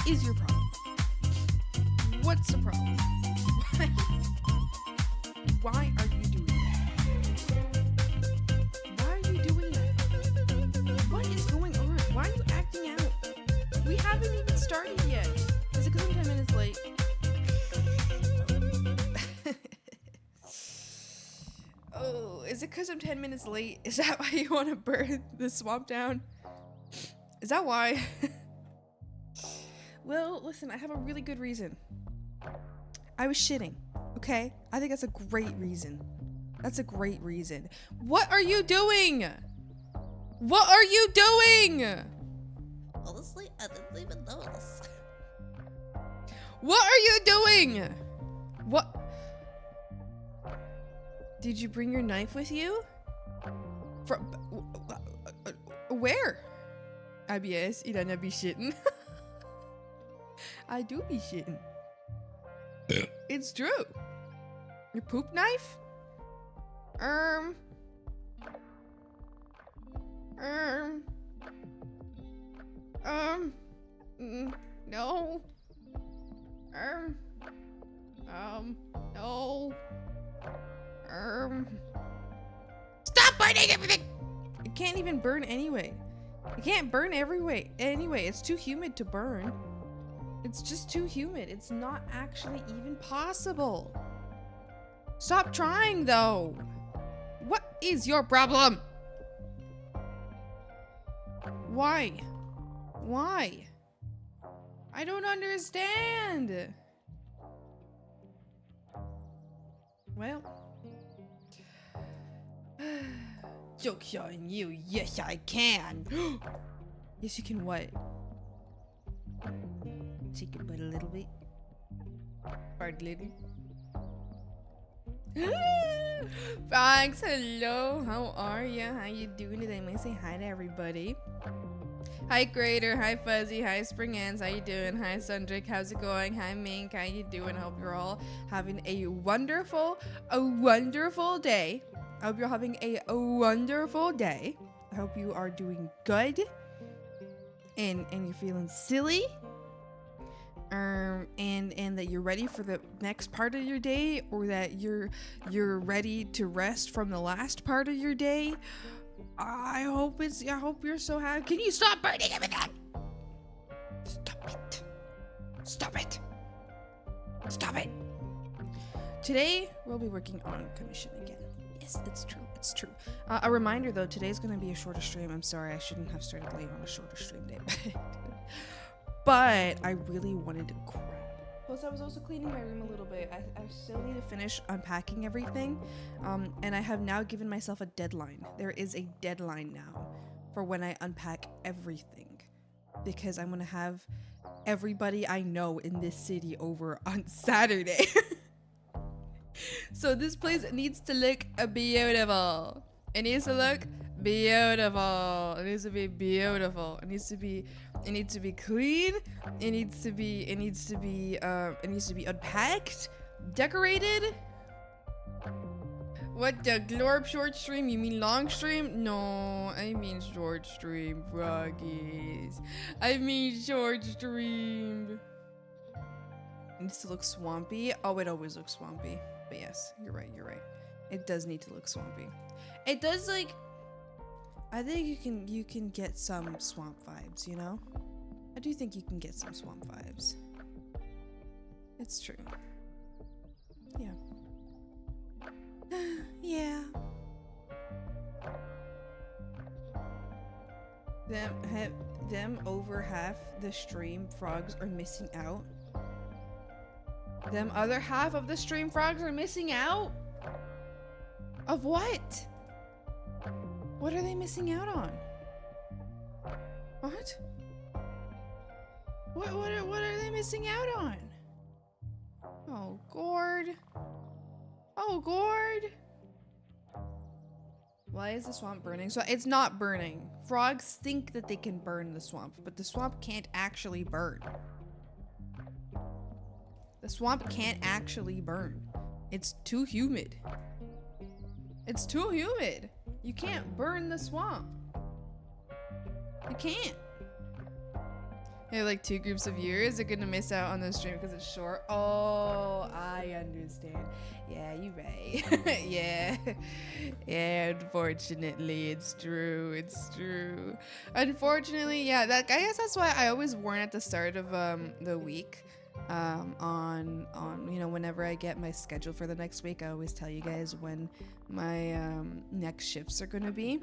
is your problem? What's the problem? Why are you doing that? Why are you doing that? What is going on? Why are you acting out? We haven't even started yet. Is it because I'm 10 minutes late? Oh, is it because I'm 10 minutes late? Is that why you want to burn the swamp down? Is that why? Well, listen, I have a really good reason. I was shitting, okay? I think that's a great reason. That's a great reason. What are you doing? What are you doing? Honestly, I didn't even notice. What are you doing? What? Did you bring your knife with you? From where? ABS, you don't be shitting. I do be shitting. It's true. Your poop knife? No. No. Stop burning everything! It can't even burn anyway. It can't burn anyway. It's too humid to burn. It's just too humid. It's not actually even possible. Stop trying, though. What is your problem? Why? Why? I don't understand. Well. Joke's on you. Yes, I can. Yes, you can what? Take your butt a little bit. Fart a little. Thanks, hello. How are ya? How you doing today? I'm gonna say hi to everybody. Hi Grader, hi Fuzzy, hi Spring Ants, how you doing? Hi Sundrick, how's it going? Hi Mink, how you doing? I hope you're all having a wonderful day. I hope you're having a wonderful day. I hope you are doing good. And you're feeling silly. And that you're ready for the next part of your day, or that you're ready to rest from the last part of your day. I hope you're so happy. Can you stop burning everything? Stop it. Stop it. Stop it. Today we'll be working on commission again. Yes, it's true. It's true. A reminder though, today's gonna be a shorter stream. I'm sorry, I shouldn't have started late on a shorter stream day. But I really wanted to grab. Plus, I was also cleaning my room a little bit. I still need to finish unpacking everything. And I have now given myself a deadline. There is a deadline now for when I unpack everything. Because I'm going to have everybody I know in this city over on Saturday. So this place needs to look beautiful. It needs to look beautiful. It needs to be beautiful. It needs to be clean. It needs to be unpacked, decorated. What, the glorb short stream? You mean long stream? No, I mean short stream, froggies. I mean short stream. It needs to look swampy. Oh, it always looks swampy. But yes, you're right. It does need to look swampy. It does, like, I think you can get some swamp vibes, you know? I do think you can get some swamp vibes. It's true. Yeah. Yeah. Them over half the stream frogs are missing out. Them other half of the stream frogs are missing out? Of what? What are they missing out on? What? What are they missing out on? Oh, Gord. Oh, Gord. Why is the swamp burning? So it's not burning. Frogs think that they can burn the swamp, but the swamp can't actually burn. The swamp can't actually burn. It's too humid. It's too humid. You can't burn the swamp. You can't. Yeah, like 2 groups of viewers are gonna miss out on the stream because it's short. Oh, I understand. Yeah, you're right. Yeah. Yeah, unfortunately, it's true. It's true. Unfortunately, yeah, I guess that's why I always warn at the start of the week. On whenever I get my schedule for the next week, I always tell you guys when my next shifts are gonna be,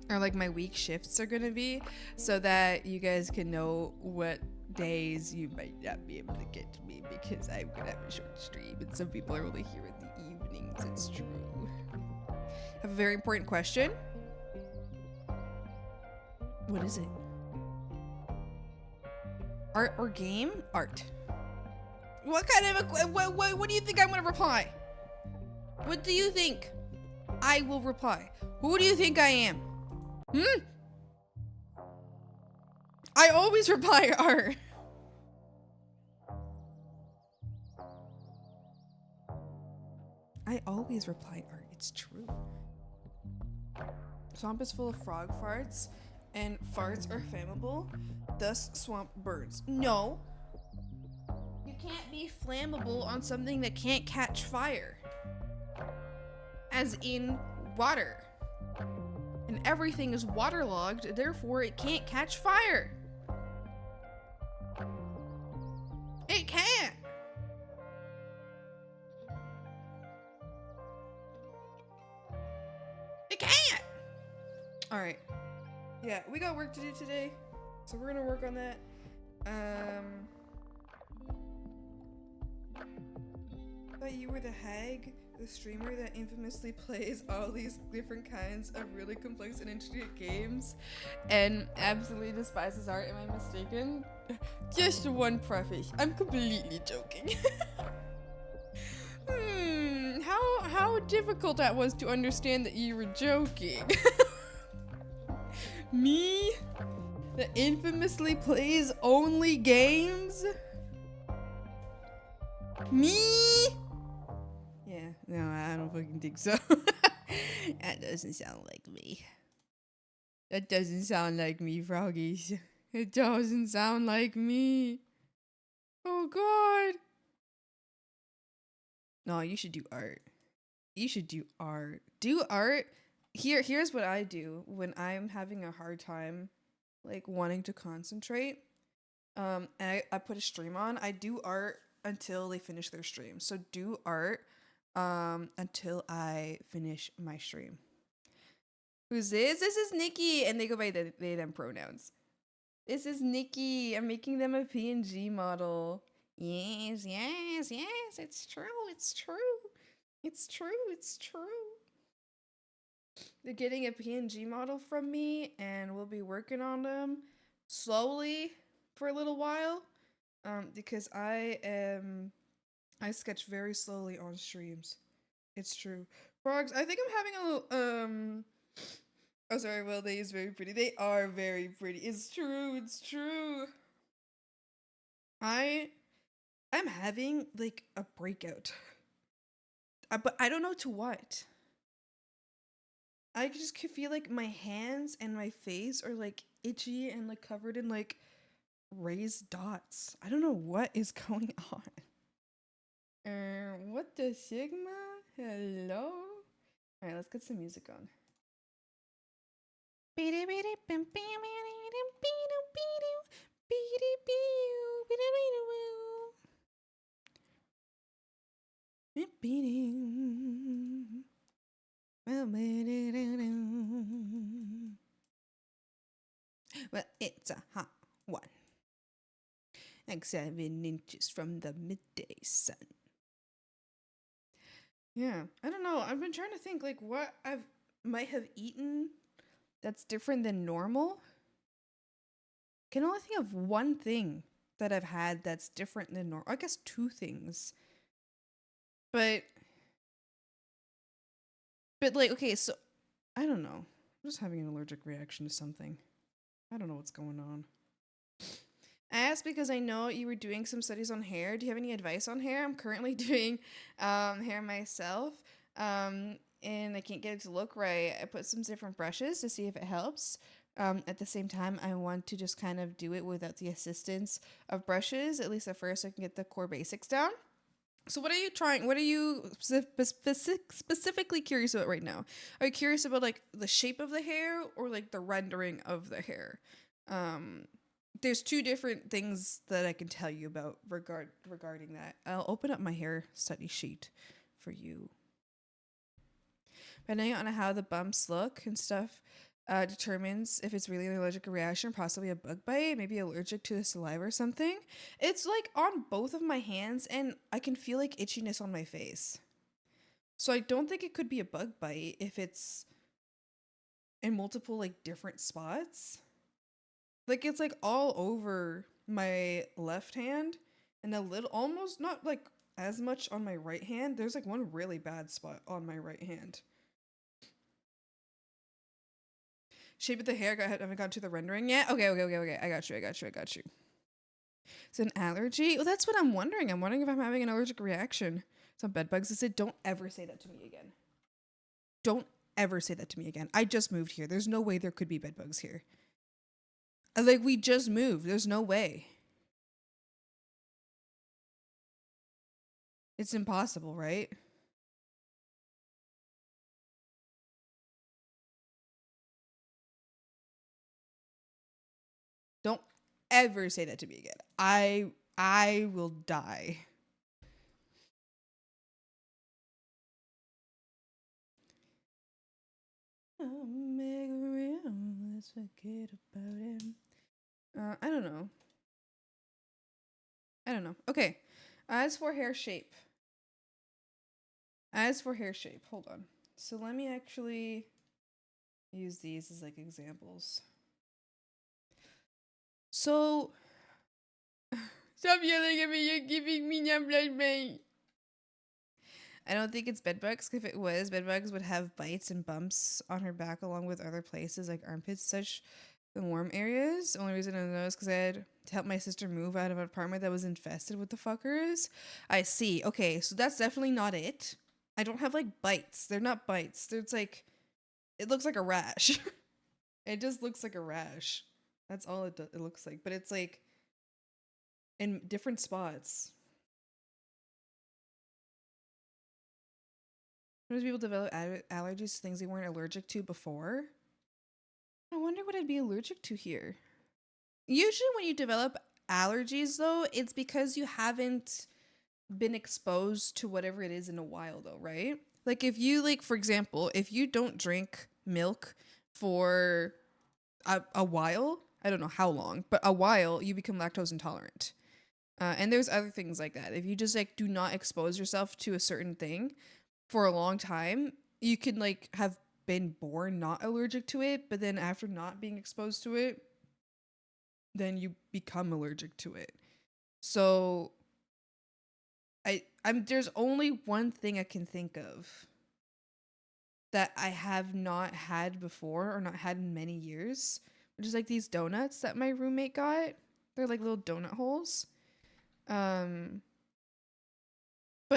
or like my week shifts are gonna be, so that you guys can know what days you might not be able to get to me, because I'm gonna have a short stream and some people are only here in the evenings. It's true. I have a very important question. What is it? Art or game? Art. What kind of a what do you think I'm gonna reply? What do you think I will reply? Who do you think I am? I always reply art. I always reply art. It's true. Swamp is full of frog farts, and farts are flammable, thus swamp burns. No. You can't be flammable on something that can't catch fire. As in water. And everything is waterlogged, therefore it can't catch fire. It can't. It can't. All right. Yeah, we got work to do today, so we're gonna work on that. Thought you were the hag, the streamer that infamously plays all these different kinds of really complex and intricate games and absolutely despises art. Am I mistaken? Just one preface. I'm completely joking. How difficult that was to understand that you were joking. Me? That infamously plays only games? Me? Yeah, no, I don't fucking think so. That doesn't sound like me. That doesn't sound like me, froggies. It doesn't sound like me. Oh god. No, you should do art. You should do art. Do art. Here's what I do when I'm having a hard time, like wanting to concentrate. And I put a stream on. I do art until they finish their stream. So do art until I finish my stream. Who's this? This is Nikki, and they go by they them pronouns. This is Nikki. I'm making them a PNG model. Yes, yes, yes. It's true. It's true. It's true. It's true. They're getting a PNG model from me, and we'll be working on them slowly for a little while. Because I sketch very slowly on streams. It's true. Frogs, I think I'm having a little, oh, sorry, well, they is very pretty. They are very pretty. It's true, it's true. I'm having, like, a breakout. But I don't know to what. I just feel like my hands and my face are, like, itchy and, like, covered in, like, raised dots. I don't know what is going on. What the Sigma? Hello? Alright, let's get some music on. Well, it's a hot one. Like 7 inches from the midday sun. Yeah, I don't know. I've been trying to think like what I might have eaten that's different than normal. Can only think of one thing that I've had that's different than normal. I guess 2 things. But like, okay, so I don't know. I'm just having an allergic reaction to something. I don't know what's going on. I asked because I know you were doing some studies on hair. Do you have any advice on hair? I'm currently doing hair myself, and I can't get it to look right. I put some different brushes to see if it helps. At the same time, I want to just kind of do it without the assistance of brushes, at least at first, so I can get the core basics down. So what are you trying? What are you specifically curious about right now? Are you curious about like the shape of the hair or like the rendering of the hair? There's two different things that I can tell you about regarding that. I'll open up my hair study sheet for you. Depending on how the bumps look and stuff, determines if it's really an allergic reaction, possibly a bug bite, maybe allergic to the saliva or something. It's like on both of my hands, and I can feel like itchiness on my face. So I don't think it could be a bug bite if it's in multiple like different spots. Like it's like all over my left hand and a little, almost not like as much on my right hand. There's like one really bad spot on my right hand. Shape of the hair, I haven't got to the rendering yet. Okay. I got you. It's an allergy? Well, that's what I'm wondering. I'm wondering if I'm having an allergic reaction. Some bed bugs. I said, don't ever say that to me again. Don't ever say that to me again. I just moved here. There's no way there could be bed bugs here. Like, we just moved. There's no way. It's impossible, right? Don't ever say that to me again. I will die. Let's forget about him. I don't know. Okay. As for hair shape. Hold on. So let me actually use these as like examples. So stop yelling at me, you're giving me a blood vein. I don't think it's bedbugs. If it was, bedbugs would have bites and bumps on her back along with other places like armpits, such the warm areas. The only reason I know is because I had to help my sister move out of an apartment that was infested with the fuckers. I see. Okay, so that's definitely not it. I don't have like bites. They're not bites. It's like, it looks like a rash. It just looks like a rash. That's all it looks like. But it's like in different spots. Sometimes people develop allergies to things they weren't allergic to before. I wonder what I'd be allergic to here. Usually when you develop allergies, though, it's because you haven't been exposed to whatever it is in a while, though, right? Like if you, like, for example, if you don't drink milk for a while, I don't know how long, but a while, you become lactose intolerant. And there's other things like that. If you just like do not expose yourself to a certain thing for a long time, you can like have been born not allergic to it, but then after not being exposed to it, then you become allergic to it. So I'm there's only one thing I can think of that I have not had before or not had in many years, which is like these donuts that my roommate got. They're like little donut holes. But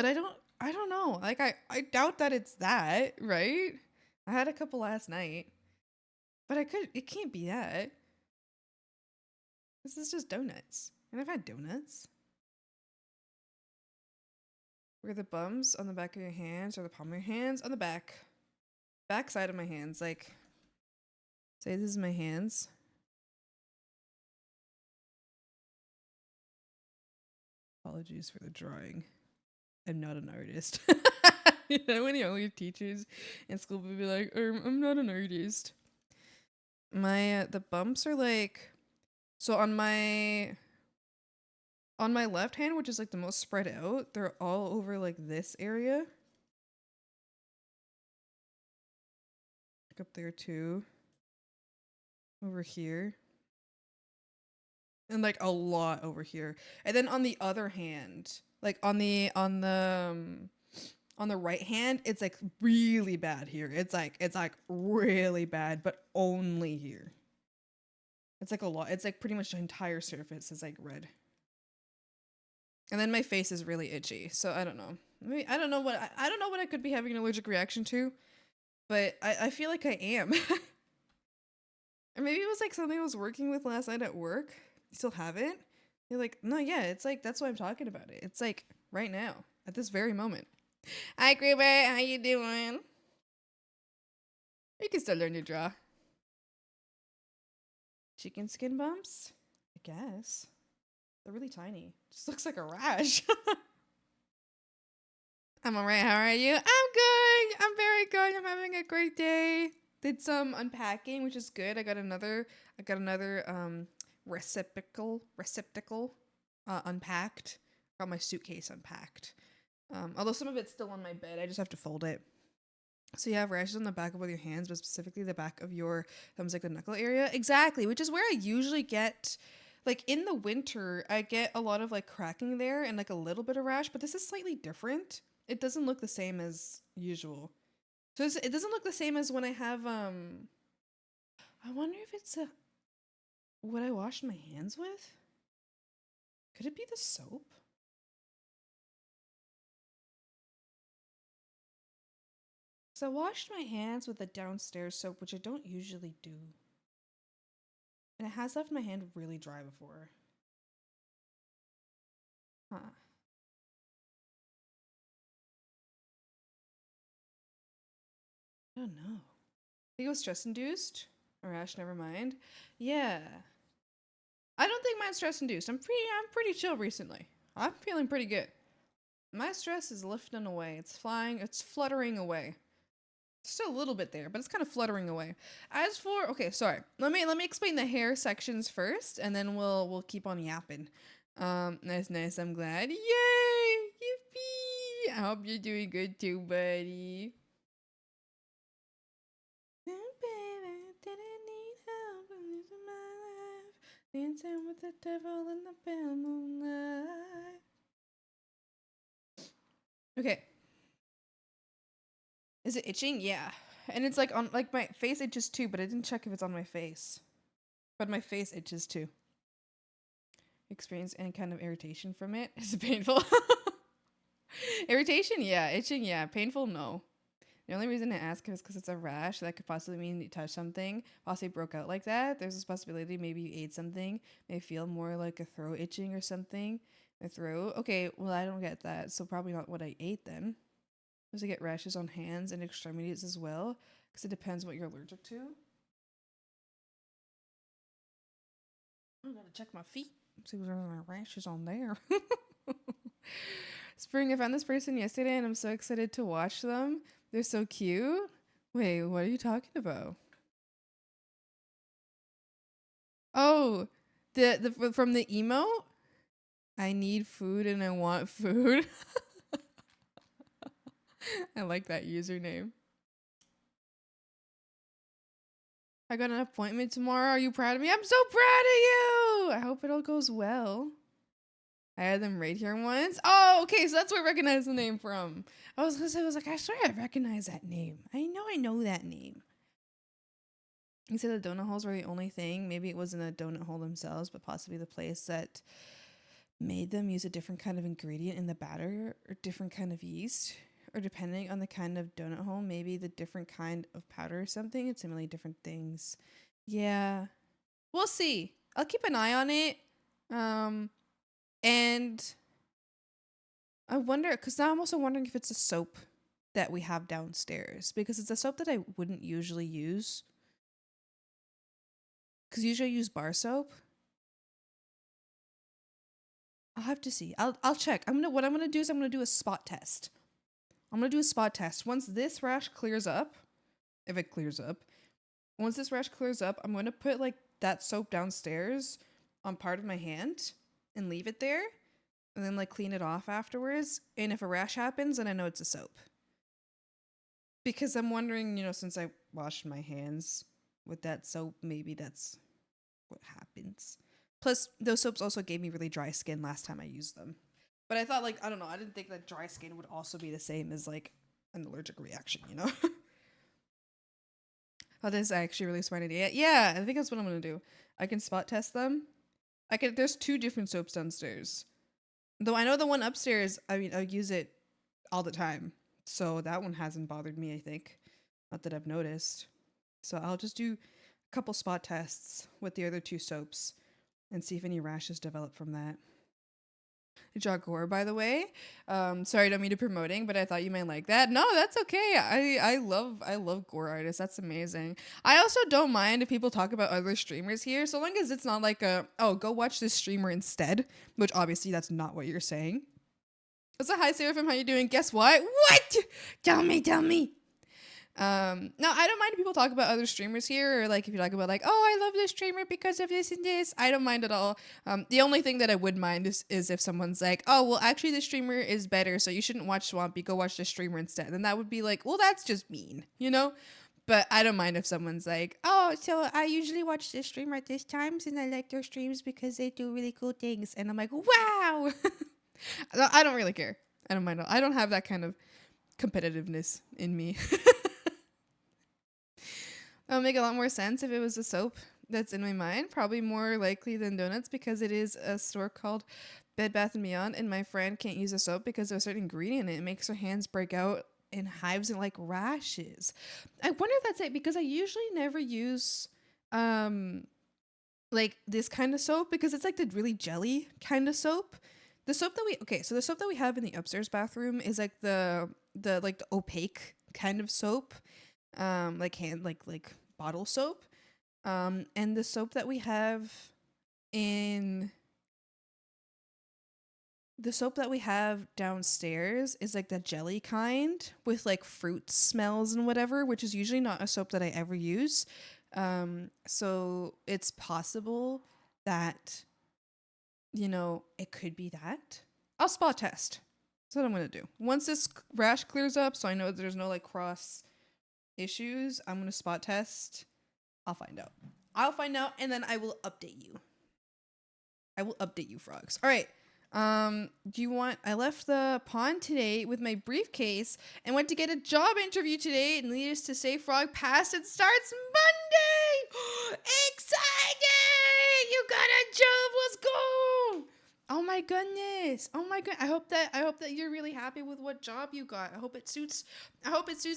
I don't know. Like I doubt that it's that, right? I had a couple last night. But it can't be that. This is just donuts. And I've had donuts. Where the bums on the back of your hands or the palm of your hands on the back side of my hands. Like, say this is my hands. Apologies for the drawing. I'm not an artist. You know, when all your teachers in school would be like, I'm not an artist. My the bumps are like, so on my left hand, which is like the most spread out, they're all over like this area. Like up there too. Over here. And like a lot over here. And then on the other hand, like on the right hand, it's like really bad here. It's like really bad, but only here. It's like a lot. It's like pretty much the entire surface is like red. And then my face is really itchy. So I don't know. I don't know what I could be having an allergic reaction to, but I feel like I am. Or maybe it was like something I was working with last night at work. You still have it? You're like, no, yeah, it's like, that's why I'm talking about it. It's like right now, at this very moment. Hi, Gruber. How you doing? You can still learn to draw. Chicken skin bumps? I guess. They're really tiny. Just looks like a rash. I'm alright. How are you? I'm good. I'm very good. I'm having a great day. Did some unpacking, which is good. I got another receptacle unpacked. Got my suitcase unpacked. Although some of it's still on my bed. I just have to fold it. So you have rashes on the back of both your hands, but specifically the back of your thumbs, like the knuckle area. Exactly, which is where I usually get, like in the winter, I get a lot of like cracking there and like a little bit of rash, but this is slightly different. It doesn't look the same as usual. So it doesn't look the same as when I have, I wonder if it's what I washed my hands with? Could it be the soap? So I washed my hands with the downstairs soap, which I don't usually do. And it has left my hand really dry before. Huh. I don't know. I think it was stress induced. Or rash, never mind. Yeah. I don't think mine's stress induced. I'm pretty chill recently. I'm feeling pretty good. My stress is lifting away. It's flying, it's fluttering away. Still a little bit there, but it's kind of fluttering away. As for okay, sorry. Let me explain the hair sections first, and then we'll keep on yapping. Nice. I'm glad. Yay! Yippee! I hope you're doing good too, buddy. Dancing with the devil in the pale moonlight. Okay. Is it itching? Yeah. And it's like on like my face itches too, but I didn't check if it's on my face. But my face itches too. Experience any kind of irritation from it? Is it painful? Irritation? Yeah. Itching? Yeah. Painful? No. The only reason I ask is because it's a rash that could possibly mean you touched something, possibly broke out like that. There's this possibility maybe you ate something, may feel more like a throat itching or something. My throat. Okay, well I don't get that, so probably not what I ate then. Does I get rashes on hands and extremities as well? Because it depends what you're allergic to. I gotta check my feet. See if there's any rashes on there. Spring, I found this person yesterday and I'm so excited to watch them. They're so cute. Wait, what are you talking about? Oh, the from the emote? I need food and I want food. I like that username. I got an appointment tomorrow. Are you proud of me? I'm so proud of you. I hope it all goes well. I had them right here once. Oh, okay, so that's where I recognize the name from. I was like, I swear I recognize that name. I know that name. You said the donut holes were the only thing. Maybe it wasn't a donut hole themselves, but possibly the place that made them use a different kind of ingredient in the batter or different kind of yeast. Or depending on the kind of donut hole, maybe the different kind of powder or something. It's similarly different things. Yeah. We'll see. I'll keep an eye on it. And I wonder, because now I'm also wondering if it's a soap that we have downstairs. Because it's a soap that I wouldn't usually use. Because usually I use bar soap. I'll have to see. I'll check. What I'm gonna do is I'm gonna do a spot test. I'm gonna do a spot test. Once this rash clears up, if it clears up, once this rash clears up, I'm gonna put like that soap downstairs on part of my hand and leave it there, and then like clean it off afterwards. And if a rash happens, then I know it's a soap. Because I'm wondering, since I washed my hands with that soap, maybe that's what happens. Plus, those soaps also gave me really dry skin last time I used them. But I thought, I don't know, I didn't think that dry skin would also be the same as, an allergic reaction, Oh, this is actually really smart idea. Yeah, I think that's what I'm going to do. I can spot test them. There's 2 different soaps downstairs. Though I know the one upstairs, I use it all the time. So that one hasn't bothered me, I think. Not that I've noticed. So I'll just do couple spot tests with the other 2 soaps and see if any rashes develop from that. Jaguar, by the way. Sorry, I don't mean to promoting, but I thought you might like that. No, that's okay. I love gore artists. That's amazing. I also don't mind if people talk about other streamers here, so long as it's not like a, oh, go watch this streamer instead, which obviously that's not what you're saying. So hi Seraphim, how you doing? Guess what? What? Tell me. No, I don't mind if people talk about other streamers here, or like if you talk about like, oh, I love this streamer because of this and this. I don't mind at all. The only thing that I would mind is if someone's like, oh, well, actually, this streamer is better, so you shouldn't watch Swampy. Go watch this streamer instead. And that would be like, well, that's just mean, you know. But I don't mind if someone's like, oh, so I usually watch this streamer at this times, and I like their streams because they do really cool things. And I'm like, wow. I don't really care. I don't mind. I don't have that kind of competitiveness in me. It'll make a lot more sense if it was a soap that's in my mind. Probably more likely than donuts because it is a store called Bed Bath & Beyond, and my friend can't use a soap because there's a certain ingredient in it. It makes her hands break out in hives and like rashes. I wonder if that's it because I usually never use like this kind of soap because it's like the really jelly kind of soap. The soap that we have in the upstairs bathroom is like the opaque kind of soap. Like bottle soap. And the soap that we have downstairs is like the jelly kind with like fruit smells and whatever, which is usually not a soap that I ever use. So it's possible that, you know, it could be that. I'll spot test. That's what I'm going to do. Once this rash clears up, so I know there's no like cross issues, I'm going to spot test. I'll find out and then I will update you. Frogs. All right. Do you want, I left the pond today with my briefcase and went to get a job interview today, and needless to say, Frog passed and starts Monday. Exciting! You got a job. Let's go. Oh my goodness. I hope that you're really happy with what job you got. I hope it suits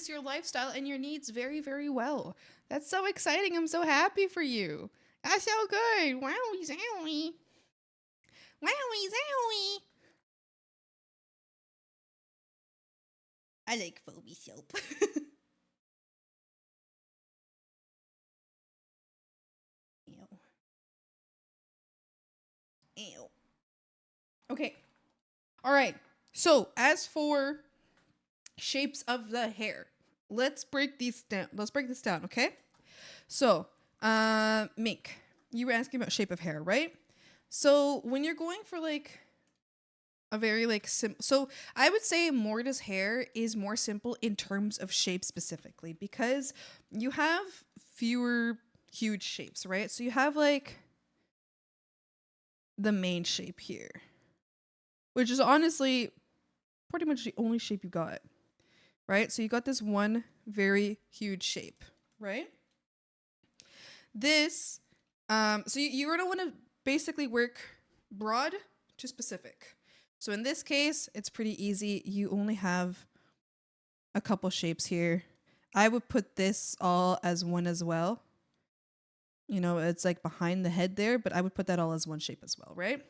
your lifestyle and your needs very, very well. That's so exciting. I'm so happy for you. That's so good. Wowie zowie. Wowie zowie. I like Phoebe soap. Ew. Ew. Okay. All right. So, as for shapes of the hair, let's break this down, okay? So, Mink, you were asking about shape of hair, right? So, when you're going for like a very like so I would say Morta's hair is more simple in terms of shape specifically because you have fewer huge shapes, right? So you have like the main shape here, which is honestly pretty much the only shape you got, right? So you got this one very huge shape, right? This, so you're gonna want to basically work broad to specific. So in this case, it's pretty easy. You only have a couple shapes here. I would put this all as one as well. You know, it's like behind the head there, but I would put that all as one shape as well, right?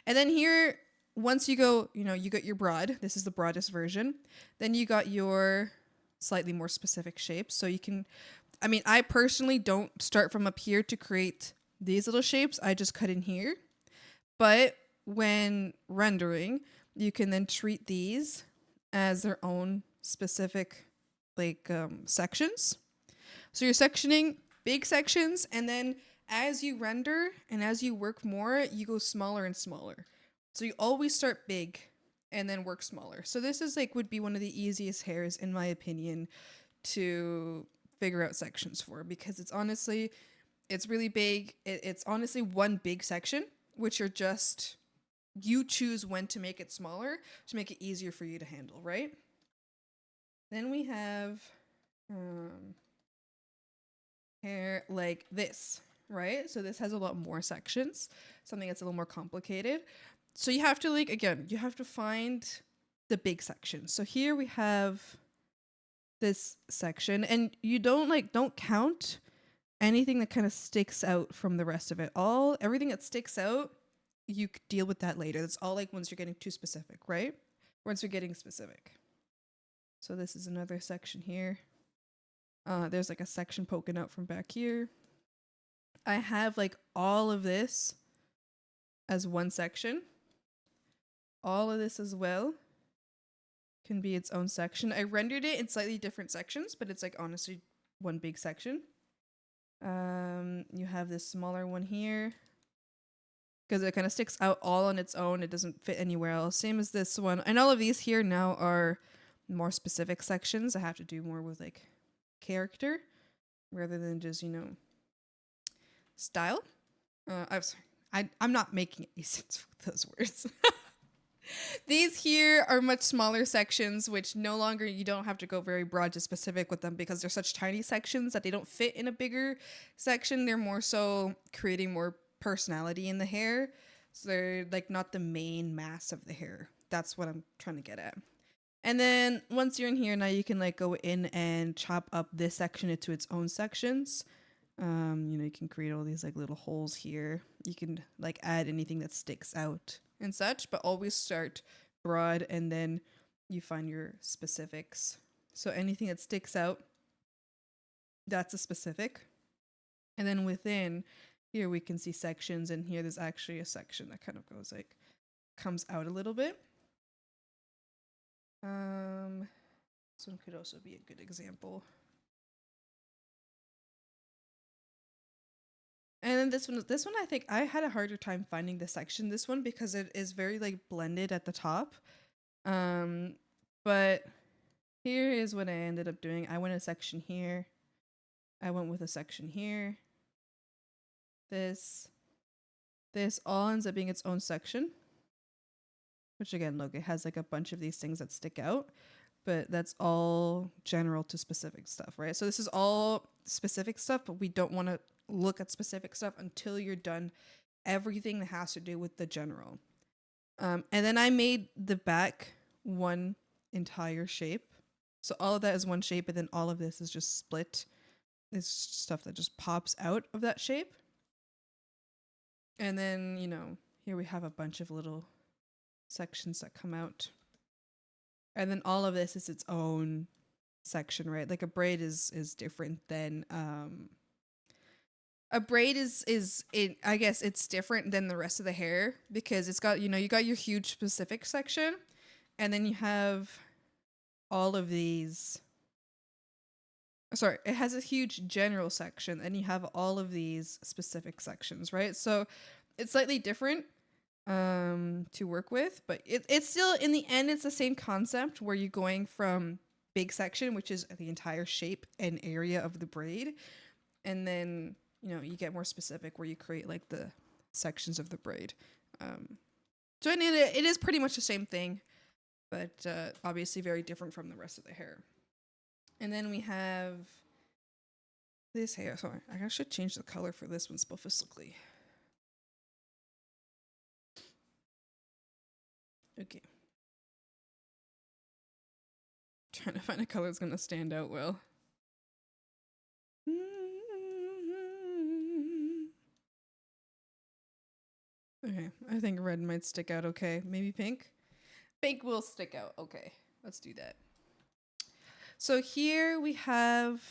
And then here, once you go, you know, you got your broad. This is the broadest version. Then you got your slightly more specific shapes. So you can, I mean, I personally don't start from up here to create these little shapes. I just cut in here. But when rendering, you can then treat these as their own specific like sections. So you're sectioning big sections, and then as you render and as you work more, you go smaller and smaller. So you always start big and then work smaller. So this is like would be one of the easiest hairs in my opinion to figure out sections for, because it's honestly, it's really big. It's honestly one big section, which are just, you choose when to make it smaller to make it easier for you to handle, right? Then we have hair like this, right? So this has a lot more sections, something that's a little more complicated. So you have to like, again, you have to find the big section. So here we have this section, and you don't count anything that kind of sticks out from the rest of it. Everything that sticks out, you could deal with that later. That's all like once you're getting too specific, right? Once you're getting specific. So this is another section here. There's like a section poking out from back here. I have like all of this as one section. All of this as well can be its own section. I rendered it in slightly different sections, but it's like honestly one big section. You have this smaller one here because it kind of sticks out all on its own. It doesn't fit anywhere else. Same as this one. And all of these here now are more specific sections. I have to do more with like character rather than just, style. I'm sorry. I'm not making any sense with those words. These here are much smaller sections, which no longer you don't have to go very broad to specific with them because they're such tiny sections that they don't fit in a bigger section. They're more so creating more personality in the hair. So they're like not the main mass of the hair. That's what I'm trying to get at. And then once you're in here, now you can like go in and chop up this section into its own sections. You can create all these like little holes here. You can like add anything that sticks out and such, but always start broad and then you find your specifics. So anything that sticks out, that's a specific. And then within here we can see sections, and here there's actually a section that kind of goes like comes out a little bit. This one could also be a good example. And then this one I think I had a harder time finding the section this one because it is very like blended at the top. But here is what I ended up doing. I went a section here. I went with a section here. This all ends up being its own section. Which again, look, it has like a bunch of these things that stick out, but that's all general to specific stuff, right? So this is all specific stuff, but we don't want to look at specific stuff until you're done everything that has to do with the general. And then I made the back one entire shape. So all of that is one shape, and then all of this is just split. It's stuff that just pops out of that shape. And then, here we have a bunch of little sections that come out. And then all of this is its own section, right? Like a braid is different than a braid I guess it's different than the rest of the hair because it's got, you got your huge specific section, and then you have all of these. Sorry, it has a huge general section, and you have all of these specific sections, right? So it's slightly different to work with, but it's still, in the end, it's the same concept where you're going from big section, which is the entire shape and area of the braid, and then you get more specific where you create like the sections of the braid. So it is pretty much the same thing, but obviously very different from the rest of the hair. And then we have this hair. Sorry, I should change the color for this one specifically. Okay. Trying to find a color that's gonna stand out well. Okay, I think red might stick out okay. Maybe pink? Pink will stick out. Okay, let's do that. So here we have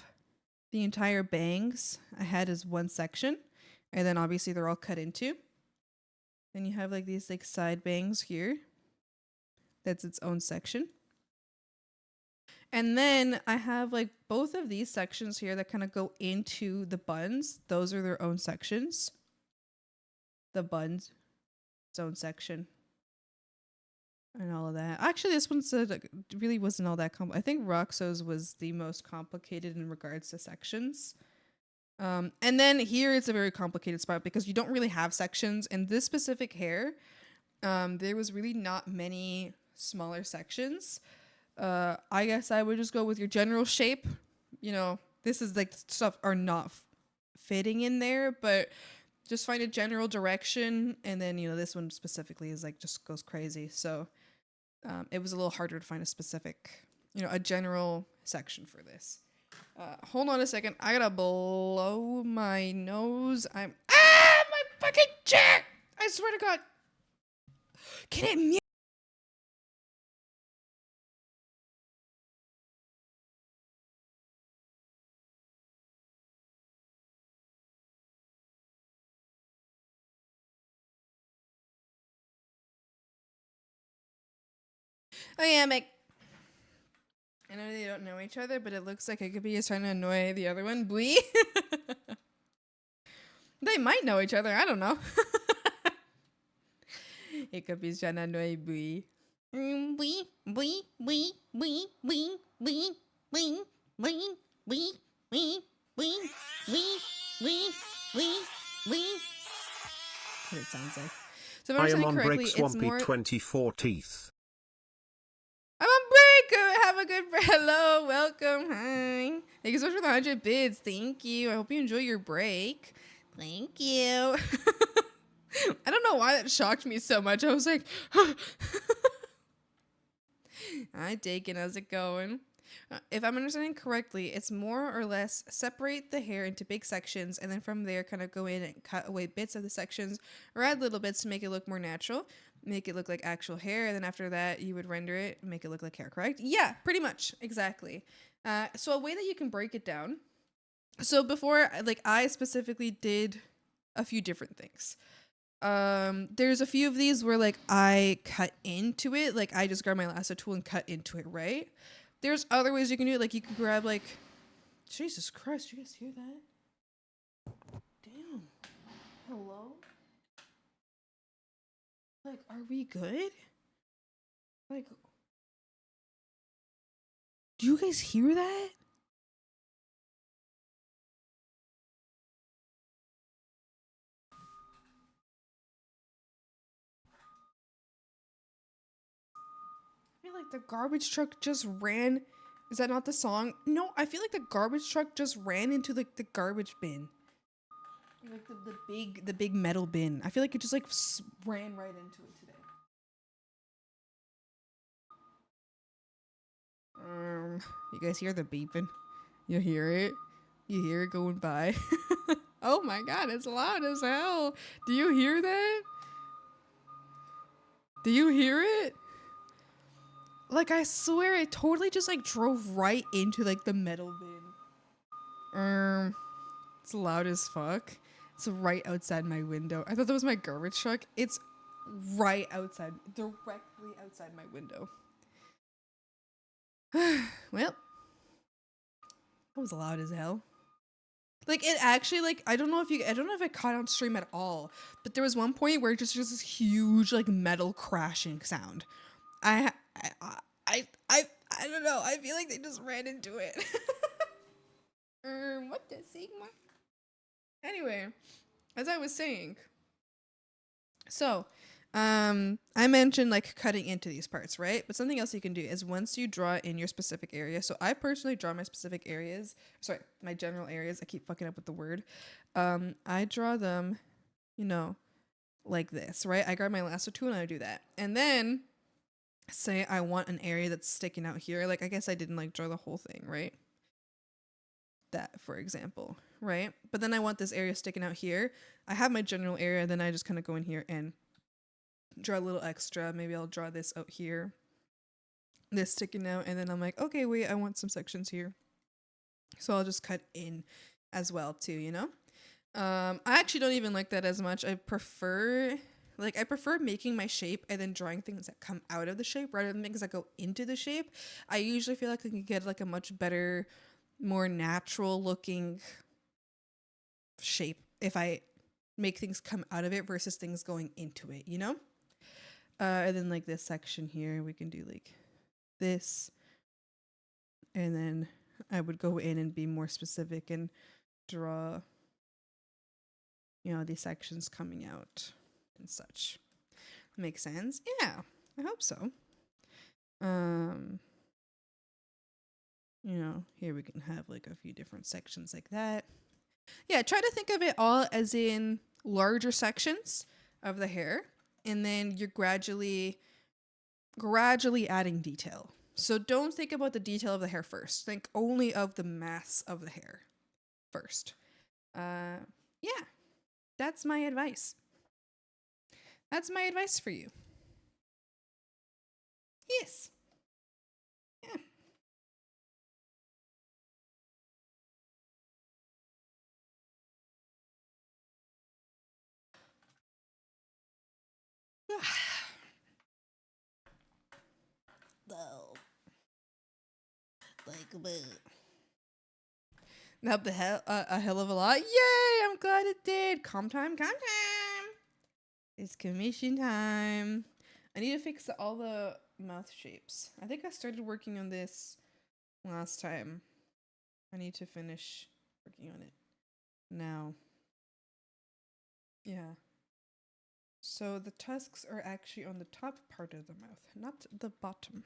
the entire bangs I had as one section, and then obviously they're all cut into. Then you have like these like side bangs here. That's its own section. And then I have like both of these sections here that kind of go into the buns. Those are their own sections. The buns, its own section. And all of that. Actually, this one really wasn't all that complicated. I think Roxo's was the most complicated in regards to sections. And then here it's a very complicated spot because you don't really have sections. In this specific hair, there was really not many smaller sections. I guess I would just go with your general shape. This is like stuff are not fitting in there, but just find a general direction. And then, this one specifically is like just goes crazy. So it was a little harder to find a specific, a general section for this. Hold on a second. I gotta blow my nose. My fucking chair! I swear to God. Can it mute? Oh yeah, Mick. I know they don't know each other, but it looks like Hickory is trying to annoy the other one. Blee. They might know each other. I don't know. Hiccupy's trying to annoy Blee. Wee, wee, wee, wee, wee, wee, wee, wee, wee, wee, wee, wee, wee, wee, wee. What it sounds like. So if I I'm am on correctly, break it's Swampy more. 24 teeth. I'm on break. Have a good break. Hello, welcome. Hi. Thank you so much for the 100 bids. Thank you. I hope you enjoy your break. Thank you. I don't know why that shocked me so much. I was like, hi, Dakin. How's it going? If I'm understanding correctly, it's more or less separate the hair into big sections and then from there kind of go in and cut away bits of the sections or add little bits to make it look more natural, make it look like actual hair, and then after that you would render it and make it look like hair, correct? Yeah, pretty much. Exactly. So a way that you can break it down. So before, like, I specifically did a few different things. There's a few of these where like I cut into it, like I just grab my lasso tool and cut into it, right? There's other ways you can do it, like you can grab like, Jesus Christ, you guys hear that? Damn. Hello? Like, are we good? Like, do you guys hear that? I feel like the garbage truck just ran. Is that not the song? No, I feel like the garbage truck just ran into like the garbage bin. Like the big metal bin. I feel like it just like ran right into it today. You guys hear the beeping? You hear it? You hear it going by? Oh my God, it's loud as hell. Do you hear that? Do you hear it? Like, I swear it totally just like drove right into like the metal bin. It's loud as fuck. It's right outside my window. I thought that was my garbage truck. It's right outside, directly outside my window. Well, that was loud as hell. Like, it actually, like, I don't know if it caught on stream at all, but there was one point where it just this huge like metal crashing sound. I don't know. I feel like they just ran into it. What the Sigma? Anyway, as I was saying, so, I mentioned like cutting into these parts, right? But something else you can do is once you draw in your specific area. So I personally draw my specific areas. Sorry, my general areas. I keep fucking up with the word. I draw them, you know, like this, right? I grab my lasso tool and I do that. And then say I want an area that's sticking out here. Like, I guess I didn't like draw the whole thing, right? That, for example, right? But then I want this area sticking out here. I have my general area, then I just kind of go in here and draw a little extra. Maybe I'll draw this out here, this sticking out, and then I'm like, okay, wait, I want some sections here. So I'll just cut in as well too, you know? I actually don't even like that as much. I prefer making my shape and then drawing things that come out of the shape rather than things that go into the shape. I usually feel like I can get like a much better, more natural looking shape if I make things come out of it versus things going into it, you know? And then like this section here, we can do like this. And then I would go in and be more specific and draw, you know, these sections coming out and such. Makes sense? Yeah, I hope so. You know, here we can have like a few different sections like that. Yeah, try to think of it all as in larger sections of the hair, and then you're gradually adding detail. So don't think about the detail of the hair first. Think only of the mass of the hair first. Yeah, that's my advice. That's my advice for you. Yes. Yeah. No. Like, but Helped a hell of a lot. Yay! I'm glad it did. Calm time, calm time. It's commission time. I need to fix all the mouth shapes. I think I started working on this last time. I need to finish working on it now. Yeah. So the tusks are actually on the top part of the mouth, not the bottom.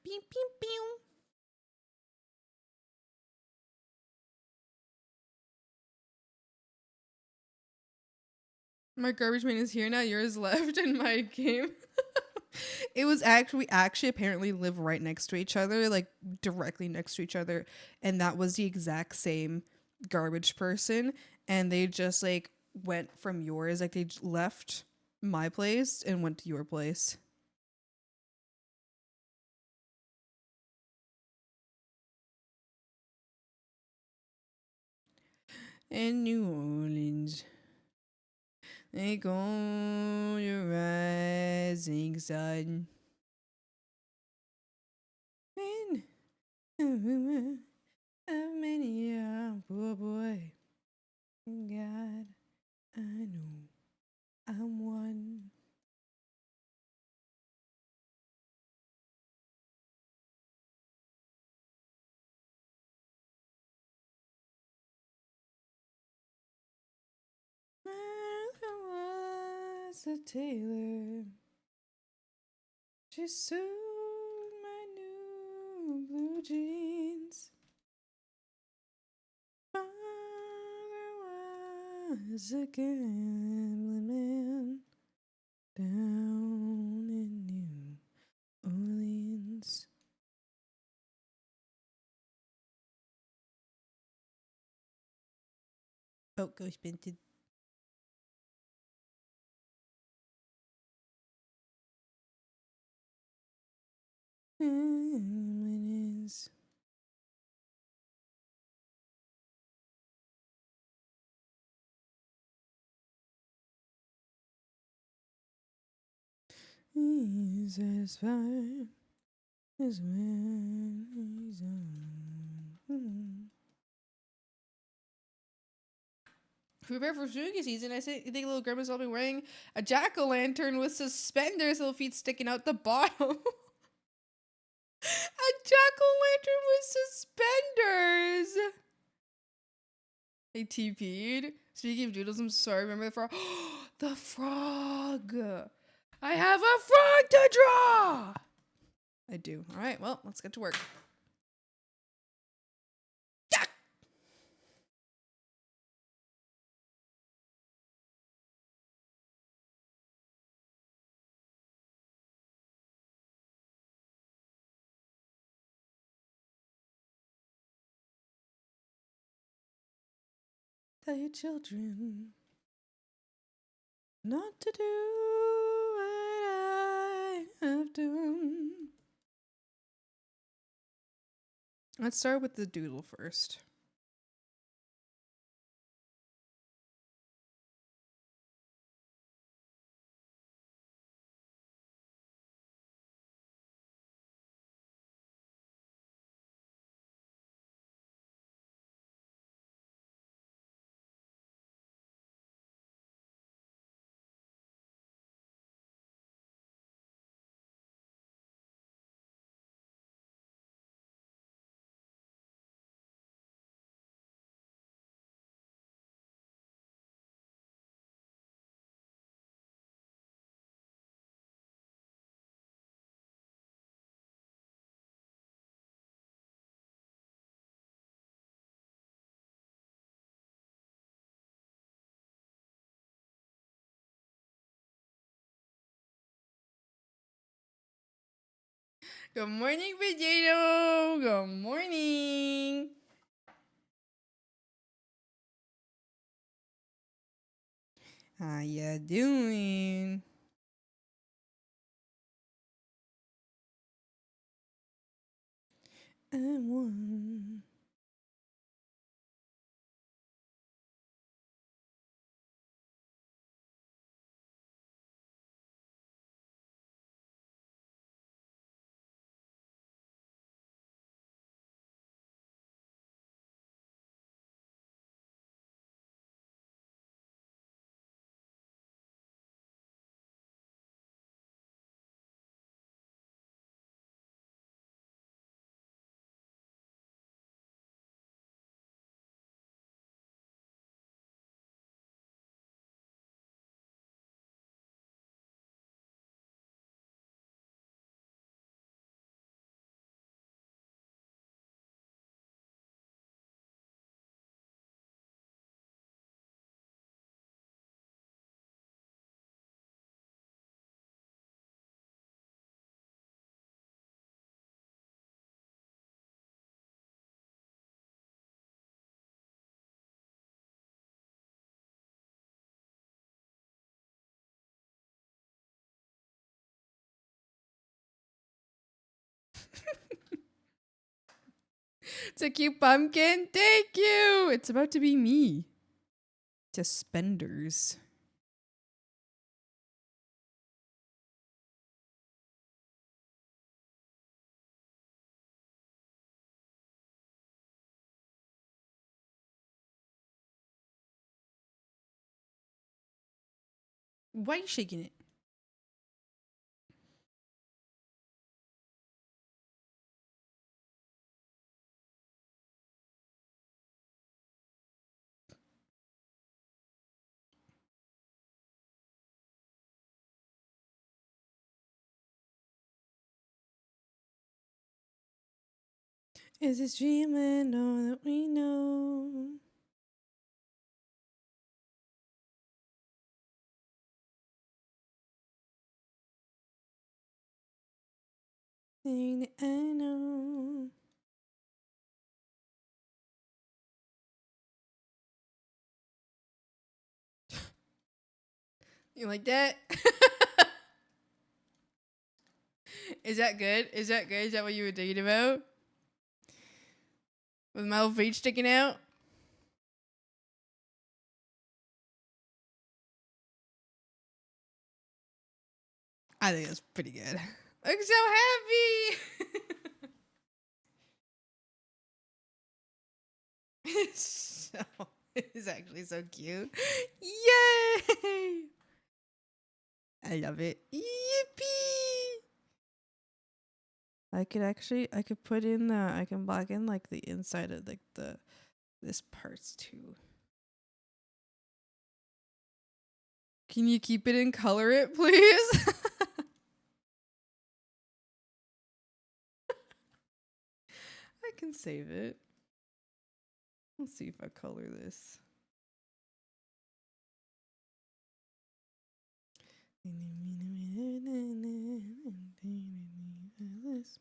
Pew, pew, pew. My garbage man is here now. Yours left in my game. It was actually we actually apparently live right next to each other, like directly next to each other, and that was the exact same garbage person. And they just like went from yours, like left my place and went to your place. In New Orleans, they go your rising sun. In of many a poor boy, God, I know I'm one. I was a tailor. She sewed my new blue jeans. Father was a gambling man down in New Orleans. Oh, Ghost Painted. Is satisfied is when he's on. Prepare for spooky season. I think little grandma's will be wearing a jack-o'-lantern with suspenders, little feet sticking out the bottom. A jack-o'-lantern with suspenders. They TP'd. Speaking of doodles, I'm sorry. Remember the frog? The frog. I have a frog to draw. I do. All right. Well, let's get to work. Tell your children not to do what I have done. Let's start with the doodle first. Good morning, potato. Good morning. How ya doing? I'm one. It's a cute pumpkin. Thank you. It's about to be me. Suspenders. Why are you shaking it? Is this dreaming all that we know? Thing that I know. You like that? Is that good? Is that good? Is that what you were thinking about? With my little feet sticking out? I think that's pretty good. Look so happy! It's actually so cute. Yay! I love it. Yippee! I could put in I can block in like the inside of like this parts too. Can you keep it and color it, please? I can save it. Let's see if I color this.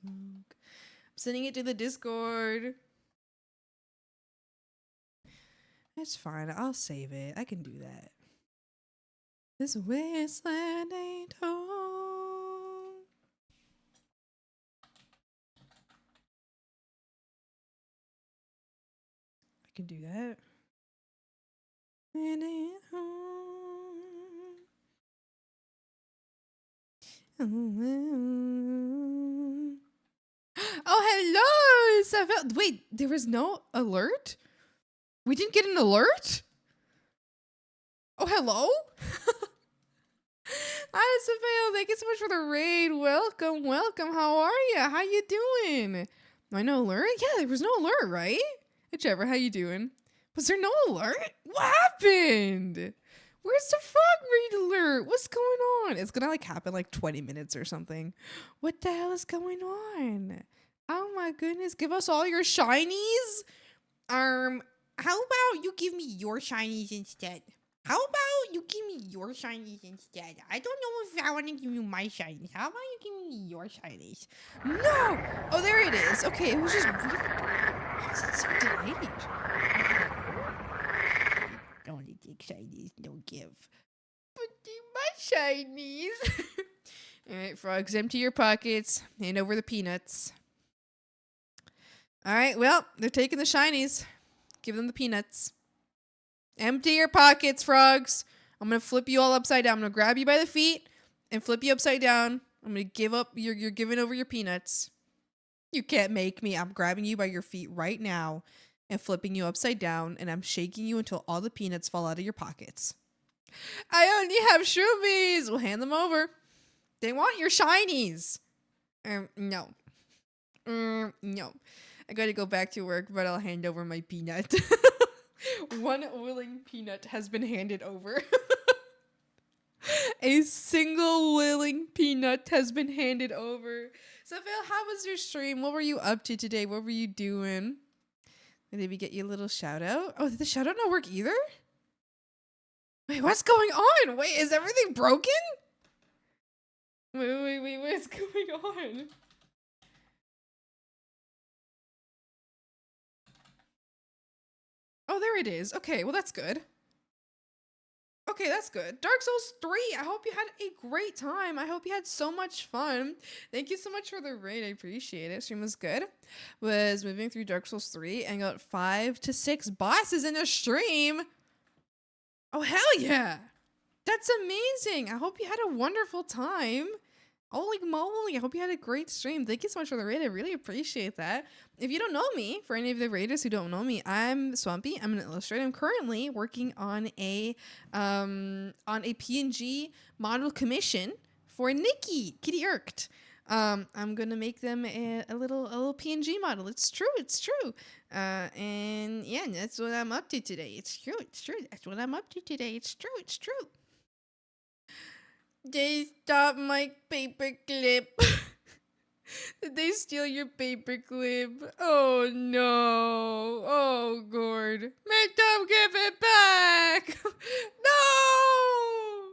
I'm sending it to the Discord. It's fine. I'll save it. I can do that. This wasteland ain't home. I can do that. It ain't home. Oh, hello, Isabel. Wait, there was no alert? We didn't get an alert? Oh, hello? Hi, Isabel. Thank you so much for the raid. Welcome, welcome. How are you? How you doing? I no alert? Yeah, there was no alert, right? Whichever. How you doing? Was there no alert? What happened? Where's the frog raid alert? What's going on? It's gonna like happen like 20 minutes or something. What the hell is going on? Oh my goodness. Give us all your shinies. How about you give me your shinies instead? How about you give me your shinies instead? I don't know if I want to give you my shinies. How about you give me your shinies? No! Oh, there it is. Okay, it was just really... How is it so delayed? Only take shinies, don't give. But my shinies. Alright, frogs, empty your pockets. Hand over the peanuts. Alright, well, they're taking the shinies. Give them the peanuts. Empty your pockets, frogs. I'm gonna flip you all upside down. I'm gonna grab you by the feet and flip you upside down. I'm gonna give up. You're giving over your peanuts. You can't make me. I'm grabbing you by your feet right now and flipping you upside down, and I'm shaking you until all the peanuts fall out of your pockets. I only have shroomies. We'll hand them over. They want your shinies. No. No. I gotta go back to work, but I'll hand over my peanut. One willing peanut has been handed over. A single willing peanut has been handed over. So, Phil, how was your stream? What were you up to today? What were you doing? Maybe get you a little shout out. Oh, did the shout out not work either? Wait, what's going on? Wait, is everything broken? Wait, what's going on? Oh, there it is. Okay, well, that's good. Okay, that's good. Dark Souls 3. I hope you had a great time. I hope you had so much fun. Thank you so much for the raid. I appreciate it. Stream was good. Was moving through Dark Souls 3 and got 5 to 6 bosses in a stream. Oh, hell yeah. That's amazing. I hope you had a wonderful time. Holy moly, I hope you had a great stream. Thank you so much for the raid. I really appreciate that. If you don't know me, for any of the raiders who don't know me, I'm Swampy. I'm an illustrator. I'm currently working on a PNG model commission for Nikki, Kitty Irked. I'm gonna make them a little PNG model. It's true. And yeah, that's what I'm up to today. It's true. That's what I'm up to today. It's true. They stopped my paperclip. Did they steal your paperclip? Oh no. Oh Gord. Make them give it back. No.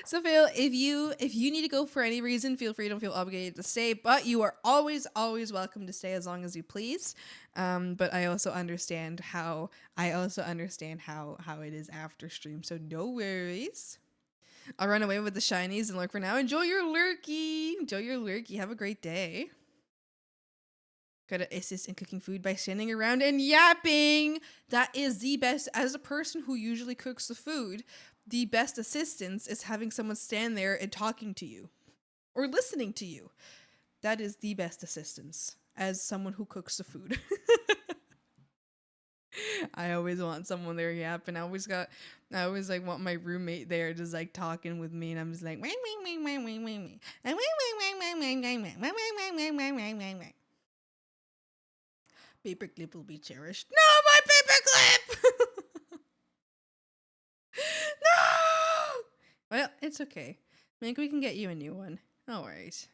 So Phil, if you need to go for any reason, feel free. Don't feel obligated to stay, but you are always welcome to stay as long as you please. But I also understand how it is after stream, so no worries. I'll run away with the shinies and lurk for now. Enjoy your lurky. Have a great day. Gotta assist in cooking food by standing around and yapping. That is the best. As a person who usually cooks the food, the best assistance is having someone stand there and talking to you or listening to you. That is the best assistance as someone who cooks the food. I always want someone there yapping. I always like want my roommate there just like talking with me, and I'm just like paperclip will be cherished. No, my paperclip. No. Well, it's okay. Maybe we can get you a new one. No worries,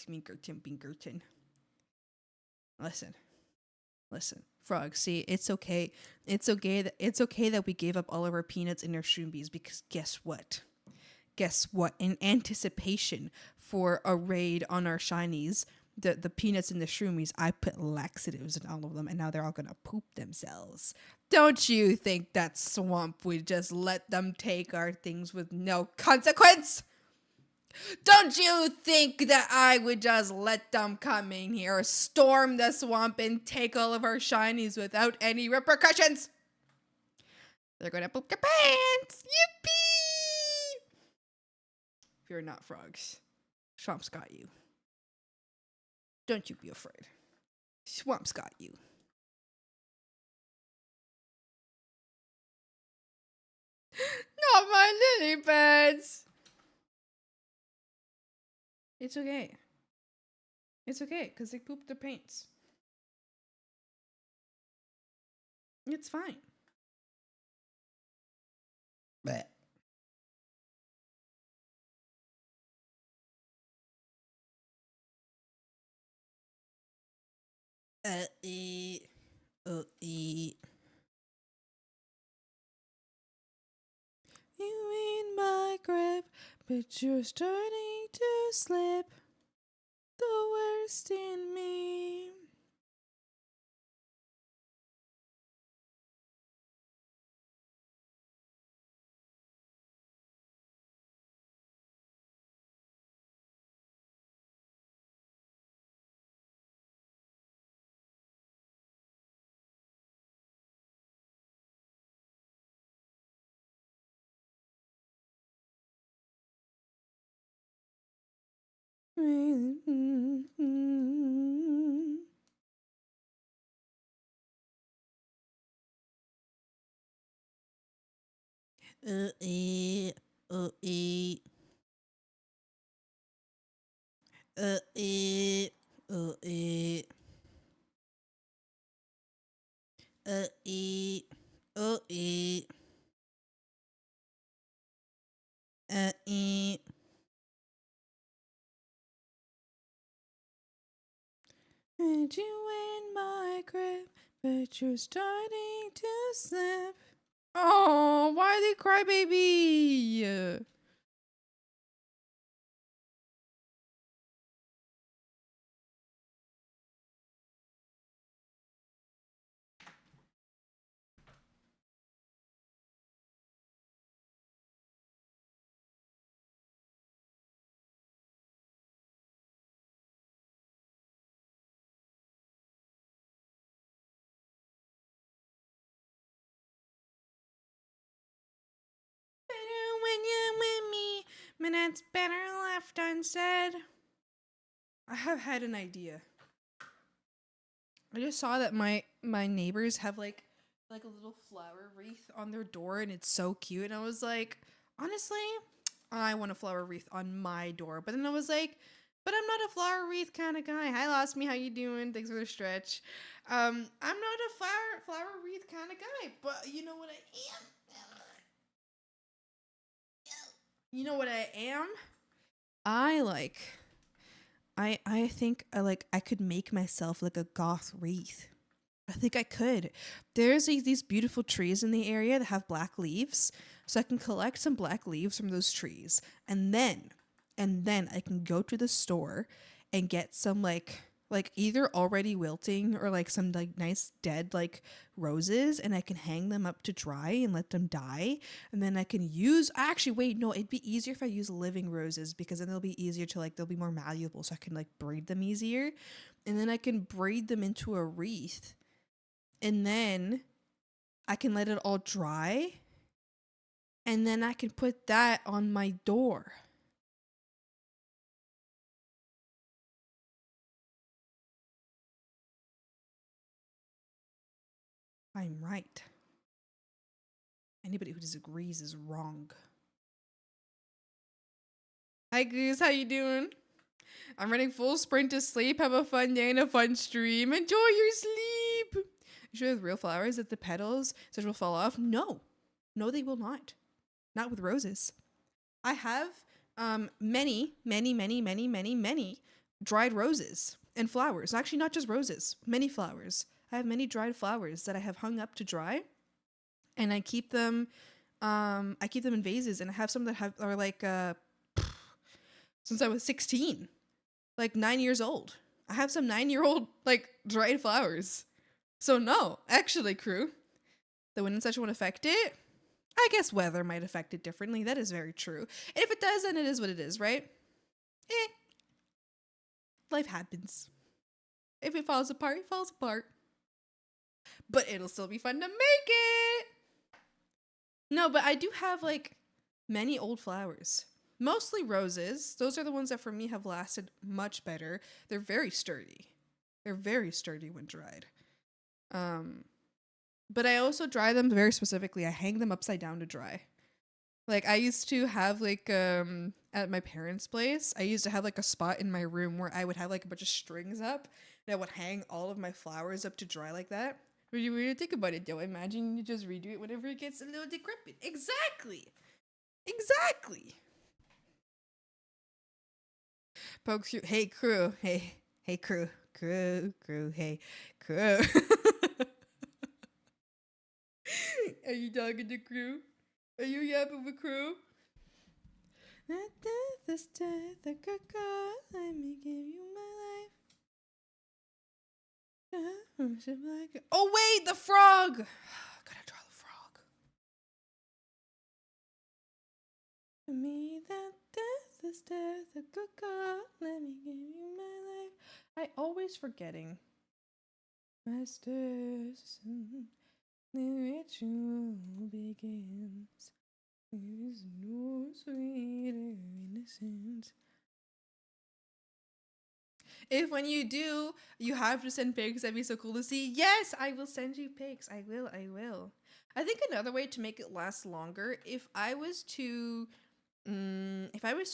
Minkerton. Listen, frog. See, it's okay. It's okay that we gave up all of our peanuts and our shroomies, because guess what? In anticipation for a raid on our shinies, the peanuts and the shroomies, I put laxatives in all of them, and now they're all gonna poop themselves. Don't you think that Swamp would just let them take our things with no consequence? Don't you think that I would just let them come in here, storm the swamp, and take all of our shinies without any repercussions? They're gonna poop their pants! Yippee! Fear not, frogs. Swamp's got you. Don't you be afraid. Swamp's got you. Not my lily pads! It's okay. It's okay, because they pooped their pants. It's fine. Blech. eat. You in my grip, but you're starting to slip. The worst in me. Eat. Eat. Eat. Eat. Eat. Eat. Eat. And you in my grip, but you're starting to slip. Oh, why they cry, baby? Better when you're with me, minutes better left unsaid. I have had an idea. I just saw that my neighbors have like a little flower wreath on their door, and it's so cute. And I was like, honestly, I want a flower wreath on my door. But then I was like, but I'm not a flower wreath kind of guy. Hi, Lost Me, how you doing? Thanks for the stretch. I'm not a flower wreath kind of guy. But you know what I am? You know what I am? I think I could make myself like a goth wreath. I think I could. There's these beautiful trees in the area that have black leaves, so I can collect some black leaves from those trees, and then I can go to the store and get some like either already wilting or like some like nice dead like roses, and I can hang them up to dry and let them die, and then I can use actually wait no it'd be easier if I use living roses, because then they'll be easier to like they'll be more malleable, so I can like braid them easier, and then I can braid them into a wreath, and then I can let it all dry, and then I can put that on my door. I'm right. Anybody who disagrees is wrong. Hi Goose, how you doing? I'm running full sprint to sleep. Have a fun day and a fun stream. Enjoy your sleep. You sure with real flowers that the petals such will fall off? No. No, they will not. Not with roses. I have many, many, many, many, many, many dried roses and flowers. Actually, not just roses, many flowers. I have many dried flowers that I have hung up to dry, and I keep them. I keep them in vases, and I have some that are like since I was 16, like 9 years old. I have some 9-year-old like dried flowers. So no, actually, crew, the wind and such won't affect it. I guess weather might affect it differently. That is very true. And if it does, then it is what it is, right? Life happens. If it falls apart, it falls apart. But it'll still be fun to make it. No, but I do have like many old flowers. Mostly roses. Those are the ones that for me have lasted much better. They're very sturdy. They're very sturdy when dried. But I also dry them very specifically. I hang them upside down to dry. Like I used to have like at my parents' place, I used to have like a spot in my room where I would have like a bunch of strings up, and I would hang all of my flowers up to dry like that. Really weird to think about it though. Imagine you just redo it whenever it gets a little decrepit. Exactly. Exactly. Pokes you. Hey crew. Hey crew. Crew. Hey crew. Are you talking to crew? Are you yapping with crew? Let me give you my life. Oh wait, the frog! Gotta draw the frog. To me that death is death, a good God, let me give you my life. I always forgetting. Masters, the ritual begins. There is no sweeter innocence. If when you do, you have to send pics, that'd be so cool to see. Yes, I will send you pics. I will. I think another way to make it last longer, if I was to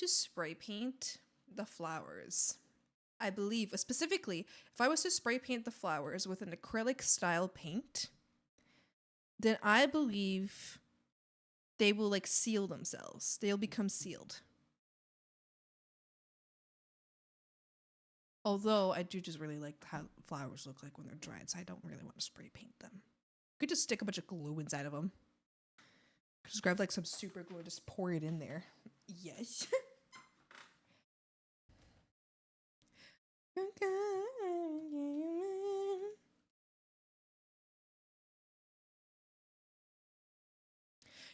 spray paint the flowers, I believe, specifically, if I was to spray paint the flowers with an acrylic style paint, then I believe they will like seal themselves. They'll become sealed. Although I do just really like how flowers look like when they're dried, so I don't really want to spray paint them. You could just stick a bunch of glue inside of them. Just grab like some super glue and just pour it in there. Yes.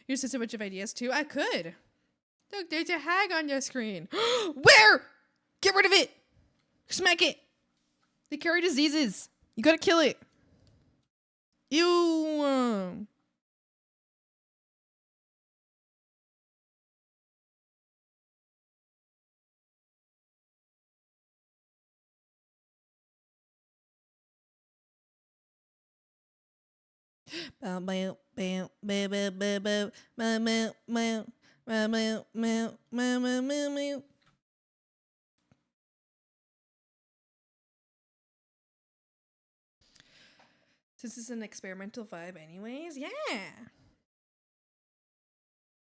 You're just a bunch of ideas too. I could. Look, there's a hag on your screen. Where? Get rid of it. Smack it. They carry diseases. You gotta kill it. Ew. Since it's an experimental vibe anyways, yeah.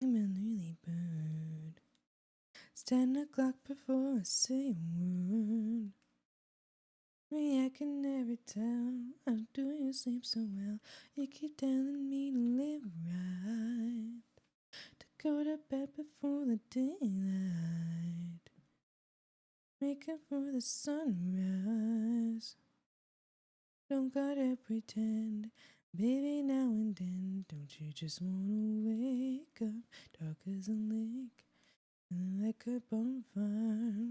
I'm an early bird. It's 10 o'clock before I say a word. Me, I can never tell. How do you sleep so well? You keep telling me to live right, to go to bed before the daylight, make up for the sunrise. Don't gotta pretend, baby, now and then. Don't you just wanna wake up, dark as a lake, and like a bonfire?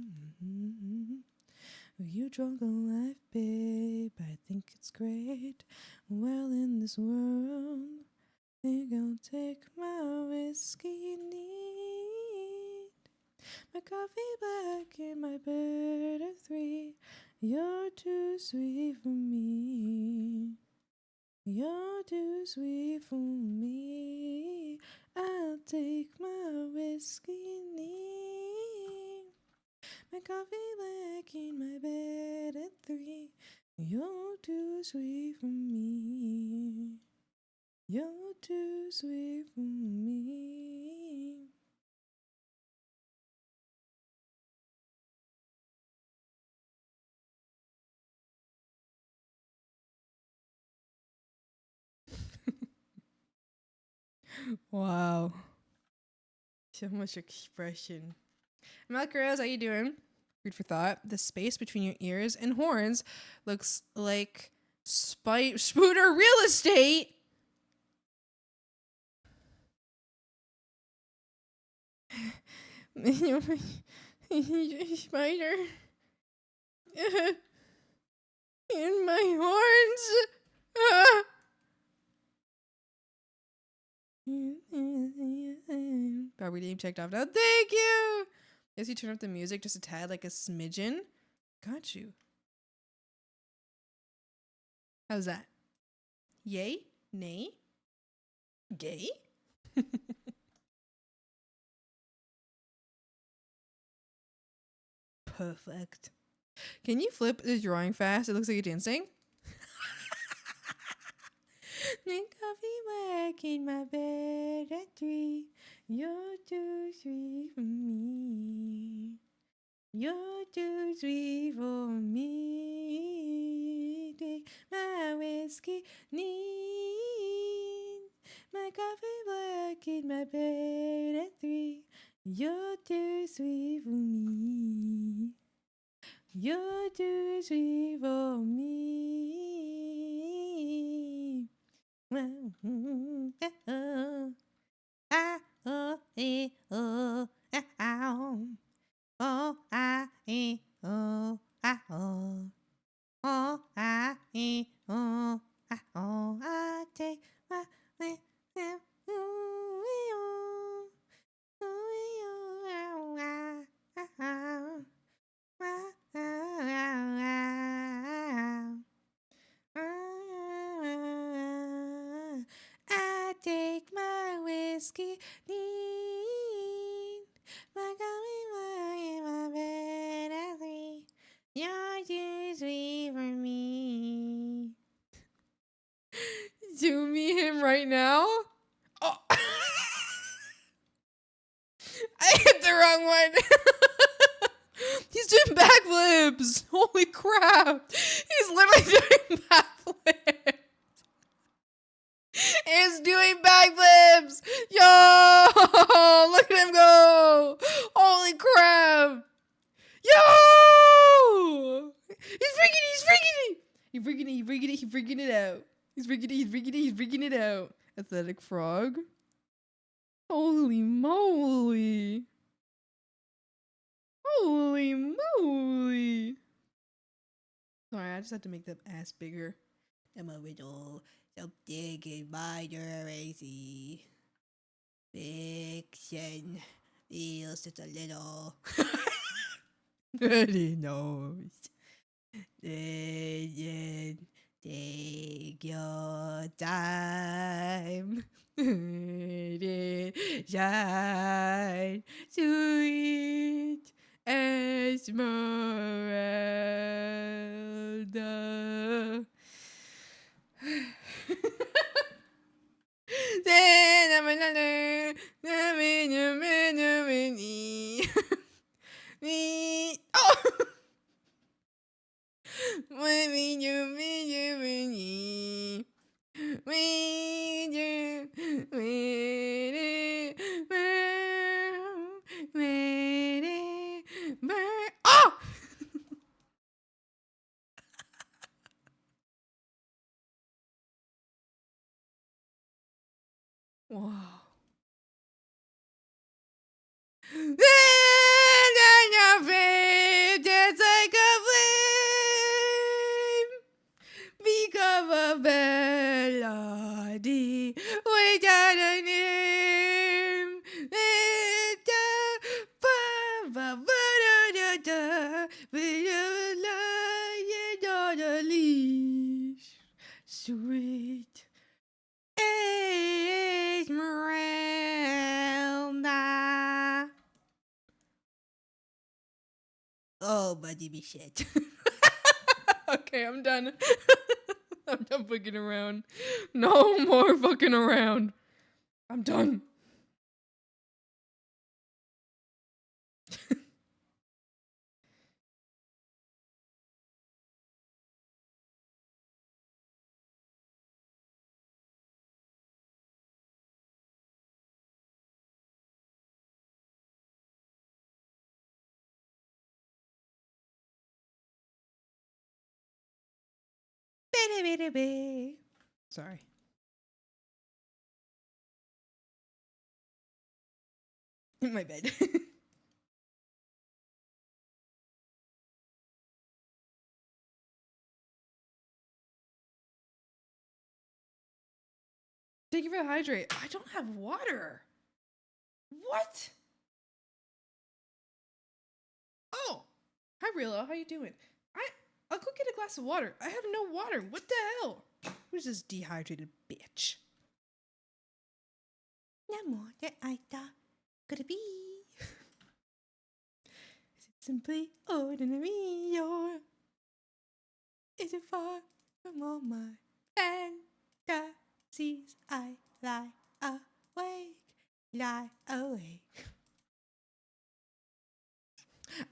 You drunk on life, babe, I think it's great. Well, in this world, think I'll take my whiskey neat, my coffee black and my bird of 3. You're too sweet for me. You're too sweet for me. I'll take my whiskey neat, my coffee black in my bed at 3. You're too sweet for me. You're too sweet for me. Wow. So much expression. MacLeod, how you doing? Food for thought. The space between your ears and horns looks like spooter real estate. Spider in my horns. Property name checked off now. Thank you. Yes, you turn up the music just a tad, like a smidgen. Got you. How's that? Yay? Nay? Gay? Perfect. Can you flip the drawing fast? It looks like you're dancing. Make coffee work in my bed at 3. You're too sweet for me. You're too sweet for me. Take my whiskey neat, my You're too sweet for me. I take my I take my whiskey neat, my coffee in my bed at 3. You're too sweet for me. Do me him right now? Oh. I hit the wrong one. He's doing backflips. Holy crap. He's literally doing backflips. He's doing backflips. Yo, look at him go. Holy crap. Yo. He's freaking it out. He's freaking it out. Athletic frog. Holy moly. Holy moly. Sorry, I just had to make that ass bigger. I'm a little something in my crazy. Fiction feels just a little. Nobody knows. Take your time. Shine sweet Esmeralda. Oh! Oh! Wow. Just like a flame, become a melody without a name. On a leash, sweet Esmeralda. Oh, buddy, be shit. Okay, I'm done. I'm done fucking around. No more fucking around. I'm done. Sorry. In my bed. Thank you for the hydrate. I don't have water. What? Oh, hi Rilo. How you doing? I'll go get a glass of water. I have no water. What the hell? Who's this dehydrated bitch? No more than I thought could be. Is it simply ordinary or is it far from all my fantasies? I lie awake.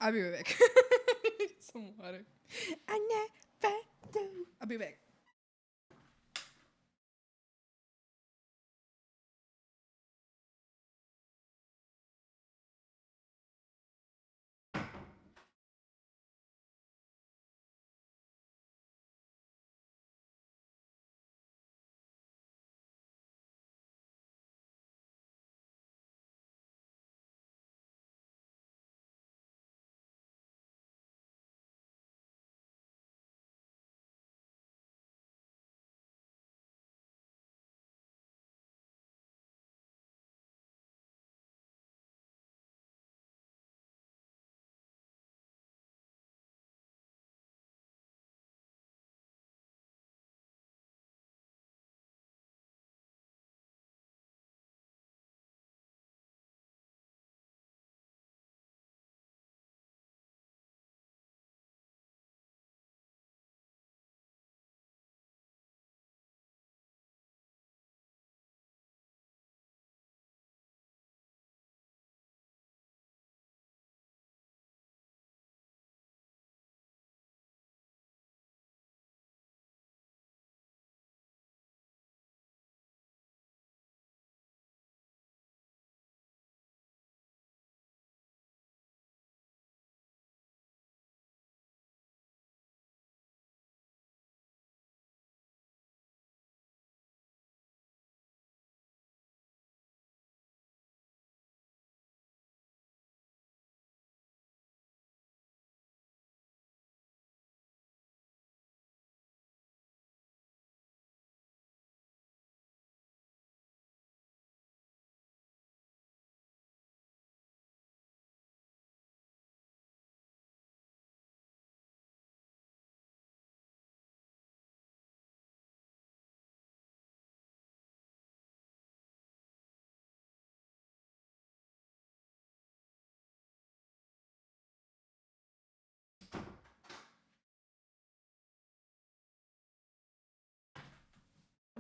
I'll be right back. Some water. I never do. I'll be back.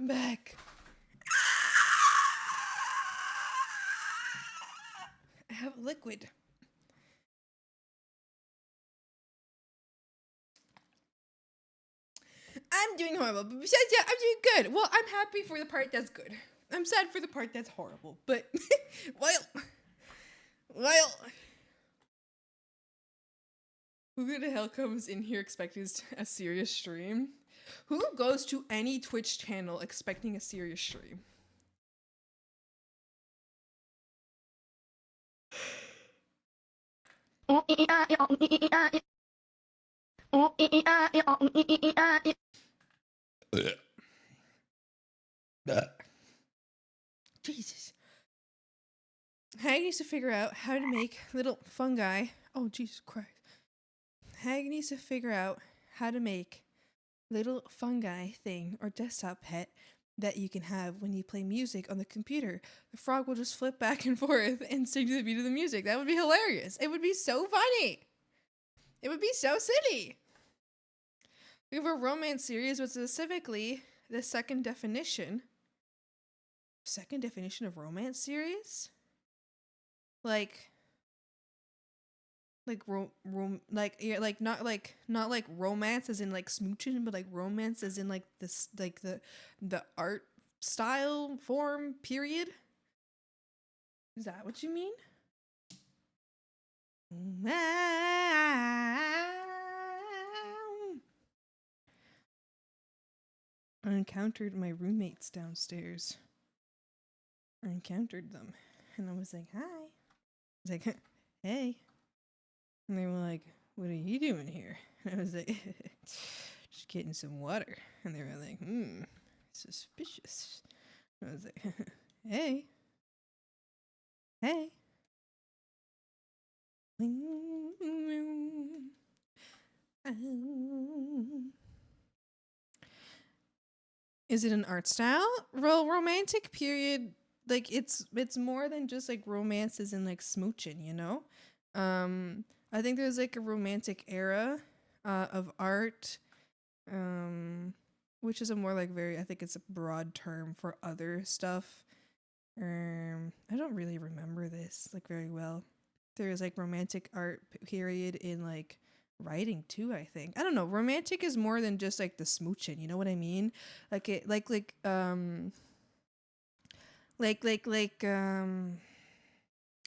I'm back. I have liquid. I'm doing horrible, but besides that, I'm doing good. Well, I'm happy for the part that's good. I'm sad for the part that's horrible, but well, who the hell comes in here expecting a serious stream? Who goes to any Twitch channel expecting a serious stream? Jesus. Hag needs to figure out how to make little fungi. Oh, Jesus Christ. Hag needs to figure out how to make little fungi thing or desktop pet that you can have when you play music on the computer. The frog will just flip back and forth and sing to the beat of the music. That would be hilarious. It would be so funny. It would be so silly. We have a romance series, but specifically the second definition. Second definition of romance series? Like not like romance as in like smooching, but like romance as in like this, like the art style form period. Is that what you mean? I encountered my roommates downstairs. I encountered them, and I was like, "Hi." I was like, "Hey," and they were like, "What are you doing here?" And I was like, "Just getting some water." And they were like, suspicious. And I was like, "Hey, hey." Is it an art style? Well, romantic period, like it's more than just like romances and like smooching, you know? I think there's like a romantic era of art, which is a more like very, I think it's a broad term for other stuff. I don't really remember this like very well. There's like romantic art period in like writing too, I think. I don't know. Romantic is more than just like the smooching, you know what I mean? Like it like I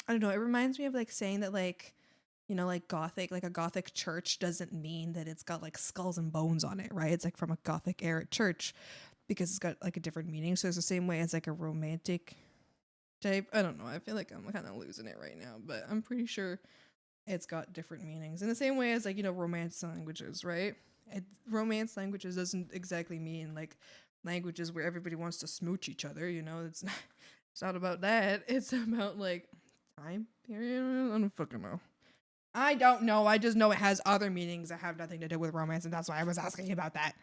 don't know, it reminds me of like saying that like, you know, like gothic, like a gothic church doesn't mean that it's got like skulls and bones on it, right? It's like from a gothic era church because it's got like a different meaning. So it's the same way as like a romantic type. I don't know. I feel like I'm kind of losing it right now, but I'm pretty sure it's got different meanings in the same way as like, you know, romance languages, right? Romance languages doesn't exactly mean like languages where everybody wants to smooch each other, you know. It's not about that. It's about like time period. I don't fucking know. I don't know. I just know it has other meanings that have nothing to do with romance, and that's why I was asking about that.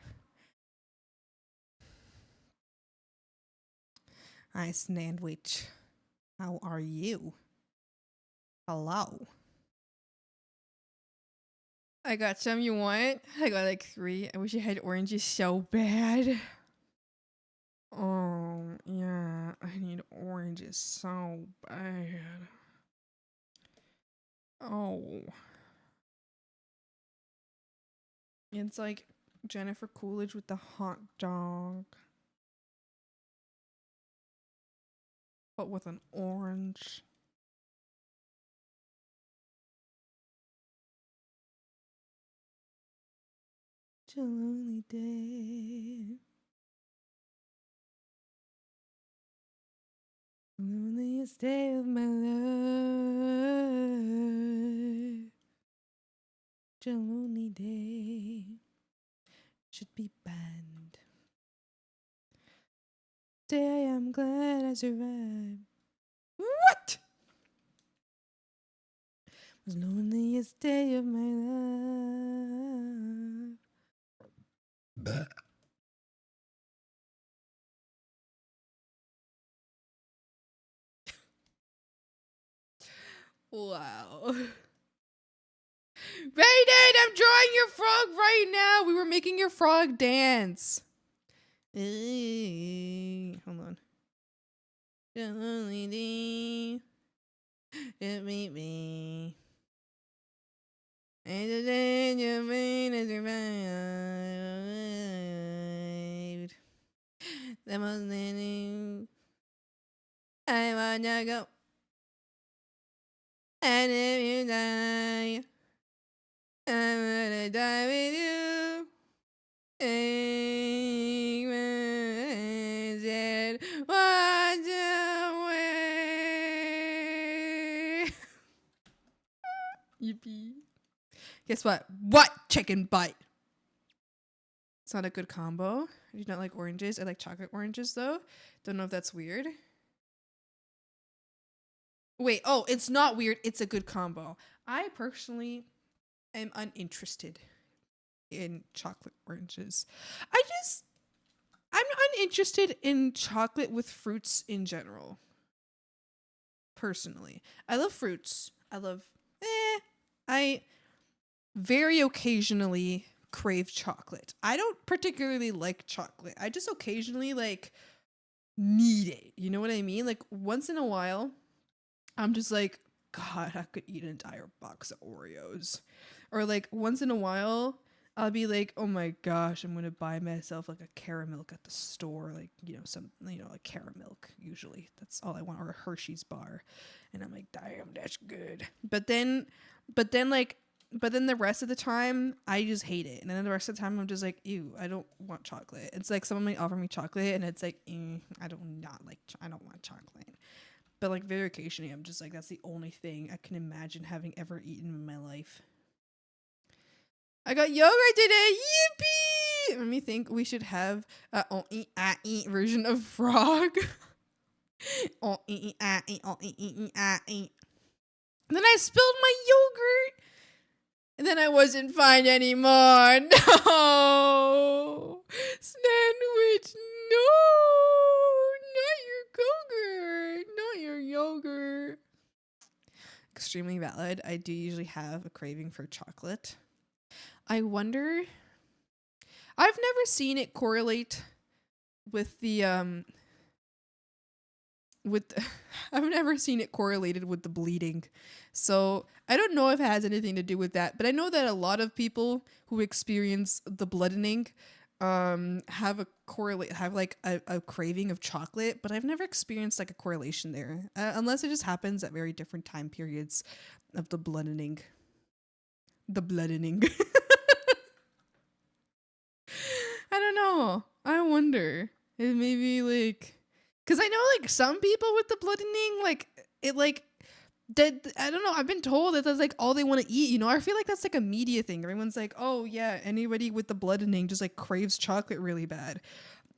Hi, Sandwich. How are you? Hello. I got some you want. I got like 3. I wish I had oranges so bad. Oh, yeah. I need oranges so bad. Oh. It's like Jennifer Coolidge with the hot dog. But with an orange. It's a lonely day. Loneliest day of my life. It's a lonely day. Should be banned. Day I'm glad I survived. What? Was loneliest day of my life. Wow. Raiden, I'm drawing your frog right now. We were making your frog dance. Hold on. The only thing that made me. And the day your brain is revived. The most living. I wanna go. And if you die, I'm gonna die with you. Said, watch away. Yippee. Guess what? What? Chicken bite. It's not a good combo. I do not like oranges. I like chocolate oranges though. Don't know if that's weird. Wait, oh, it's not weird. It's a good combo. I personally am uninterested in chocolate oranges. I'm uninterested in chocolate with fruits in general. Personally, I love fruits. I very occasionally crave chocolate. I don't particularly like chocolate. I just occasionally like need it. You know what I mean? Like once in a while, I'm just like, God, I could eat an entire box of Oreos. Or like once in a while, I'll be like, oh my gosh, I'm gonna buy myself like a caramel at the store, like like caramel usually. That's all I want, or a Hershey's bar, and I'm like, damn, that's good. But then the rest of the time, I just hate it, and then the rest of the time, I'm just like, ew, I don't want chocolate. It's like someone might offer me chocolate, and it's like, I don't want chocolate. But like very occasionally, I'm just like, that's the only thing I can imagine having ever eaten in my life. I got yogurt today. Yippee! Let me think. We should have a version of frog. And then I spilled my yogurt. And then I wasn't fine anymore. No. Sandwich. No. Not your yogurt. Not your yogurt. Extremely valid. I do usually have a craving for chocolate. I wonder, I've never seen it correlate with the I've never seen it correlated with the bleeding. So I don't know if it has anything to do with that, but I know that a lot of people who experience the bloodening have a craving of chocolate, but I've never experienced like a correlation there, unless it just happens at very different time periods of the bloodening. I don't know. I wonder. It maybe like, cause I know like some people with the bloodening, like it like that. I don't know. I've been told that that's like all they want to eat. You know, I feel like that's like a media thing. Everyone's like, oh yeah, anybody with the bloodening just like craves chocolate really bad.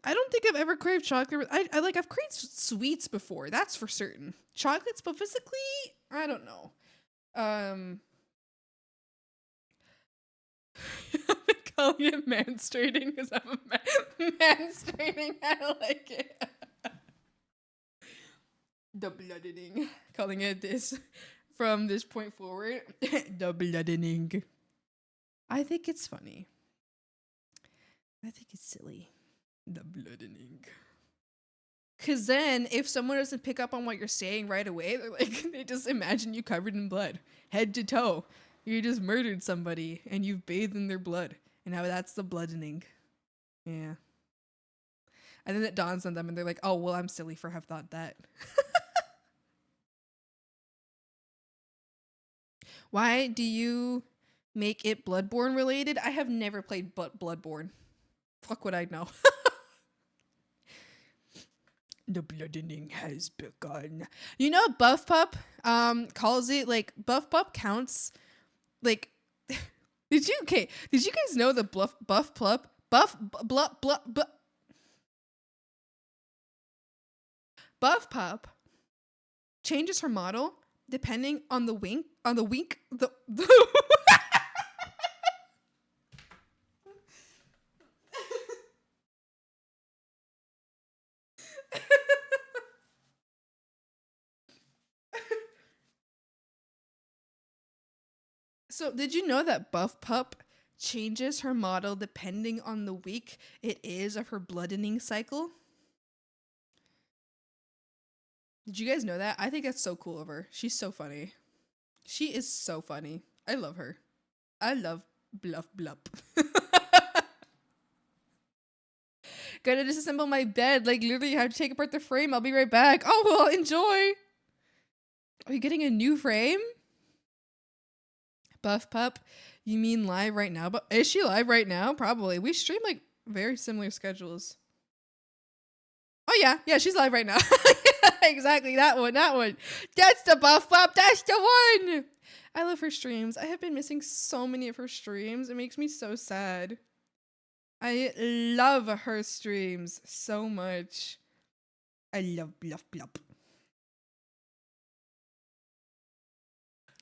I don't think I've ever craved chocolate. I've craved sweets before. That's for certain. Chocolates, but physically, I don't know. Calling it manstrating because I'm a manstrating. I like it. The bloodening. Calling it this from this point forward. The bloodening. I think it's funny. I think it's silly. The bloodening. Because then if someone doesn't pick up on what you're saying right away, they're like, they just imagine you covered in blood, head to toe. You just murdered somebody and you've bathed in their blood. And now that's the bloodening. Yeah. And then it dawns on them and they're like, oh, well, I'm silly for have thought that. Why do you make it Bloodborne related? I have never played Bloodborne. Fuck would I know. The bloodening has begun. You know, Buff Pup calls it like Buff Pup counts like Did you guys know that Buff Pup changes her model depending on the wink the So did you know that Buff Pup changes her model depending on the week it is of her bloodening cycle. Did you guys know that? I think that's so cool of her. She's so funny. She is so funny. I love her. I love Bluff Blup. Gotta disassemble my bed. Like, literally, I have to take apart the frame. I'll be right back. Oh, well, enjoy. Are you getting a new frame? Buff Pup, you mean live right now? But is she live right now? Probably. We stream like very similar schedules. Oh yeah, yeah, she's live right now. Yeah, exactly, that one. That's the Buff Pup. That's the one. I love her streams. I have been missing so many of her streams. It makes me so sad. I love her streams so much. I love Bluff Blup.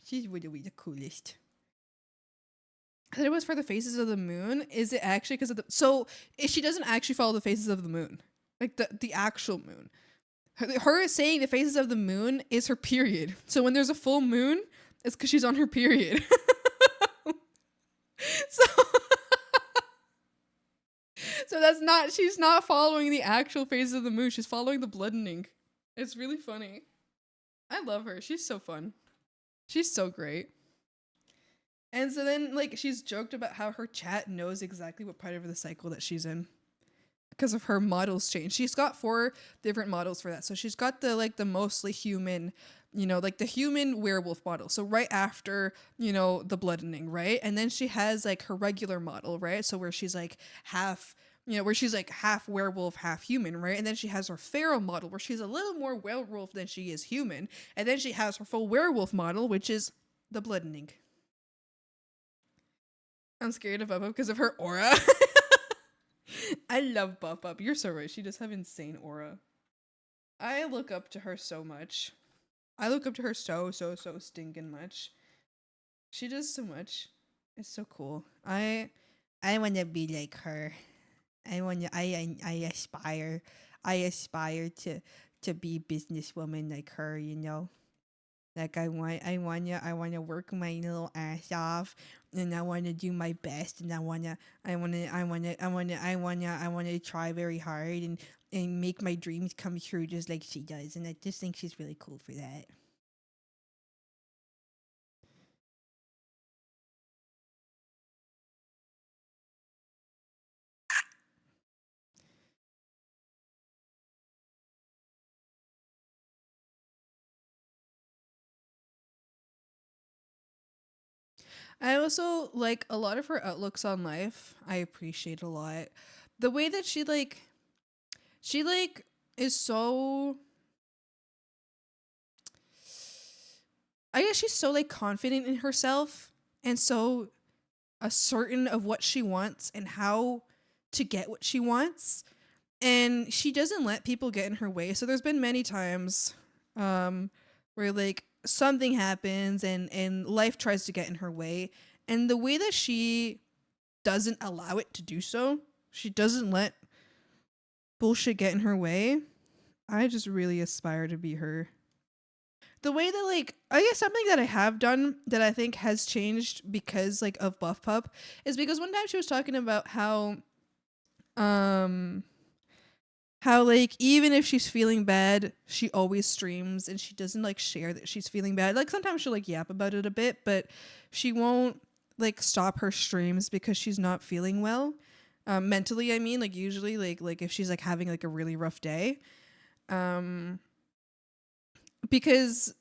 She's really the coolest. I thought it was for the phases of the moon. Is it actually because of the... So, if she doesn't actually follow the phases of the moon. Like, the actual moon. Her saying the phases of the moon is her period. So, when there's a full moon, it's because she's on her period. So... So that's not... She's not following the actual phases of the moon. She's following the bloodening. It's really funny. I love her. She's so fun. She's so great. And so then, like, she's joked about how her chat knows exactly what part of the cycle that she's in because of her models change. She's got 4 different models for that. So she's got the, like, the mostly human, you know, like the human werewolf model. So right after, you know, the bloodening, right? And then she has, like, her regular model, right? So where she's, like, half, you know, where she's, like, half werewolf, half human, right? And then she has her feral model where she's a little more werewolf than she is human. And then she has her full werewolf model, which is the bloodening. I'm scared of Buff Up because of her aura. I love Buff Up. You're so right. She does have insane aura. I look up to her so much. I look up to her so stinking much. She does so much. It's so cool. I want to be like her. I aspire to be businesswoman like her, you know. Like I want to work my little ass off, and I want to do my best, and I want to try very hard and make my dreams come true just like she does. And I just think she's really cool for that. I also like a lot of her outlooks on life. I appreciate a lot. The way that she is so, I guess she's so like confident in herself and so certain of what she wants and how to get what she wants. And she doesn't let people get in her way. So there's been many times where like something happens and life tries to get in her way, and the way that she doesn't allow it to do so, she doesn't let bullshit get in her way. I just really aspire to be her. The way that like, I guess something that I have done that I think has changed because like of Buff Pup is because one time she was talking about how like even if she's feeling bad, she always streams and she doesn't like share that she's feeling bad. Like sometimes she'll like yap about it a bit, but she won't like stop her streams because she's not feeling well. Mentally, I mean, like usually like if she's like having like a really rough day. Because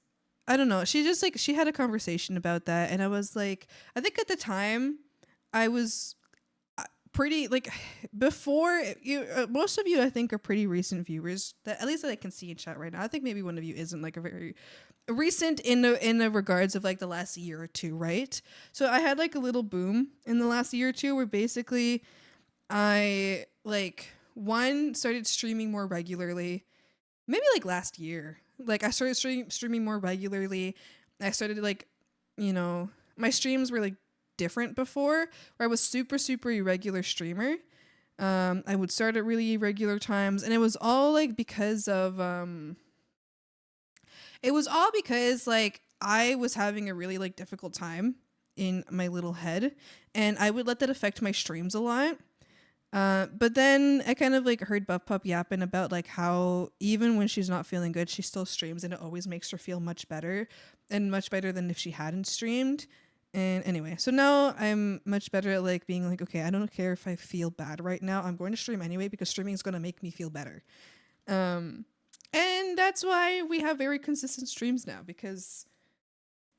I don't know, she just like, she had a conversation about that, and I was like, I think at the time I was pretty like, before you most of you I think are pretty recent viewers, that at least that I can see in chat right now. I think maybe one of you isn't like a very recent in the regards of like the last year or two, right? So I had like a little boom in the last year or two where basically I like started streaming more regularly, maybe like last year. Like I started streaming more regularly. I started like, you know, my streams were like different before, where I was super irregular streamer. I would start at really irregular times, and it was all like because of like I was having a really like difficult time in my little head, and I would let that affect my streams a lot. But then I kind of like heard Buff Pup yapping about like how even when she's not feeling good, she still streams, and it always makes her feel much better, and much better than if she hadn't streamed. And anyway, so now I'm much better at like being like, okay, I don't care if I feel bad right now. I'm going to stream anyway because streaming is going to make me feel better. And that's why we have very consistent streams now, because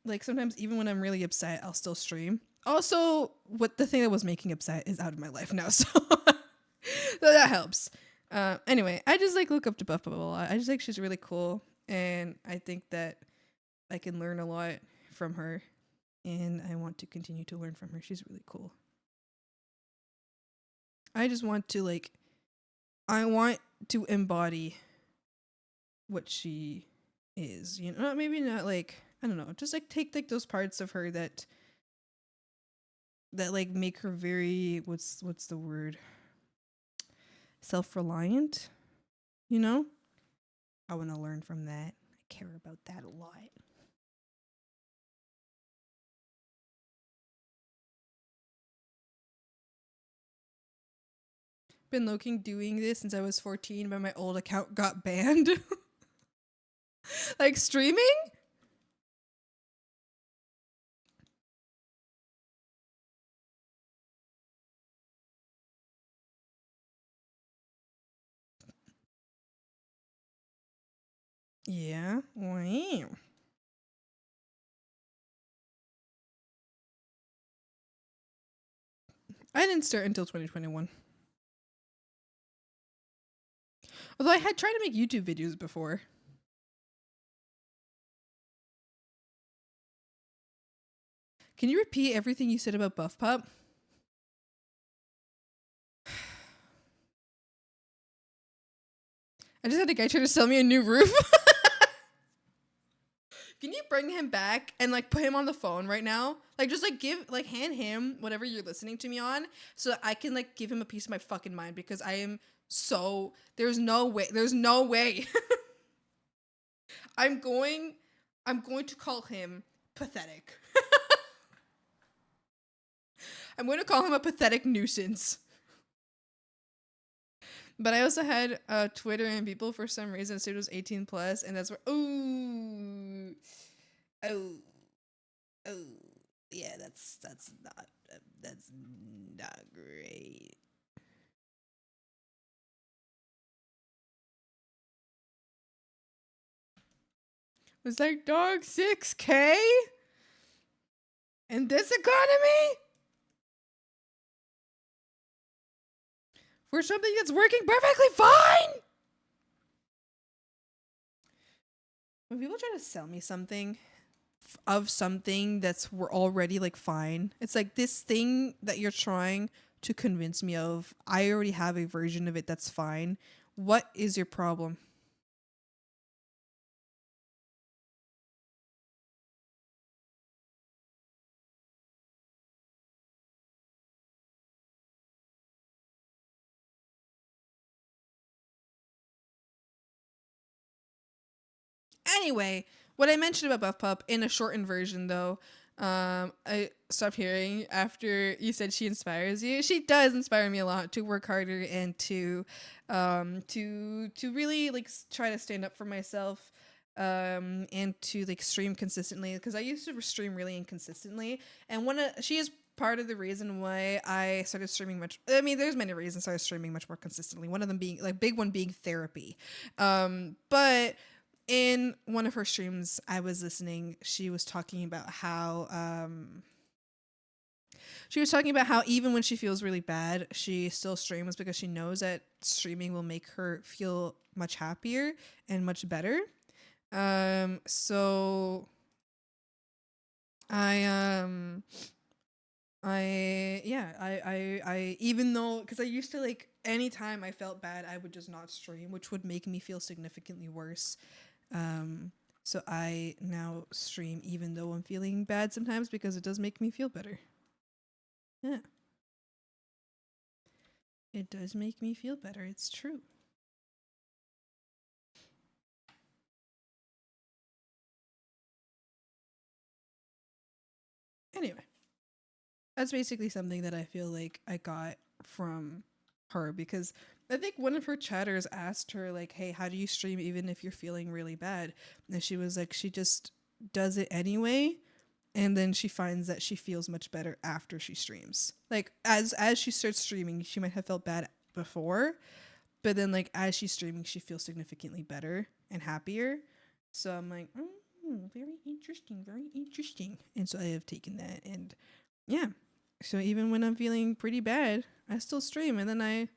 like sometimes even when I'm really upset, I'll still stream. Also, what the thing that was making upset is out of my life now, so so that helps. Anyway, I just like look up to Buff Bubble a lot. I just think she's really cool, and I think that I can learn a lot from her, and I want to continue to learn from her. She's really cool. I just want to like, I want to embody what she is. You know, maybe not like, I don't know, just like take like those parts of her that like make her very what's the word, self-reliant, you know. I want to learn from that. I care about that a lot. Been looking doing this since I was 14, but my old account got banned. Like streaming. Yeah. Wow. I didn't start until 2021. Although I had tried to make YouTube videos before. Can you repeat everything you said about Buff Pup? I just had a guy try to sell me a new roof. Can you bring him back and like put him on the phone right now? Like just like hand him whatever you're listening to me on so that I can like give him a piece of my fucking mind, because I am so, there's no way. I'm going to call him pathetic. I'm going to call him a pathetic nuisance. But I also had Twitter and people for some reason said it was 18 plus, and that's where oh yeah, that's not great. Was like, dog, 6K in this economy for something that's working perfectly fine. When people try to sell me something of something that's we're already like fine, it's like this thing that you're trying to convince me of, I already have a version of it that's fine. What is your problem? Anyway, what I mentioned about Buff Pup in a shortened version, though, I stopped hearing after you said she inspires you. She does inspire me a lot to work harder and to really like try to stand up for myself, and to like stream consistently, because I used to stream really inconsistently, and she is part of the reason why I started streaming much. I mean, there's many reasons I started streaming much more consistently. One of them being like big one being therapy, but in one of her streams I was listening, she was talking about how even when she feels really bad, she still streams because she knows that streaming will make her feel much happier and much better. So I even though, because I used to like anytime I felt bad I would just not stream, which would make me feel significantly worse. So I now stream even though I'm feeling bad sometimes, because it does make me feel better. Yeah. It does make me feel better. It's true. Anyway, That's basically something that I feel like I got from her, because I think one of her chatters asked her like, "Hey, how do you stream even if you're feeling really bad?" And she was like, she just does it anyway, and then she finds that she feels much better after she streams. Like as she starts streaming, she might have felt bad before, but then like as she's streaming, she feels significantly better and happier. So I'm like, very interesting, very interesting. And so I have taken that, and yeah. So even when I'm feeling pretty bad, I still stream, and then I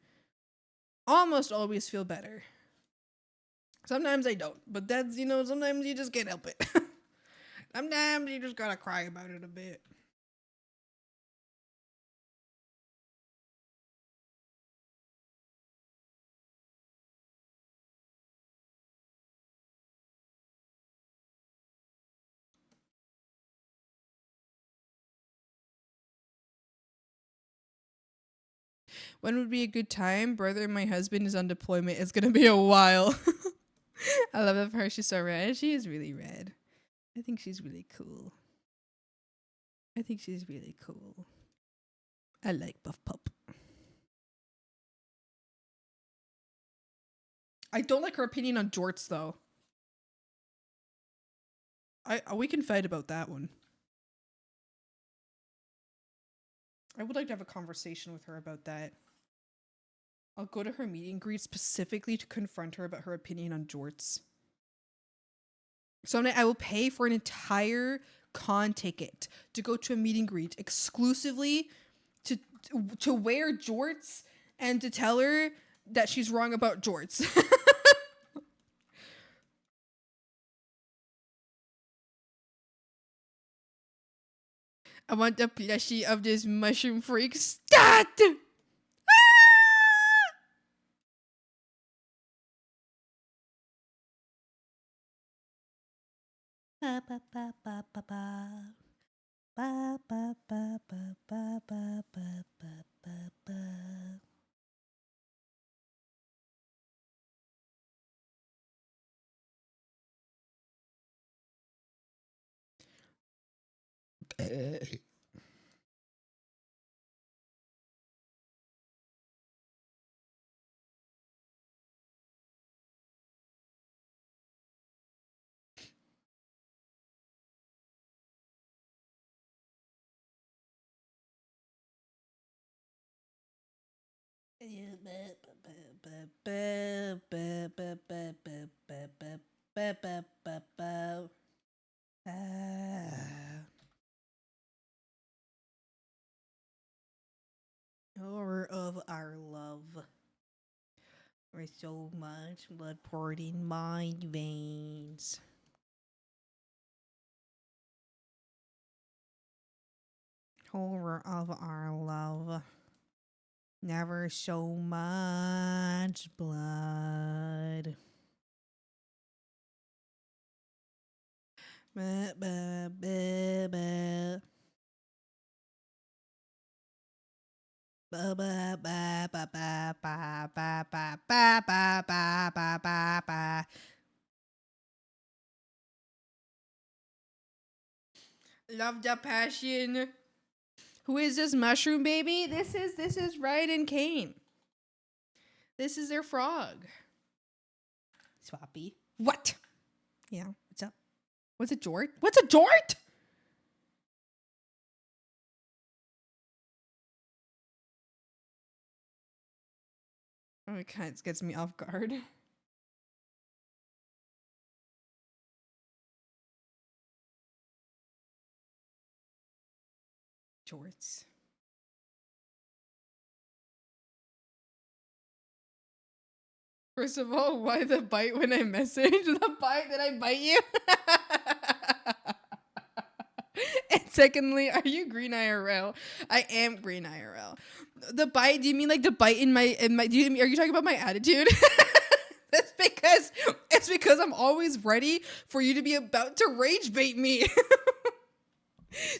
almost always feel better. Sometimes I don't, but that's, sometimes you just can't help it. Sometimes you just gotta cry about it a bit. When would be a good time? Brother, my husband is on deployment. It's gonna be a while. I love that for her. She's so red. She is really red. I think she's really cool. I think she's really cool. I like Buff Pup. I don't like her opinion on jorts though. We can fight about that one. I would like to have a conversation with her about that. I'll go to her meet and greet specifically to confront her about her opinion on jorts. Someday I will pay for an entire con ticket to go to a meet and greet exclusively to wear jorts and to tell her that she's wrong about jorts. I want the plushie of this mushroom freak stat! Ba ba ba ba ba ba. Ba ba ba ba ba ba ba ba ba ba. Horror of our love. There's so much blood poured in my veins. Horror of our love. Never so much blood. Ba, ba, ba, ba. Ba, ba, ba, ba, ba, ba, ba, ba, ba, ba, ba, ba, ba, ba. Love the passion. Who is this mushroom baby? This is Ryan and Kane. This is their frog. Swappy. What? Yeah, what's up? What's a jort? What's a jort? Oh, it kind of gets me off guard. Jorts. First of all, why the bite when I message? The bite that I bite you? And secondly, are you green IRL? I am green IRL. The bite, do you mean like the bite in my are you talking about my attitude? It's because I'm always ready for you to be about to rage bait me.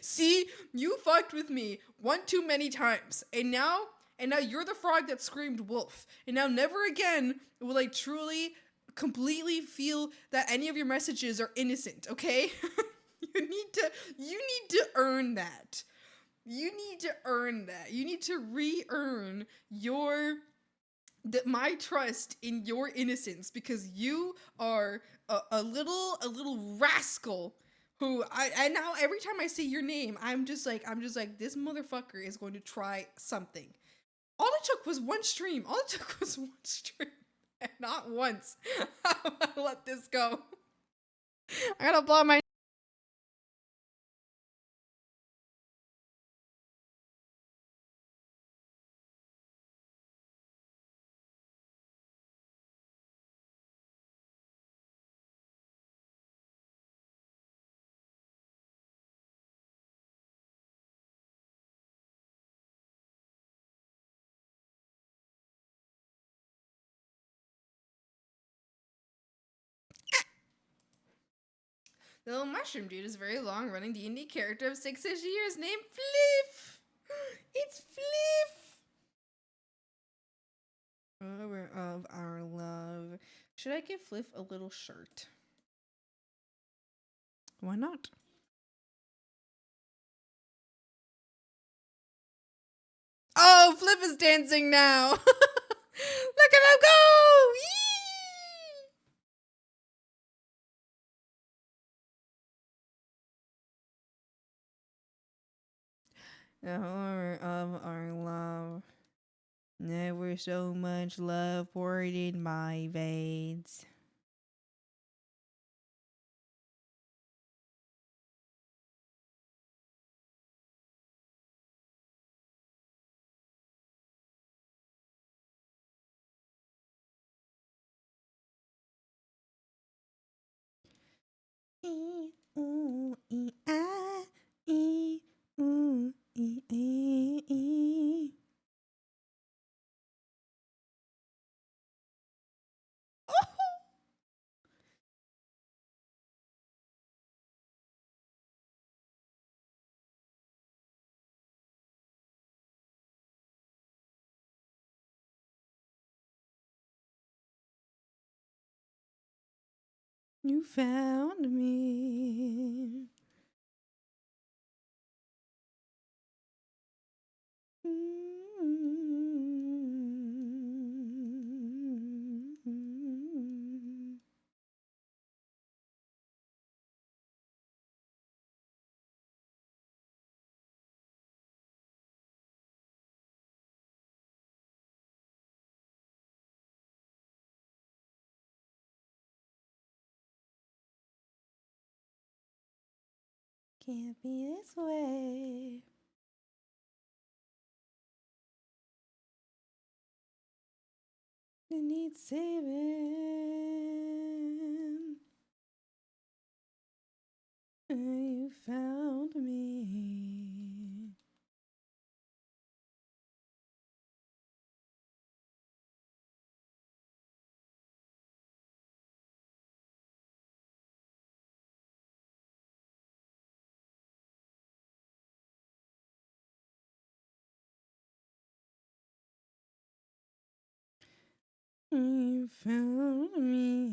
See, you fucked with me one too many times. And now you're the frog that screamed wolf. And now never again will I truly completely feel that any of your messages are innocent, okay? You need to earn that. You need to earn that. You need to re-earn my trust in your innocence, because you are a little rascal who I now every time I see your name, I'm just like this motherfucker is going to try something. All it took was one stream. All it took was one stream. And not once. I'm gonna let this go. I gotta blow my. The little mushroom dude is a very long-running D&D character of 6-ish years named Fliff. It's Fliff. Lover of our love. Should I give Fliff a little shirt? Why not? Oh, Fliff is dancing now. Look at him go! Yee! The horror of our love. Never so much love poured in my veins. You found me. Can't be this way. It needs saving. You found me. You found me.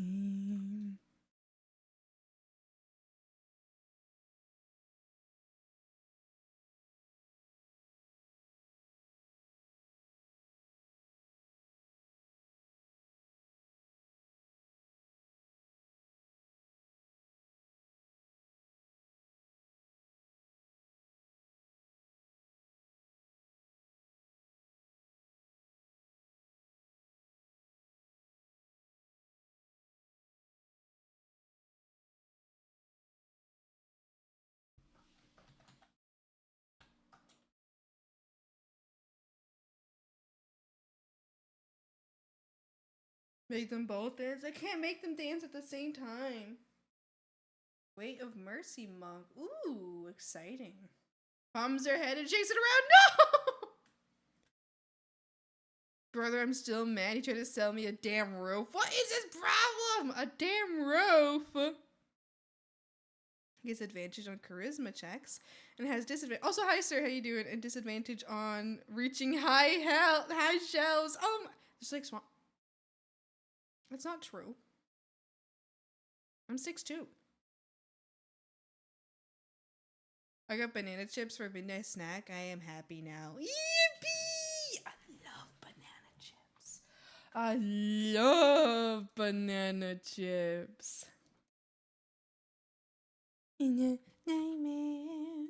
Make them both dance? I can't make them dance at the same time. Weight of Mercy Monk. Ooh, exciting. Palms their head and shakes it around. No! Brother, I'm still mad. He tried to sell me a damn roof. What is his problem? A damn roof. He gets advantage on charisma checks and has disadvantage. Also, hi sir, how you doing? And disadvantage on reaching high shelves. Just like swamp. That's not true. I'm 6'2". I got banana chips for midnight snack. I am happy now. Yippee! I love banana chips. I love banana chips. In a nightmare.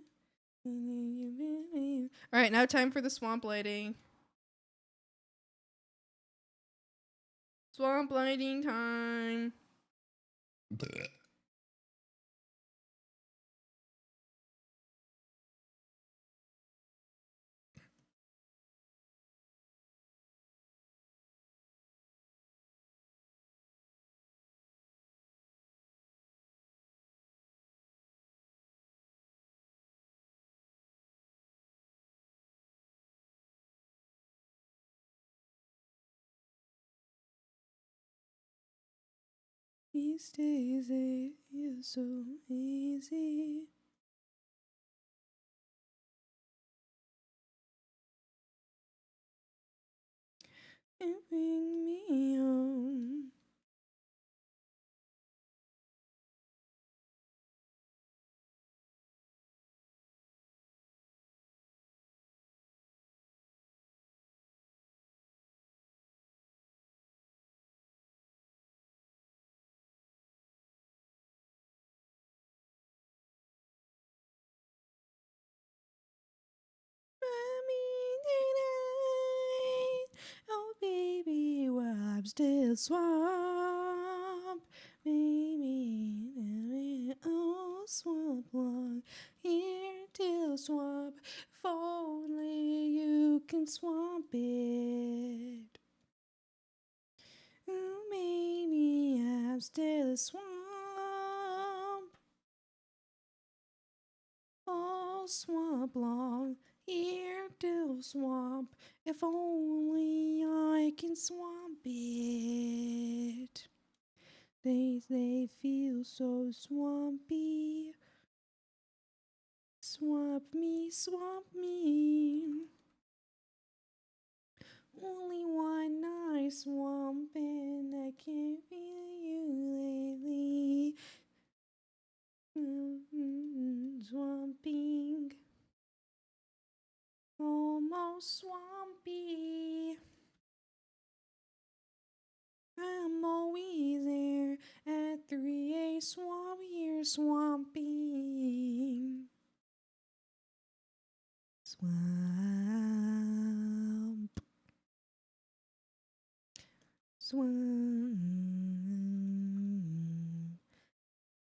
All right, now time for the swamp lighting. Swamp lighting time. These days it is so easy. And bring me home. Oh baby, well I'm still swamp. Baby, oh swamp long here till swamp. If only you can swamp it. Oh baby, I'm still a swamp. Oh swamp long here till swamp. If only I can swamp it. Days they feel so swampy. Swamp me, swamp me. Only one night swamping. I can't feel you lately. Swamping. Almost swampy. I'm always there at 3 a swamp here swamping. Swamp. Swamp.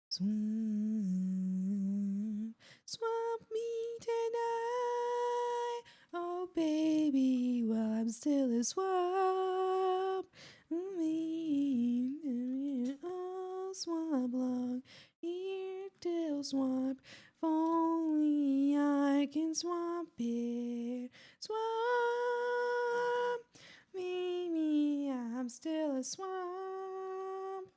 Swamp. Swamp me tonight. Oh baby, while I'm still a swamp. Oh, swamp long here till swamp. If only I can swamp it. Swamp. Baby, I'm still a swamp.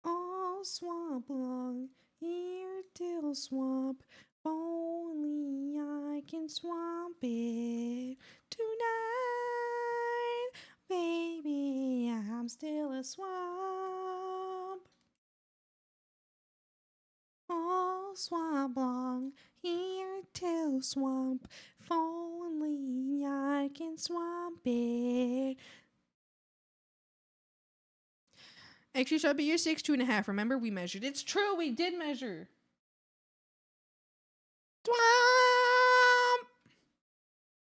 Oh, swamp long here till swamp. If only I can swamp it tonight. Baby, I'm still a swamp. Oh, swamp long here till swamp. If only I can swamp it. Actually, should be your 6'2.5". Remember, we measured. It's true, we did measure. Swamp!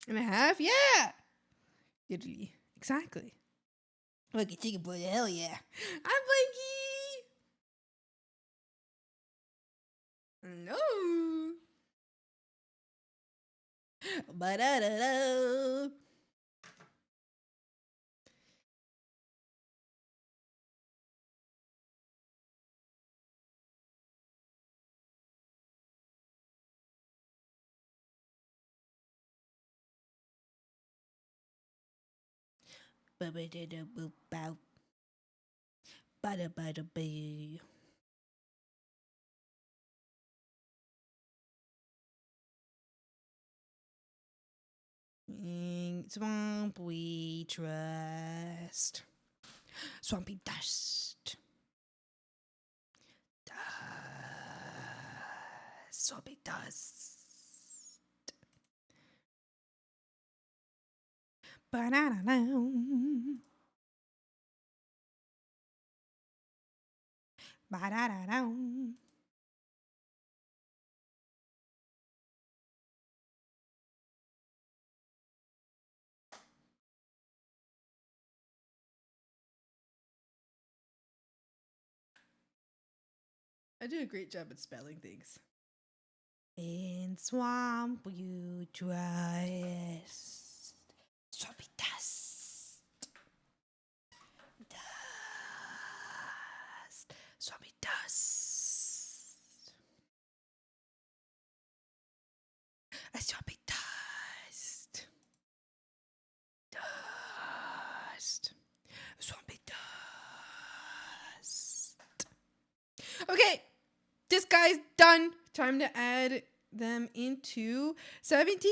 And a half? Yeah! Italy. Exactly. Look at chicken boy, hell yeah. I'm Blanky! Hello! Ba-da-da-da. Ba-ba-da-da-boop-bow. Ba-da-ba-da-boo. In swamp we trust. Swampy dust. Swampy dust. Ba-da-da-da. Ba-da-da-da. I do a great job at spelling things. In swamp you dressed. Swampy dust. Dust. Swampy dust. A swampy dust. Dust. Swampy dust. Okay, this guy's done. Time to add them into 7TV.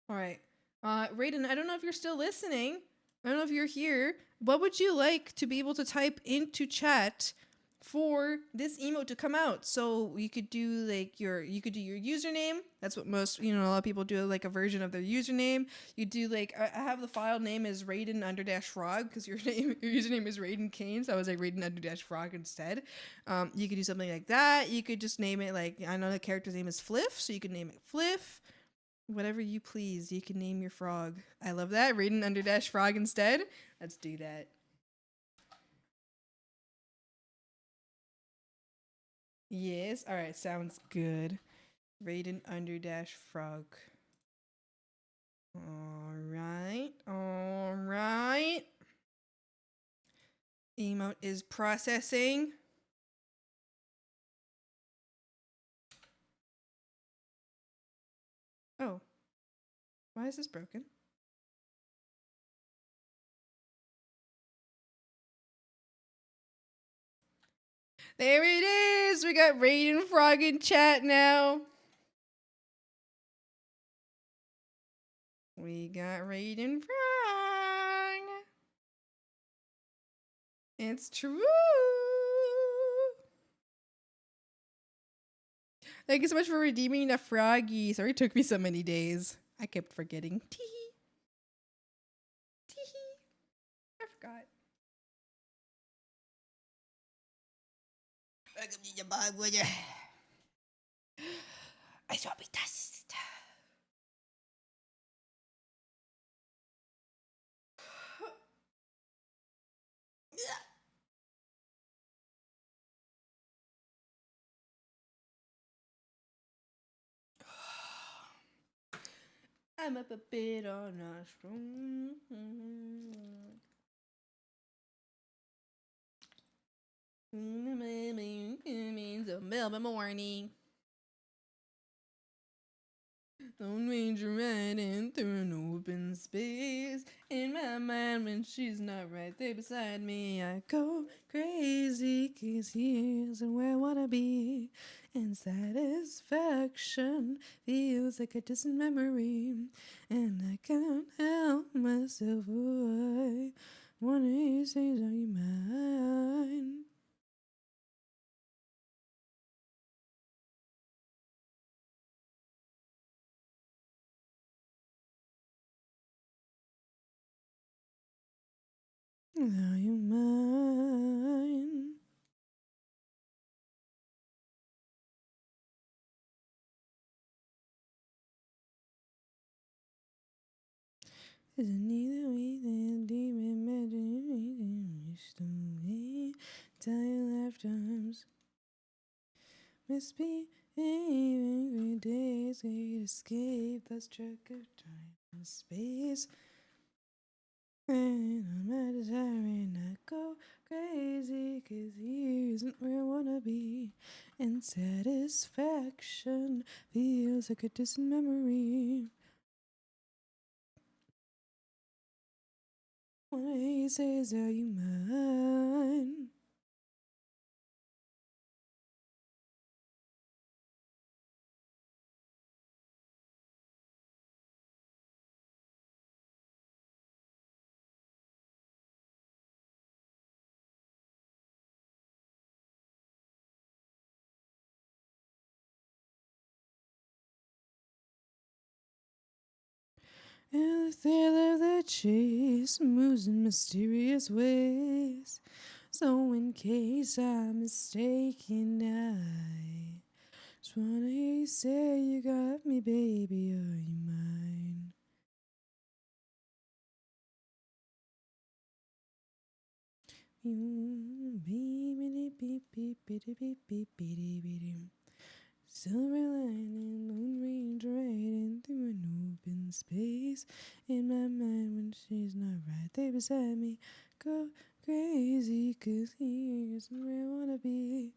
All right. Raiden, I don't know if you're still listening. I don't know if you're here. What would you like to be able to type into chat for this emote to come out? So you could do like your username. That's what most, a lot of people do, like a version of their username. You do like, I have the file name as Raiden_frog because your username is Raiden Kane. So I was like Raiden_frog instead. You could do something like that. You could just name it like, I know the character's name is Fliff. So you could name it Fliff. Whatever you please, you can name your frog. I love that. Raiden_frog instead. Let's do that. Yes. All right. Sounds good. Raiden_frog. All right. All right. Emote is processing. Oh. Why is this broken? There it is. We got Raiden Frog in chat now. We got Raiden Frog. It's true. Thank you so much for redeeming the froggy. Sorry it took me so many days. I kept forgetting. Tee-hee. Tee-hee. I forgot. Welcome to the bog, would you? I swampy dust. I'm up a bit on a strong. Means a Melbourne morning. Don't Ranger riding through an open space. In my mind, when she's not right there beside me, I go crazy, 'cause here's where I wanna be. And satisfaction feels like a distant memory. And I can't help myself. Oh, one of these days, are you mine? Are you mine? Isn't either way that deep imagination used to be? Time lifetimes must be even great days, great escape. That's track of time and space. And I'm not desiring, I go crazy, 'cause here isn't where I wanna be. And satisfaction feels like a distant memory. One of these days, are you mine? The thrill of the chase moves in mysterious ways. So in case I'm mistaken, I just wanna hear you say you got me, baby, are you mine? Silver lining, Lone Ranger riding through an open space. In my mind, when she's not right there beside me, go crazy, 'cause here's where I wanna be.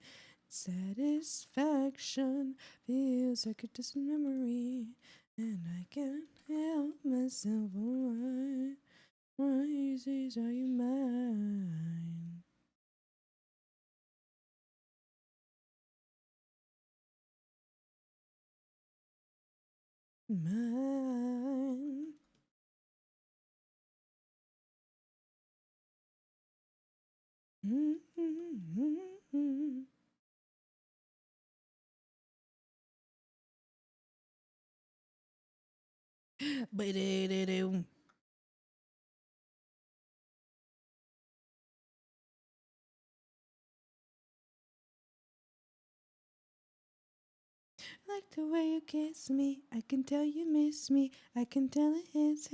Satisfaction feels like a distant memory, and I can't help myself. Why is this, are you mine? Mine. Mm-hmm. Ba-da-da-dum. Like the way you kiss me, I can tell you miss me. I can tell it hits.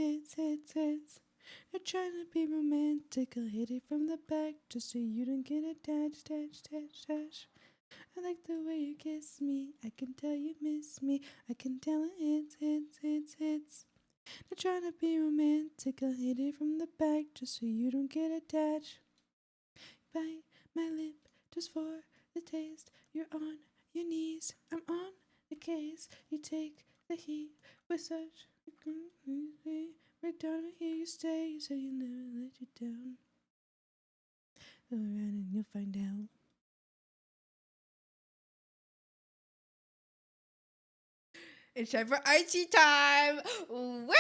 You're trying to be romantic, I'll hit it from the back just so you don't get attached. I like the way you kiss me, I can tell you miss me. I can tell it hits. You're trying to be romantic, I'll hit it from the back just so you don't get attached. Bite my lip just for the taste. You're on your knees, I'm on the case. You take the heat with such a right down to here you stay. You say you'll never let you down. Go around and you'll find out. It's time for Archie time! Wormy!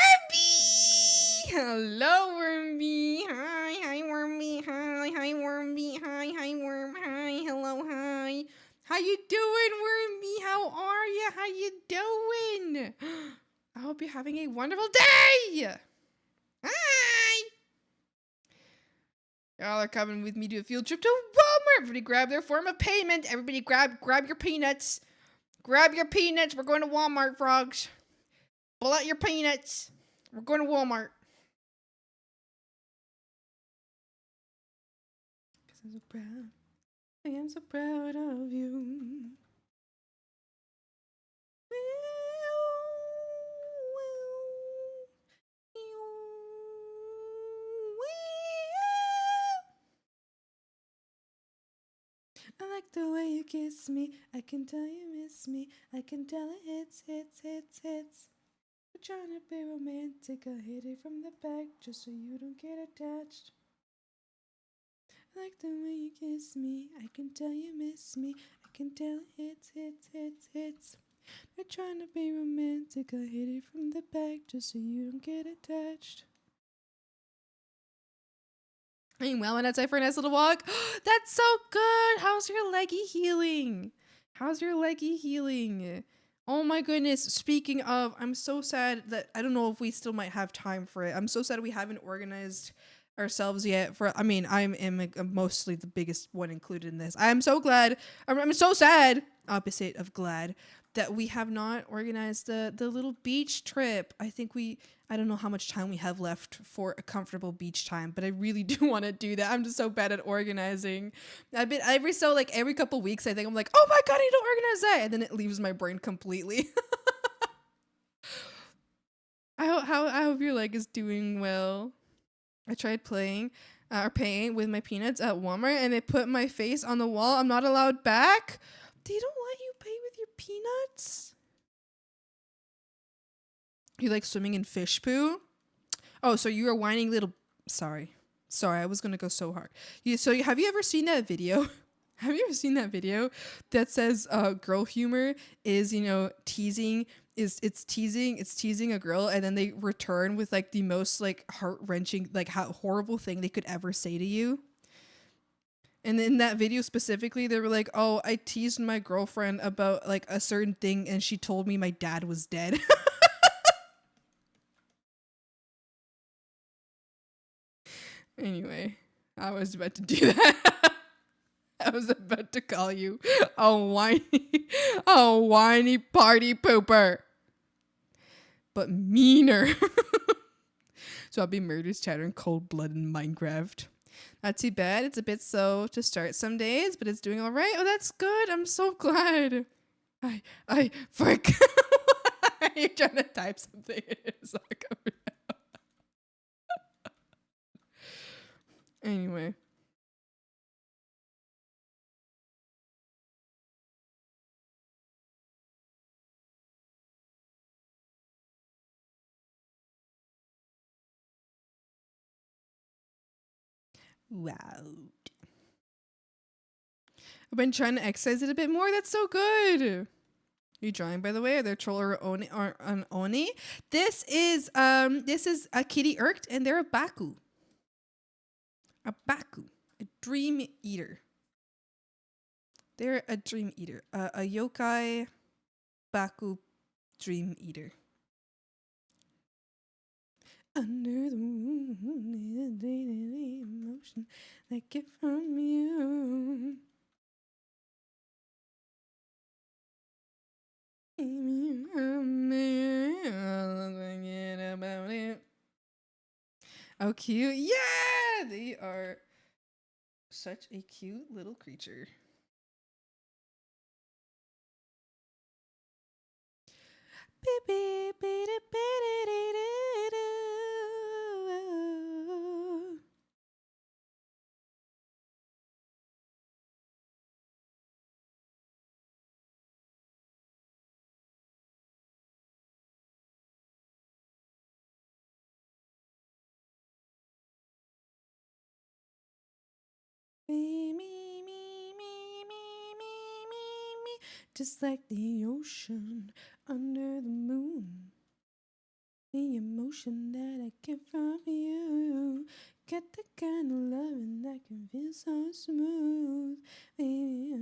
Hello, Wormy! Hi, Wormy! Hi, Wormy! Hi, Worm! Hi, hello, hi! How you doing, Wormy? How are you? How you doing? I hope you're having a wonderful day! Hi! Y'all are coming with me to a field trip to Walmart. Everybody grab their form of payment. Everybody grab your peanuts. Grab your peanuts. We're going to Walmart, frogs. Pull out your peanuts. We're going to Walmart. Because I'm so proud. I am so proud of you. I like the way you kiss me. I can tell you miss me. I can tell it hits. We're trying to be romantic. I hit it from the back just so you don't get attached. I like the way you kiss me. I can tell you miss me. I can tell it hits. We're trying to be romantic. I hit it from the back just so you don't get attached. Well, and that's it for a nice little walk. That's so good. How's your leggy healing? Oh my goodness. Speaking of, I'm so sad that I don't know if we still might have time for it. I'm so sad we haven't organized ourselves yet for, I mean, I'm mostly the biggest one included in this. I'm so glad. I'm so sad, opposite of glad, that we have not organized the little beach trip. I don't know how much time we have left for a comfortable beach time, but I really do want to do that. I'm just so bad at organizing. I've been every couple weeks, I think I'm like, oh my God, I need to organize that. And then it leaves my brain completely. I hope your leg is doing well. I tried paying with my peanuts at Walmart and they put my face on the wall. I'm not allowed back. They don't let you pay with your peanuts. You like swimming in fish poo? Oh, so you're a whining little... Sorry, I was gonna go so hard. Have you ever seen that video? Have you ever seen that video that says girl humor is, teasing... It's teasing a girl and then they return with like the most like heart-wrenching, like how horrible thing they could ever say to you? And in that video specifically, they were like, oh, I teased my girlfriend about like a certain thing and she told me my dad was dead. Anyway, I was about to do that. I was about to call you a whiny party pooper. But meaner. So I'll be murders chatter in cold blood in Minecraft. Not too bad. It's a bit slow to start some days, but it's doing all right. Oh, that's good. I'm so glad. Frick. You're trying to type something. It's not coming out. Anyway. Wow. I've been trying to exercise it a bit more. That's so good. You drawing, by the way? Are there troll or an oni? This is a kitty irked, and they're a baku. A baku, a dream eater. They're a dream eater. A yokai baku dream eater. Under the moon, daily emotion I get from you. About it. Oh, cute. Yeah! They are such a cute little creature. Me, me, me, me, me, me, me, me, just like the ocean under the moon. The emotion that I get from you, get the kind of loving that can feel so smooth. Baby,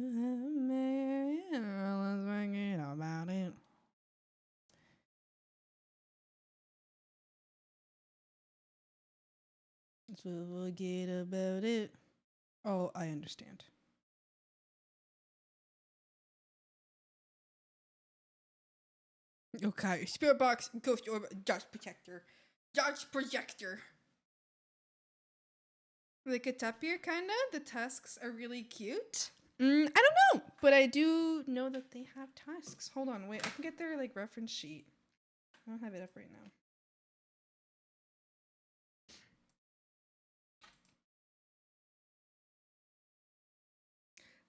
let's forget about it. Let's forget about it. Oh, I understand. Okay, spirit box, ghost orb, dodge protector. Dodge projector. Like a tapir, kinda. The tusks are really cute. I don't know, but I do know that they have tusks. Hold on, wait, I can get their like reference sheet. I don't have it up right now.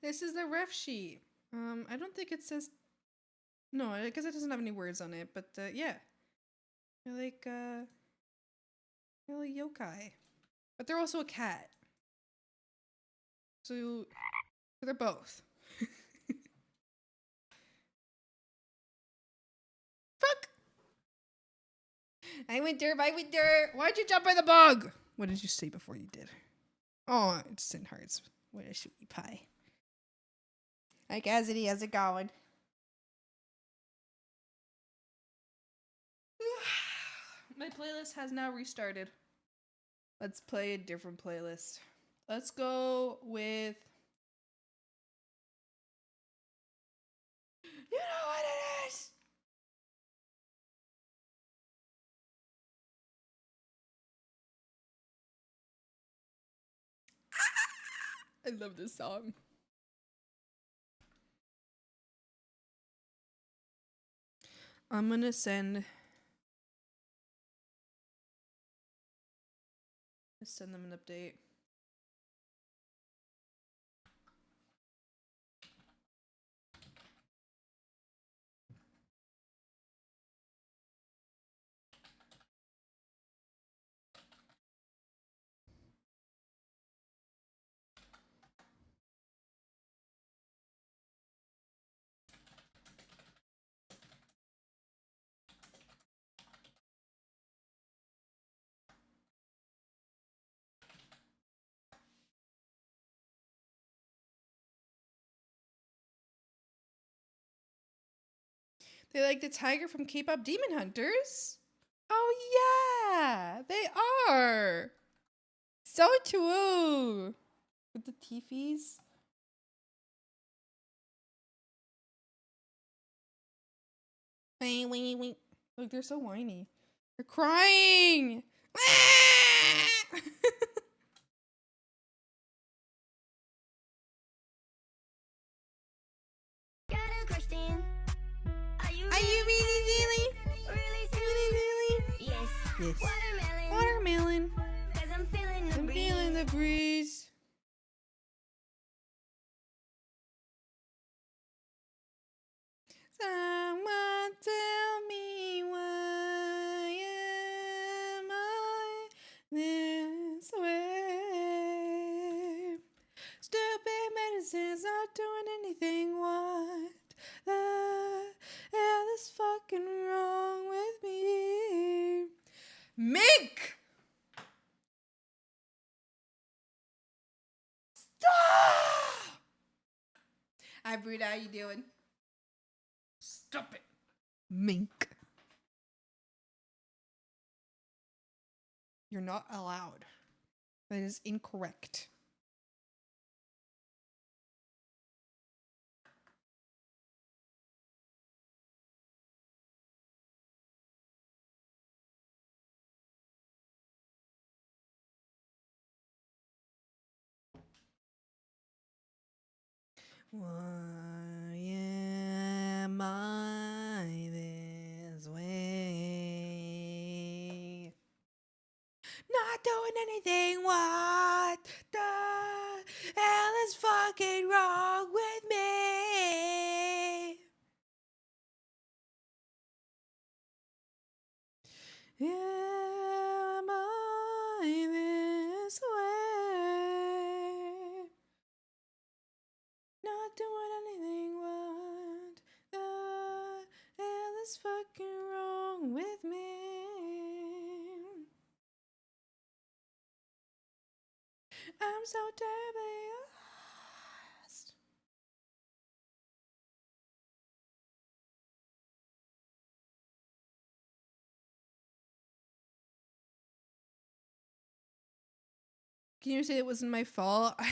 This is the ref sheet. I don't think it says. No, I guess it doesn't have any words on it, but yeah, they're like yokai, but they're also a cat. So they're both. Fuck! I went there. Why'd you jump by the bug? What did you say before you did? Oh, it's in hearts. What a sweetie pie. Hi, Cassidy. How's it going? My playlist has now restarted. Let's play a different playlist. Let's go with. You know what it is! I love this song. I'm gonna send them an update. They like the tiger from K-pop Demon Hunters? Oh yeah, they are. So true. With the teefies. Wait. Look, they're so whiny. They're crying. Are you really? Yes. Watermelon. I'm feeling the breeze. Someone tell me why am I this way? Stupid medicine's not doing anything. What the hell is fucking wrong with me? Mink! Stop! Hi, Bruda, how you doing? Stop it. Mink. You're not allowed. That is incorrect. Why am I this way? Not doing anything. What the hell is fucking wrong with me? Am I this way? Not doing anything. What the hell is fucking wrong with me? I'm so terribly lost. Can you say it wasn't my fault? I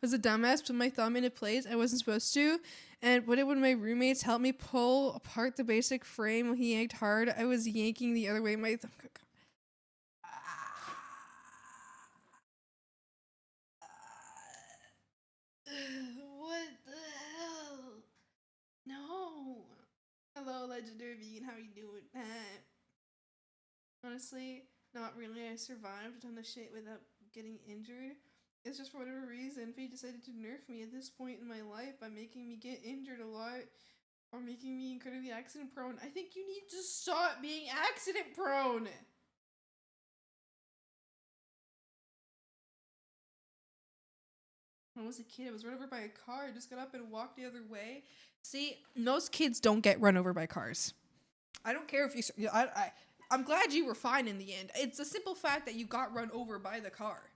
was a dumbass, put my thumb in a place I wasn't supposed to. And when my roommates helped me pull apart the basic frame when he yanked hard, I was yanking the other way. My thumb. What the hell? No. Hello, legendary vegan. How you doing? Honestly, not really. I survived a ton of shit without getting injured. It's just for whatever reason, Fate decided to nerf me at this point in my life by making me get injured a lot or making me incredibly accident prone. I think you need to stop being accident prone. When I was a kid, I was run over by a car. I just got up and walked the other way. See, most kids don't get run over by cars. I don't care if you. I'm glad you were fine in the end. It's a simple fact that you got run over by the car.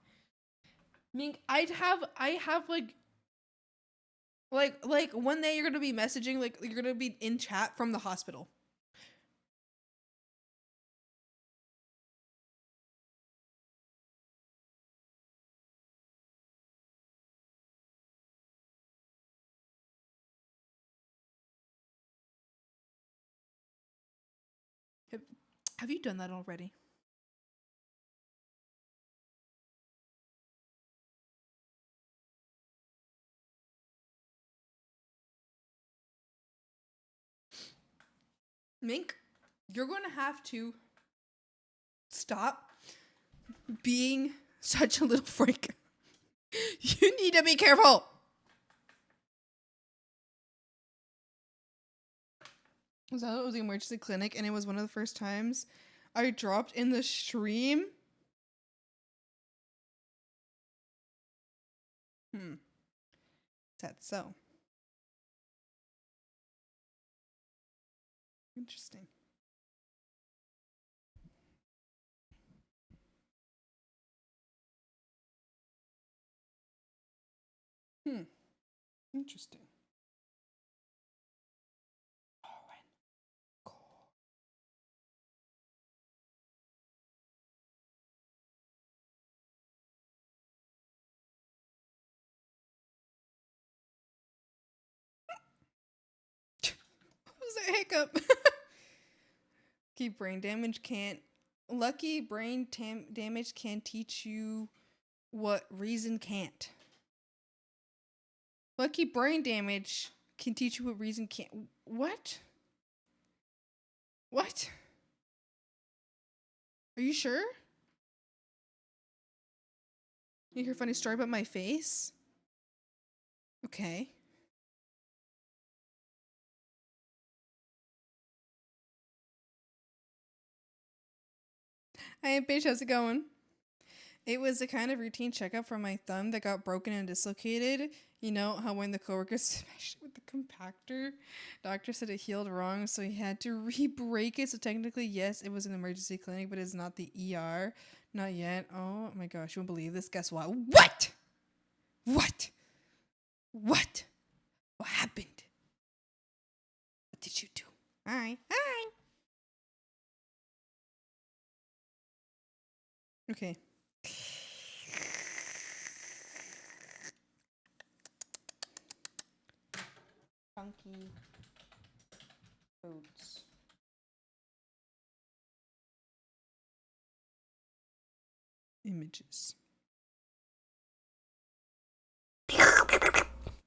Mink, I have like one day you're gonna be messaging, like you're gonna be in chat from the hospital. Have you done that already? Mink, you're gonna have to stop being such a little freak. You need to be careful. It was the emergency clinic, and it was one of the first times I dropped in the stream. Is that so? Interesting. Interesting. was a hiccup. Lucky brain damage can't. Lucky brain damage can teach you what reason can't. Lucky brain damage can teach you what reason can't. What? What? Are you sure? You hear a funny story about my face? Okay. Hey, bitch, how's it going? It was a kind of routine checkup for my thumb that got broken and dislocated. You know how when the coworkers smashed it with the compactor, doctor said it healed wrong, so he had to re-break it. So technically, yes, it was an emergency clinic, but it's not the ER. Not yet. Oh my gosh, you won't believe this. Guess what? What? What? What? What happened? What did you do? Hi. Hi. Okay. Funky boots. Images.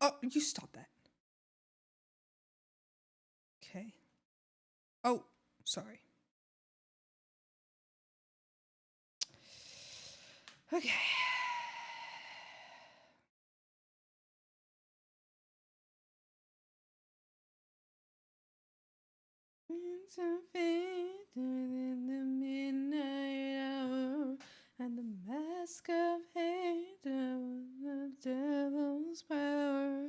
Oh, you stop that. Okay. Oh, sorry. Okay. It's a fate in the midnight hour, and the mask of hate of the devil's power.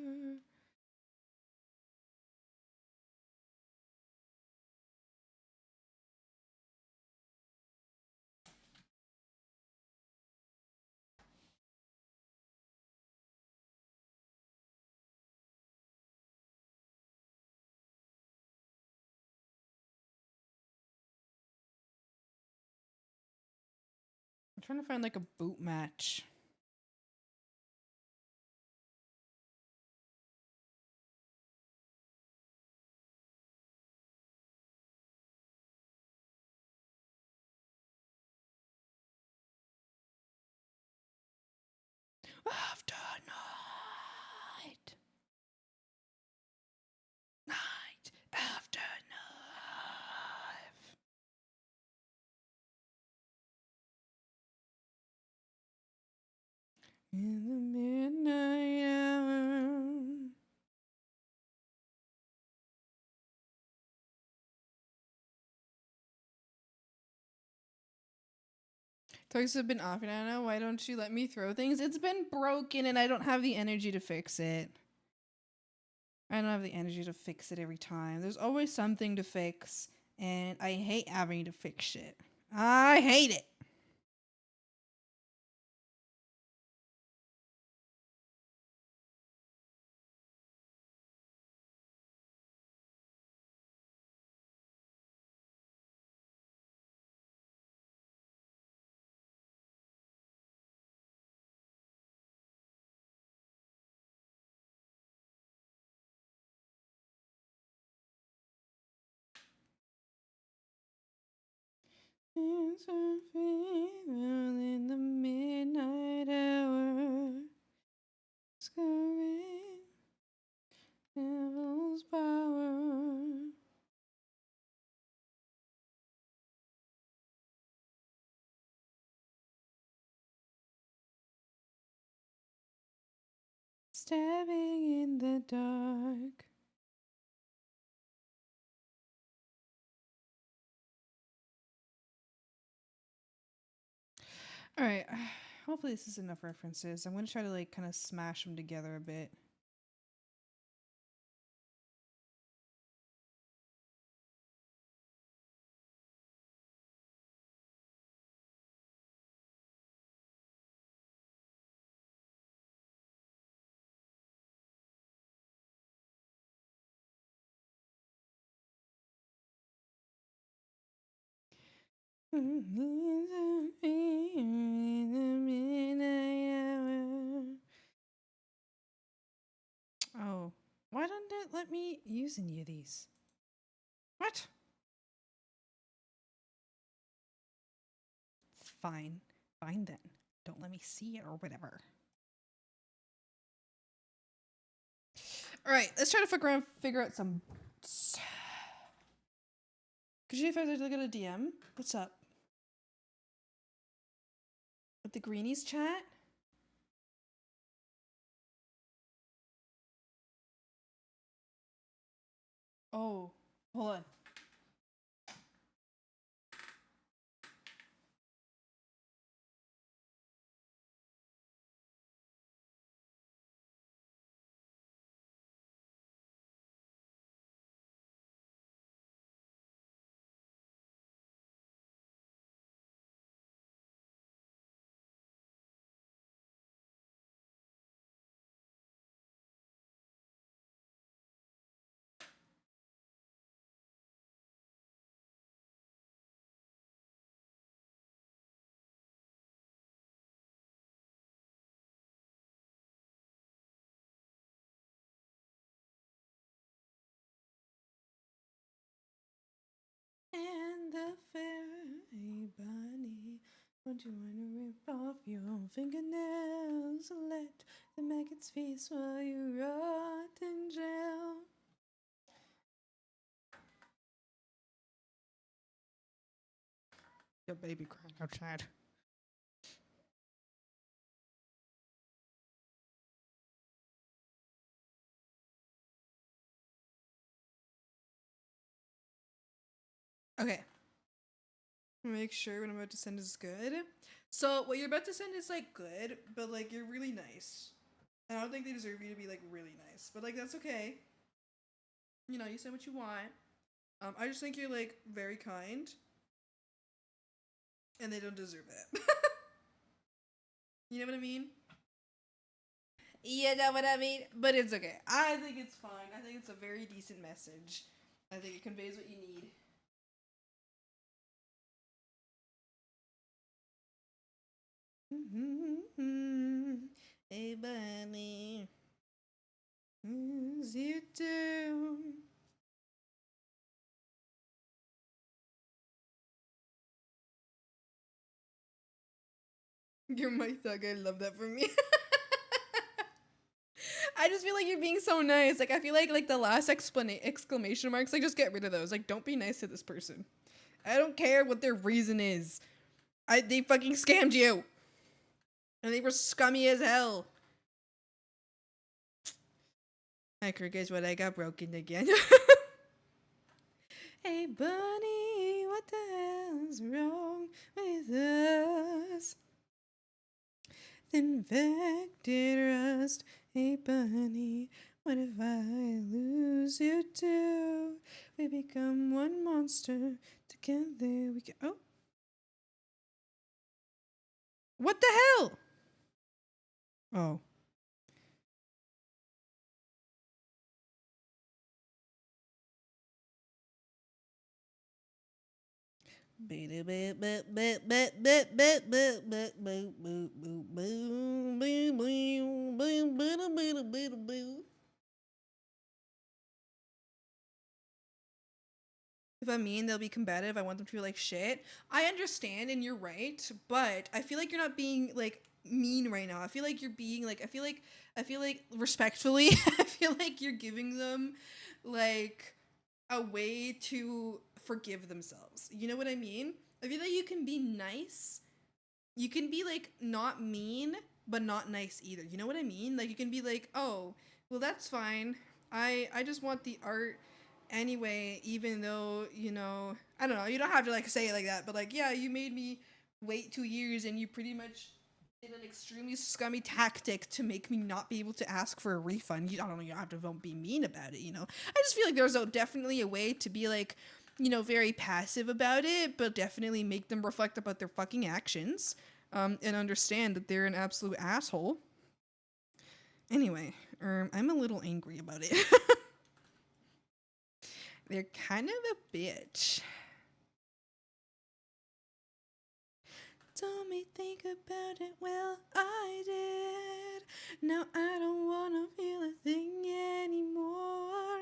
I'm trying to find like a boot match. After night. Night after night. In the midnight hour. Toys have been off, and I don't know, why don't you let me throw things? It's been broken and I don't have the energy to fix it. I don't have the energy to fix it every time. There's always something to fix, and I hate having to fix shit. I hate it. It's a fever in the midnight hour. Scurrying devil's power. Stabbing in the dark. Alright, hopefully this is enough references. I'm going to try to like kind of smash them together a bit. Oh, why don't it let me use any of these? Fine. Fine then. Don't let me see it or whatever. All right, let's try to fuck around, figure out some. Could you if I look at a DM? What's up? With the greenies chat? Oh, hold on. And the fairy bunny, don't you wanna rip off your fingernails? Let the maggots feast while you rot in jail. Your baby crying outside. Okay. Make sure what I'm about to send is good. So what you're about to send is like good, but like you're really nice. And I don't think they deserve you to be like really nice, but like that's okay. You know, you say what you want. I just think you're like very kind, and they don't deserve it. You know what I mean? You know what I mean? But it's okay. I think it's fine. I think it's a very decent message. I think it conveys what you need. Hey, bunny. As you do. You're my thug. I love that for me. I just feel like you're being so nice. Like I feel like the last exclamation marks, like just get rid of those. Like don't be nice to this person. I don't care what their reason is. They fucking scammed you. And they were scummy as hell. Hi, Kirk, guess what? I got broken again. Hey, bunny, what the hell's wrong with us? The infected rust. Hey, bunny, what if I lose you too? We become one monster. Together we can. Oh. What the hell? Oh. If I'm mean, they'll be combative. I want them to feel like shit. I understand, and you're right, but I feel like you're not being like mean right now. I feel like you're being like I feel like respectfully, I feel like you're giving them like a way to forgive themselves. You know what I mean? I feel like you can be nice. You can be like not mean, but not nice either. You know what I mean? Like you can be like, "Oh, well that's fine. I just want the art anyway, even though, you know, I don't know, you don't have to like say it like that, but like, yeah, you made me wait 2 years and you pretty much did an extremely scummy tactic to make me not be able to ask for a refund. I don't know, you don't have to be mean about it, you know. I just feel like there's definitely a way to be like, you know, very passive about it, but definitely make them reflect about their fucking actions, and understand that they're an absolute asshole. Anyway, I'm a little angry about it. They're kind of a bitch. Told me think about it, well, I did. Now I don't wanna feel a thing anymore.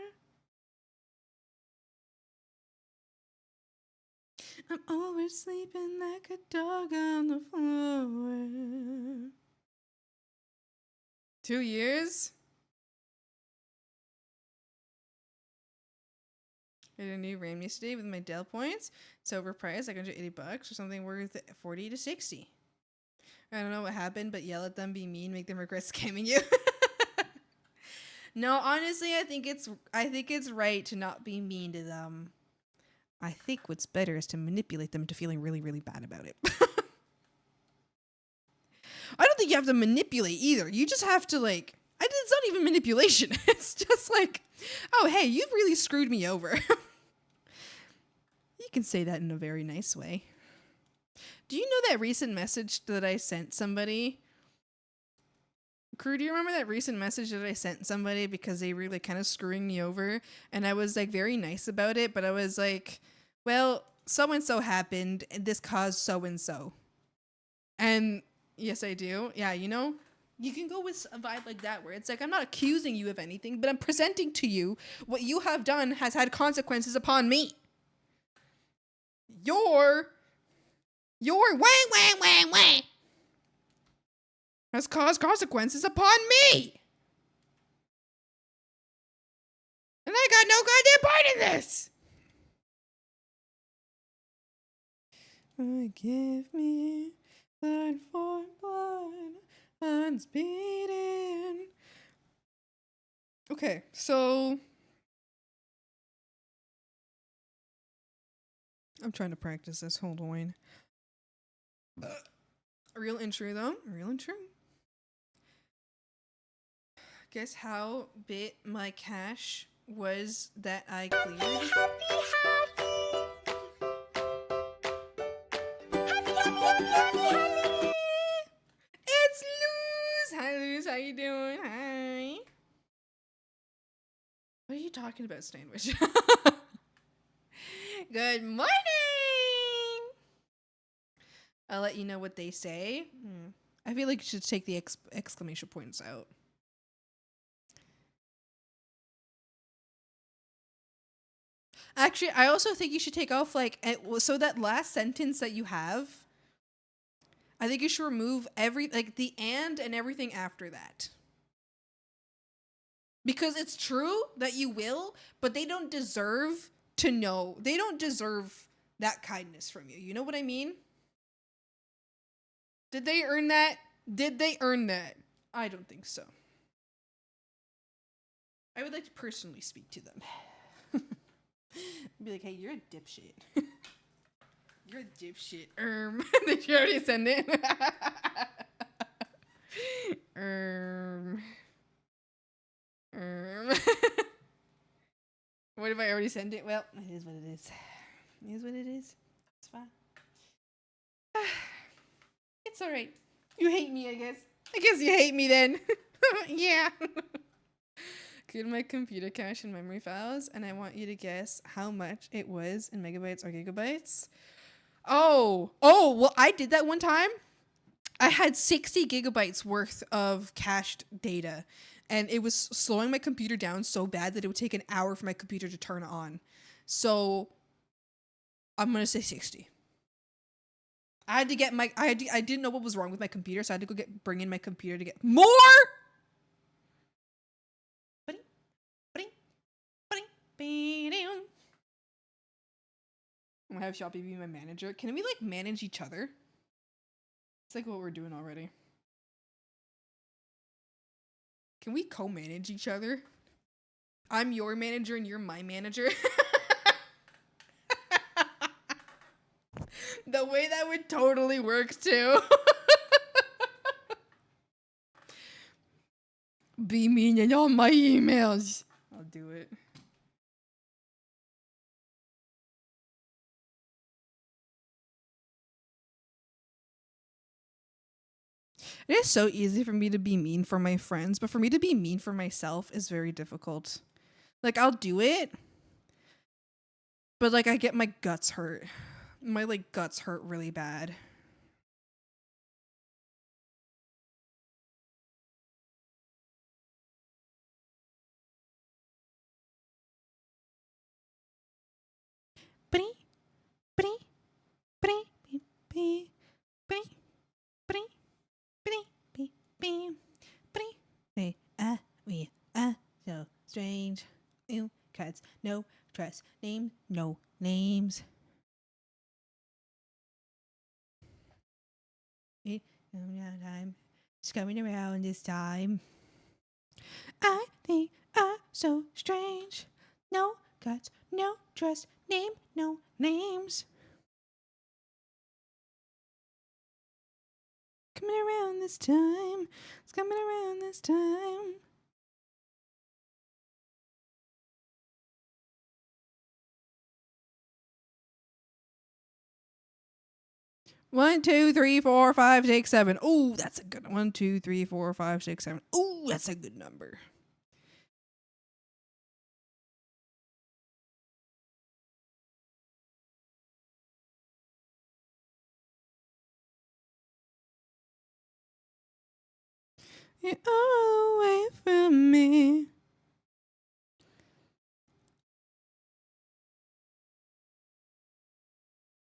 I'm oversleeping like a dog on the floor. 2 years? I did a new RAM yesterday with my Dell points. It's overpriced, like $180 or something worth 40 to 60. I don't know what happened, but yell at them, be mean, make them regret scamming you. No, honestly, I think it's right to not be mean to them. I think what's better is to manipulate them into feeling really, really bad about it. I don't think you have to manipulate either. You just have to it's not even manipulation. It's just like, oh, hey, you've really screwed me over. You can say that in a very nice way. Do you know that recent message that I sent somebody? Crew, do you remember that recent message that I sent somebody because they were kind of screwing me over? And I was very nice about it, but I was like, well, so-and-so happened and this caused so-and-so. And yes, I do. Yeah, you can go with a vibe like that where it's I'm not accusing you of anything, but I'm presenting to you what you have done has had consequences upon me. Your wang has caused consequences upon me. And I got no goddamn part in this. Give me blood for blood, hearts beating. Okay, so I'm trying to practice this. Hold on. Real and true, though. Real and true. Guess how bit my cache was that I cleared? Happy. It's Luz. Hi, Luz. How you doing? Hi. What are you talking about, Sandwich? Good morning. I'll let you know what they say. I feel like you should take the exclamation points out. Actually, I also think you should take off so that last sentence that you have, I think you should remove the and everything after that. Because it's true that you will, but they don't deserve to know. They don't deserve that kindness from you. You know what I mean? Did they earn that? Did they earn that? I don't think so. I would like to personally speak to them. Be like, hey, you're a dipshit. You're a dipshit. Did you already send it? What if I already sent it? Well, it is what it is. It is what it is. It's fine. It's alright. You hate me, I guess. I guess you hate me then. Yeah. Cleared my computer cache and memory files, and I want you to guess how much it was in megabytes or gigabytes. Oh, well, I did that one time. I had 60 gigabytes worth of cached data, and it was slowing my computer down so bad that it would take an hour for my computer to turn on. So I'm going to say 60. I had to get I didn't know what was wrong with my computer, so I had to go bring in my computer to get more. I'm gonna have Shoppy be my manager. Can we manage each other? It's what we're doing already. Can we co-manage each other? I'm your manager and you're my manager. The way that would totally work too. Be mean in all my emails. I'll do it. It is so easy for me to be mean for my friends, but for me to be mean for myself is very difficult. I'll do it, but I get my guts hurt. My guts hurt really bad. no trust name, no names. Time. It's coming around this time. I think I'm so strange. No guts, no trust name, no names. Coming around this time. It's coming around this time. One, two, three, four, five, six, seven. Oh, that's a good one. 1, 2, 3, 4, 5, 6, 7. Oh, that's a good number. You're all away from me.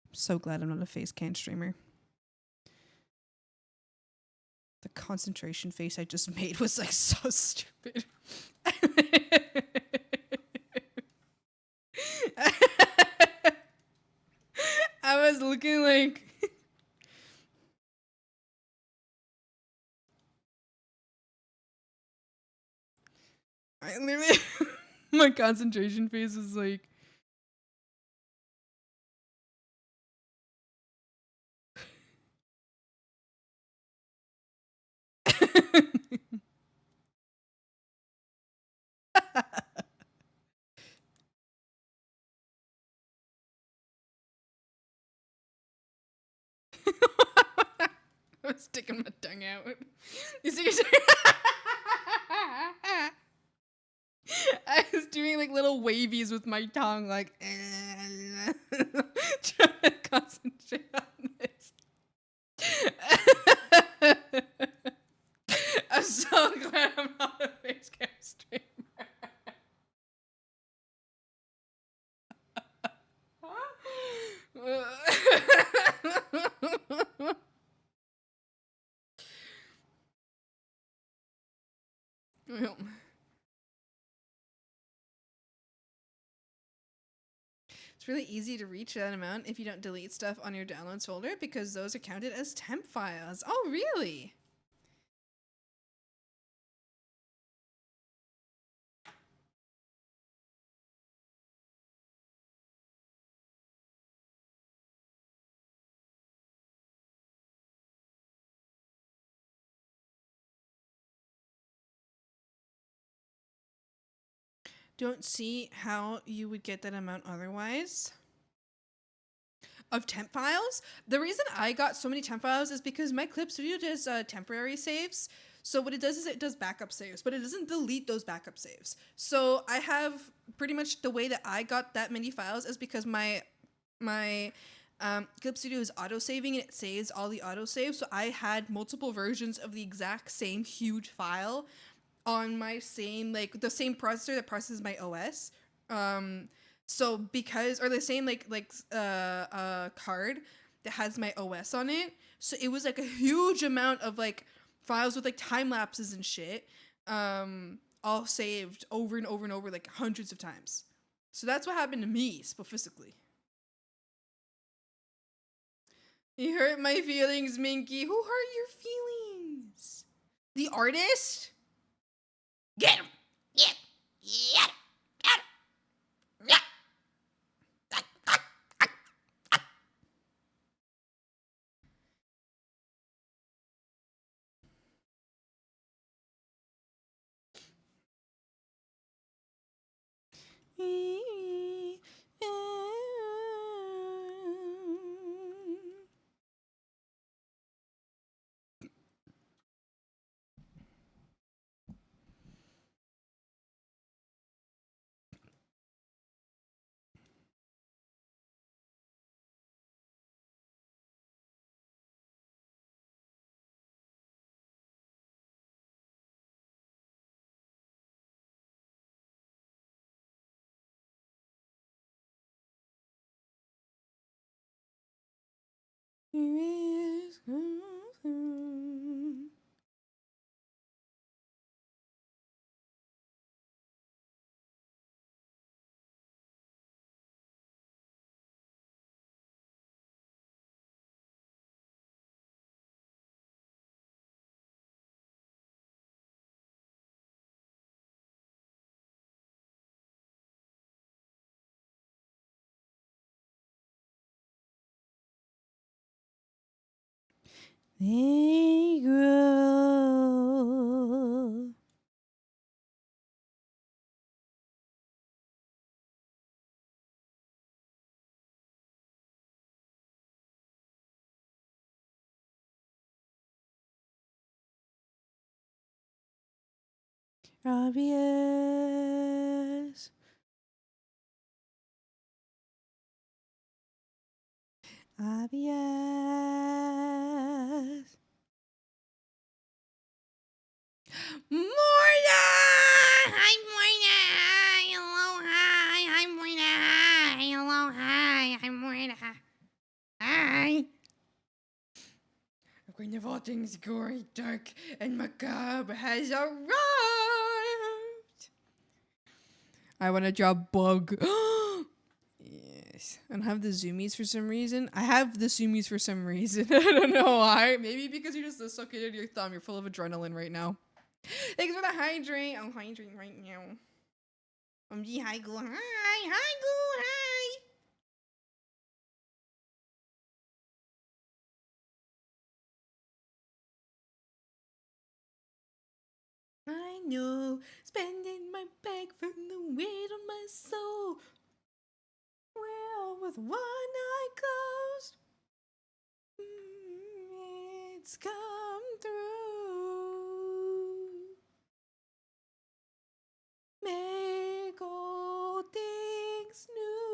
I'm so glad I'm not a face can streamer. The concentration face I just made was like so stupid. I was looking like I literally my concentration face is like I was sticking my tongue out. You see, I was doing like little wavies with my tongue, like trying to concentrate on this. I'm so glad I'm not a face cam streamer. Well, it's really easy to reach that amount if you don't delete stuff on your downloads folder because those are counted as temp files. Oh, really? Don't see how you would get that amount otherwise. Of temp files? The reason I got so many temp files is because my Clip Studio does temporary saves. So what it does is it does backup saves, but it doesn't delete those backup saves. So I have pretty much the way that I got that many files is because my Clip Studio is auto saving and it saves all the auto saves. So I had multiple versions of the exact same huge file on my same like the same processor that processes my OS. So because or the same card that has my OS on it. So it was like a huge amount of like files with like time lapses and shit. All saved over and over and over like hundreds of times. So that's what happened to me specifically. You hurt my feelings, Minky. Who hurt your feelings? The artist? Get him! Yeah! Yeah! Yeah! They grow. Obvious. Obvious. Morna! Hi, Morna! Hello, hi! Hi, Morna! Hi! Hello, hi! I'm Morna. Hi! When of all things gory, dark, and macabre has arrived. I want to draw bug. Yes. I don't have the zoomies for some reason. I have the zoomies for some reason. I don't know why. Maybe because you just dislocated your thumb. You're full of adrenaline right now. Thanks for the hydrate. I'm hydrating right now. I'm hi, Goo. Hi, hi, Goo. Hi. I know, spending my bag from the weight of my soul. Well, with one eye closed, it's come through. Make all things new.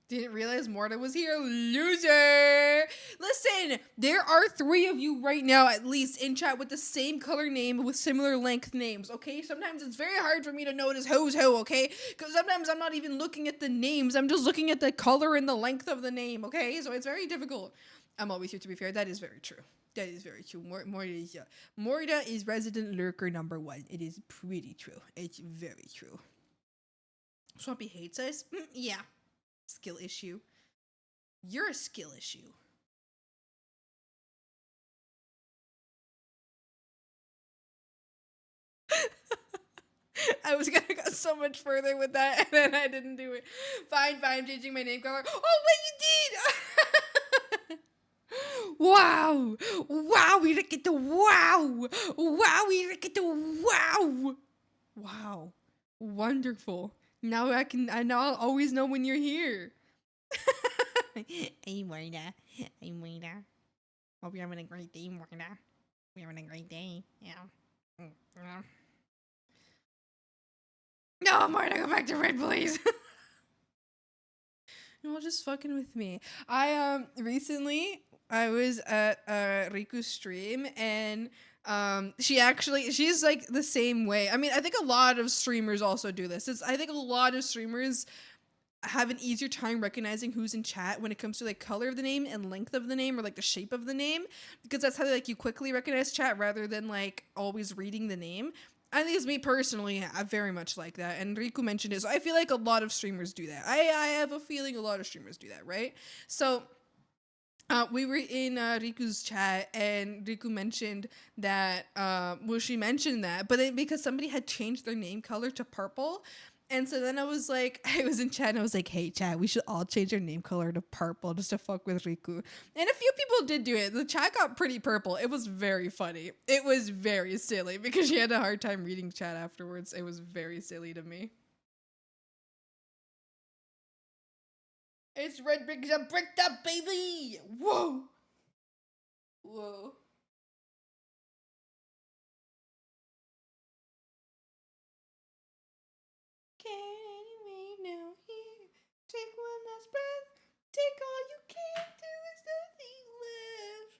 Didn't realize Morta was here. Loser! Listen, there are 3 of you right now, at least, in chat with the same color name with similar length names, okay? Sometimes it's very hard for me to notice who's who, okay? Because sometimes I'm not even looking at the names. I'm just looking at the color and the length of the name, okay? So it's very difficult. I'm always here, to be fair. That is very true. That is very true. Morta is resident lurker number 1. It is pretty true. It's very true. Swampy hates us? Yeah. Skill issue. You're a skill issue. I was gonna go so much further with that, and then I didn't do it. Fine, I'm changing my name color. Oh, wait, you did! Wow! Wow, we look at the wow! Wow, we look at the wow! Wow. Wonderful. Now I'll always know when you're here. Hey, Morna. Hey, Morna. Hope you're having a great day, Morna. We're having a great day. Yeah. No, Morna, go back to red, please. No, just fucking with me. I recently I was at Riku's stream, and she's like the same way. I mean, I think a lot of streamers also do this. I think a lot of streamers have an easier time recognizing who's in chat when it comes to like color of the name and length of the name, or like the shape of the name, because that's how like you quickly recognize chat rather than like always reading the name. I think it's me personally, I very much like that, and Riku mentioned it, so I feel like a lot of streamers do that. I have a feeling a lot of streamers do that, right? So we were in Riku's chat, and Riku mentioned that, she mentioned that, but because somebody had changed their name color to purple. And so then I was like, I was in chat and I was like, hey, chat, we should all change our name color to purple just to fuck with Riku. And a few people did do it. The chat got pretty purple. It was very funny. It was very silly because she had a hard time reading chat afterwards. It was very silly to me. It's red bricks up, bricked up, baby! Whoa! Whoa. Can anyway now here. Take one last breath. Take all you can till there's nothing left.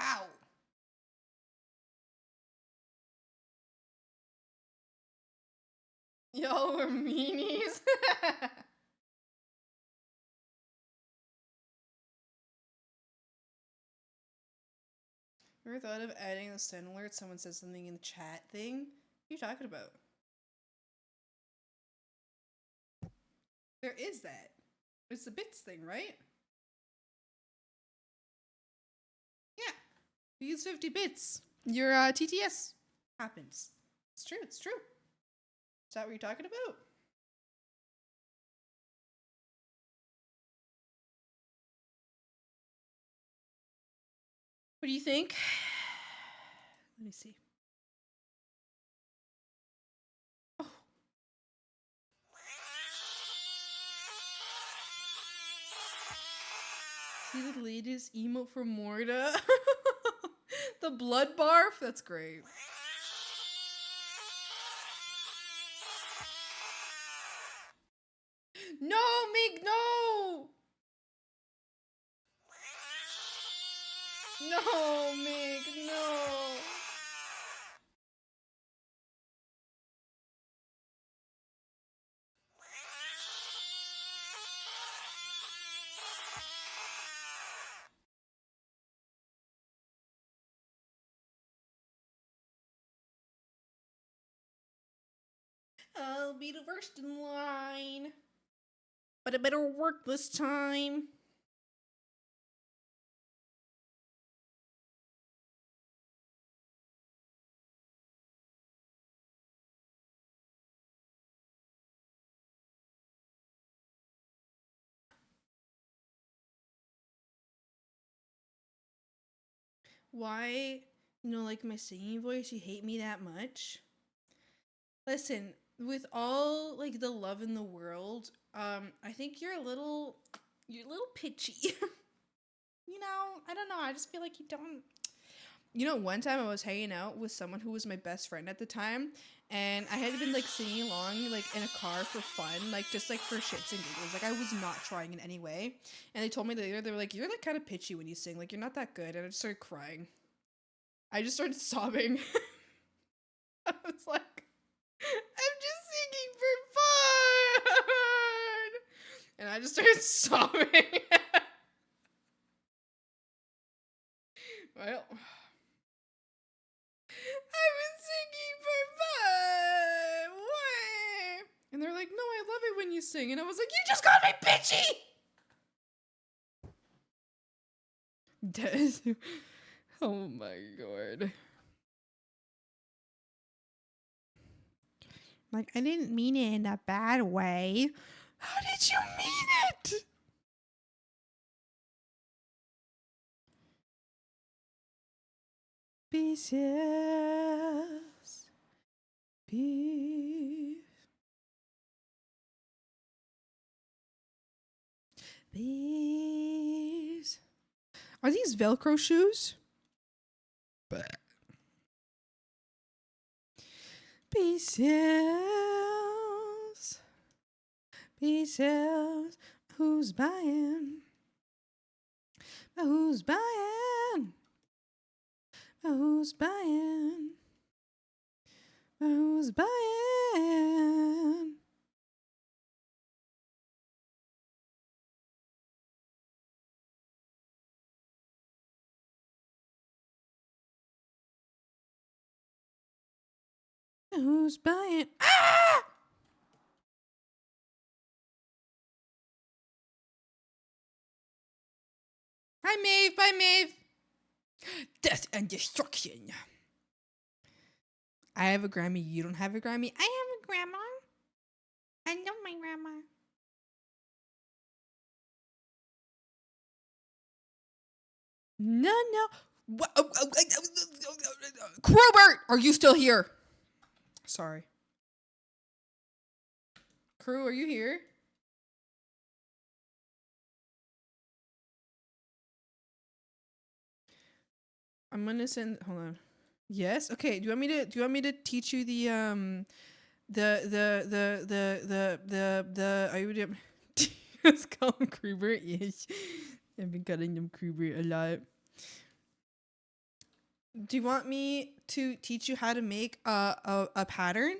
Ow. Y'all were meanies. Ever thought of adding a send alert? Someone says something in the chat thing. What are you talking about? There is that. It's the bits thing, right? Yeah. We use 50 bits. Your TTS happens. It's true. It's true. Is that what you're talking about? What do you think? Let me see. Oh. See the latest emote from Morta? The blood barf? That's great. No, Mig, no! No, Mig, no! I'll be the first in line. But it better work this time. Why, like my singing voice, you hate me that much? Listen, with all like the love in the world, I think you're a little pitchy. I don't know. I just feel like you don't. One time I was hanging out with someone who was my best friend at the time, and I had been like singing along like in a car for fun, like just like for shits and giggles. Like I was not trying in any way. And they told me later, they were like, "You're like kind of pitchy when you sing. Like you're not that good." And I just started crying. I just started sobbing. I was like, I'm just singing for fun. And I just started sobbing. Well, I've been singing for fun. What? And they're like, no, I love it when you sing. And I was like, you just called me bitchy. Oh my god. Like, I didn't mean it in a bad way. How did you mean it? Pieces. Peace. Peace. Are these Velcro shoes? Pieces. Pieces. Who's buying? Who's buying? Who's buying? Who's buying? Who's buying? Ah! Hi, Maeve. Bye, Maeve. Death and destruction. I have a Grammy. You don't have a Grammy. I have a grandma. I love my grandma. No. Crowbert, are you still here? Sorry. Crew, are you here? I'm gonna send. Hold on. Yes. Okay. Do you want me to teach you the Are you? Let's call him Creeper. Yes. I've been calling him Creeper a lot. Do you want me to teach you how to make a pattern?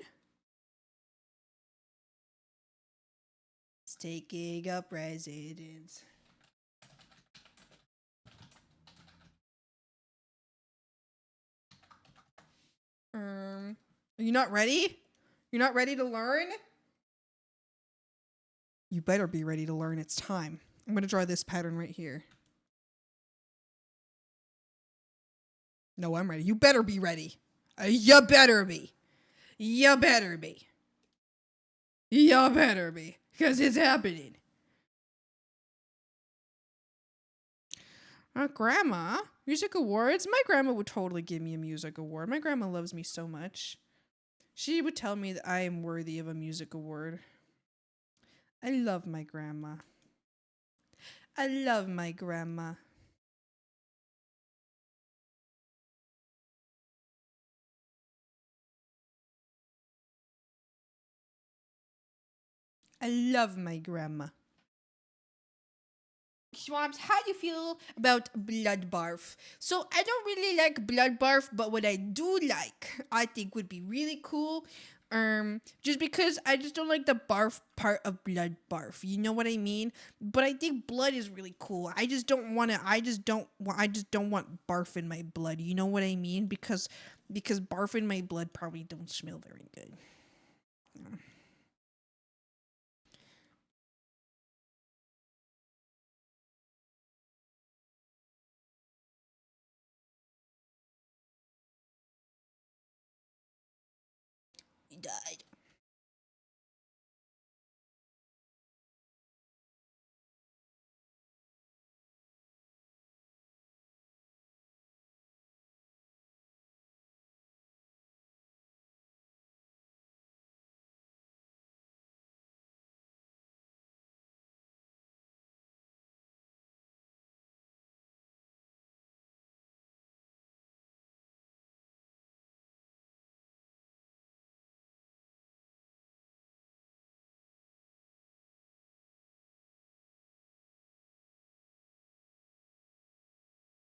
It's taking up residence. Are you not ready? You're not ready to learn? You better be ready to learn. It's time. I'm going to draw this pattern right here. No, I'm ready. You better be ready. You better be. You better be. You better be. Because it's happening. Grandma? Music awards? My grandma would totally give me a music award. My grandma loves me so much. She would tell me that I am worthy of a music award. I love my grandma. I love my grandma. I love my grandma. Schwabs, how do you feel about blood barf? So I don't really like blood barf, but what I do like, I think would be really cool. Just because I just don't like the barf part of blood barf. You know what I mean? But I think blood is really cool. I just don't want want barf in my blood. You know what I mean? Because barf in my blood probably don't smell very good. He died.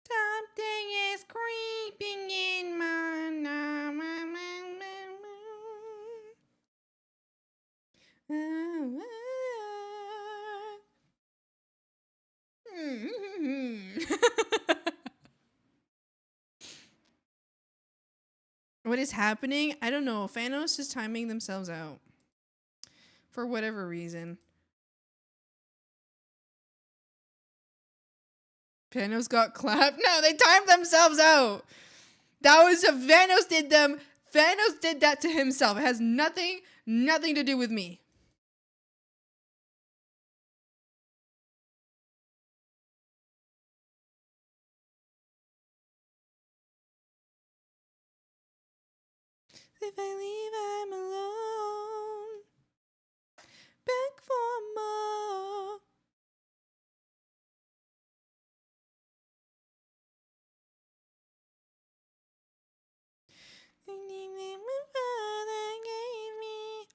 Something is creeping in my What is happening? I don't know. Thanos is timing themselves out. For whatever reason. Thanos got clapped? No, they timed themselves out. That was Thanos did them. Thanos did that to himself. It has nothing to do with me. If I leave, I'm alone. Back for more.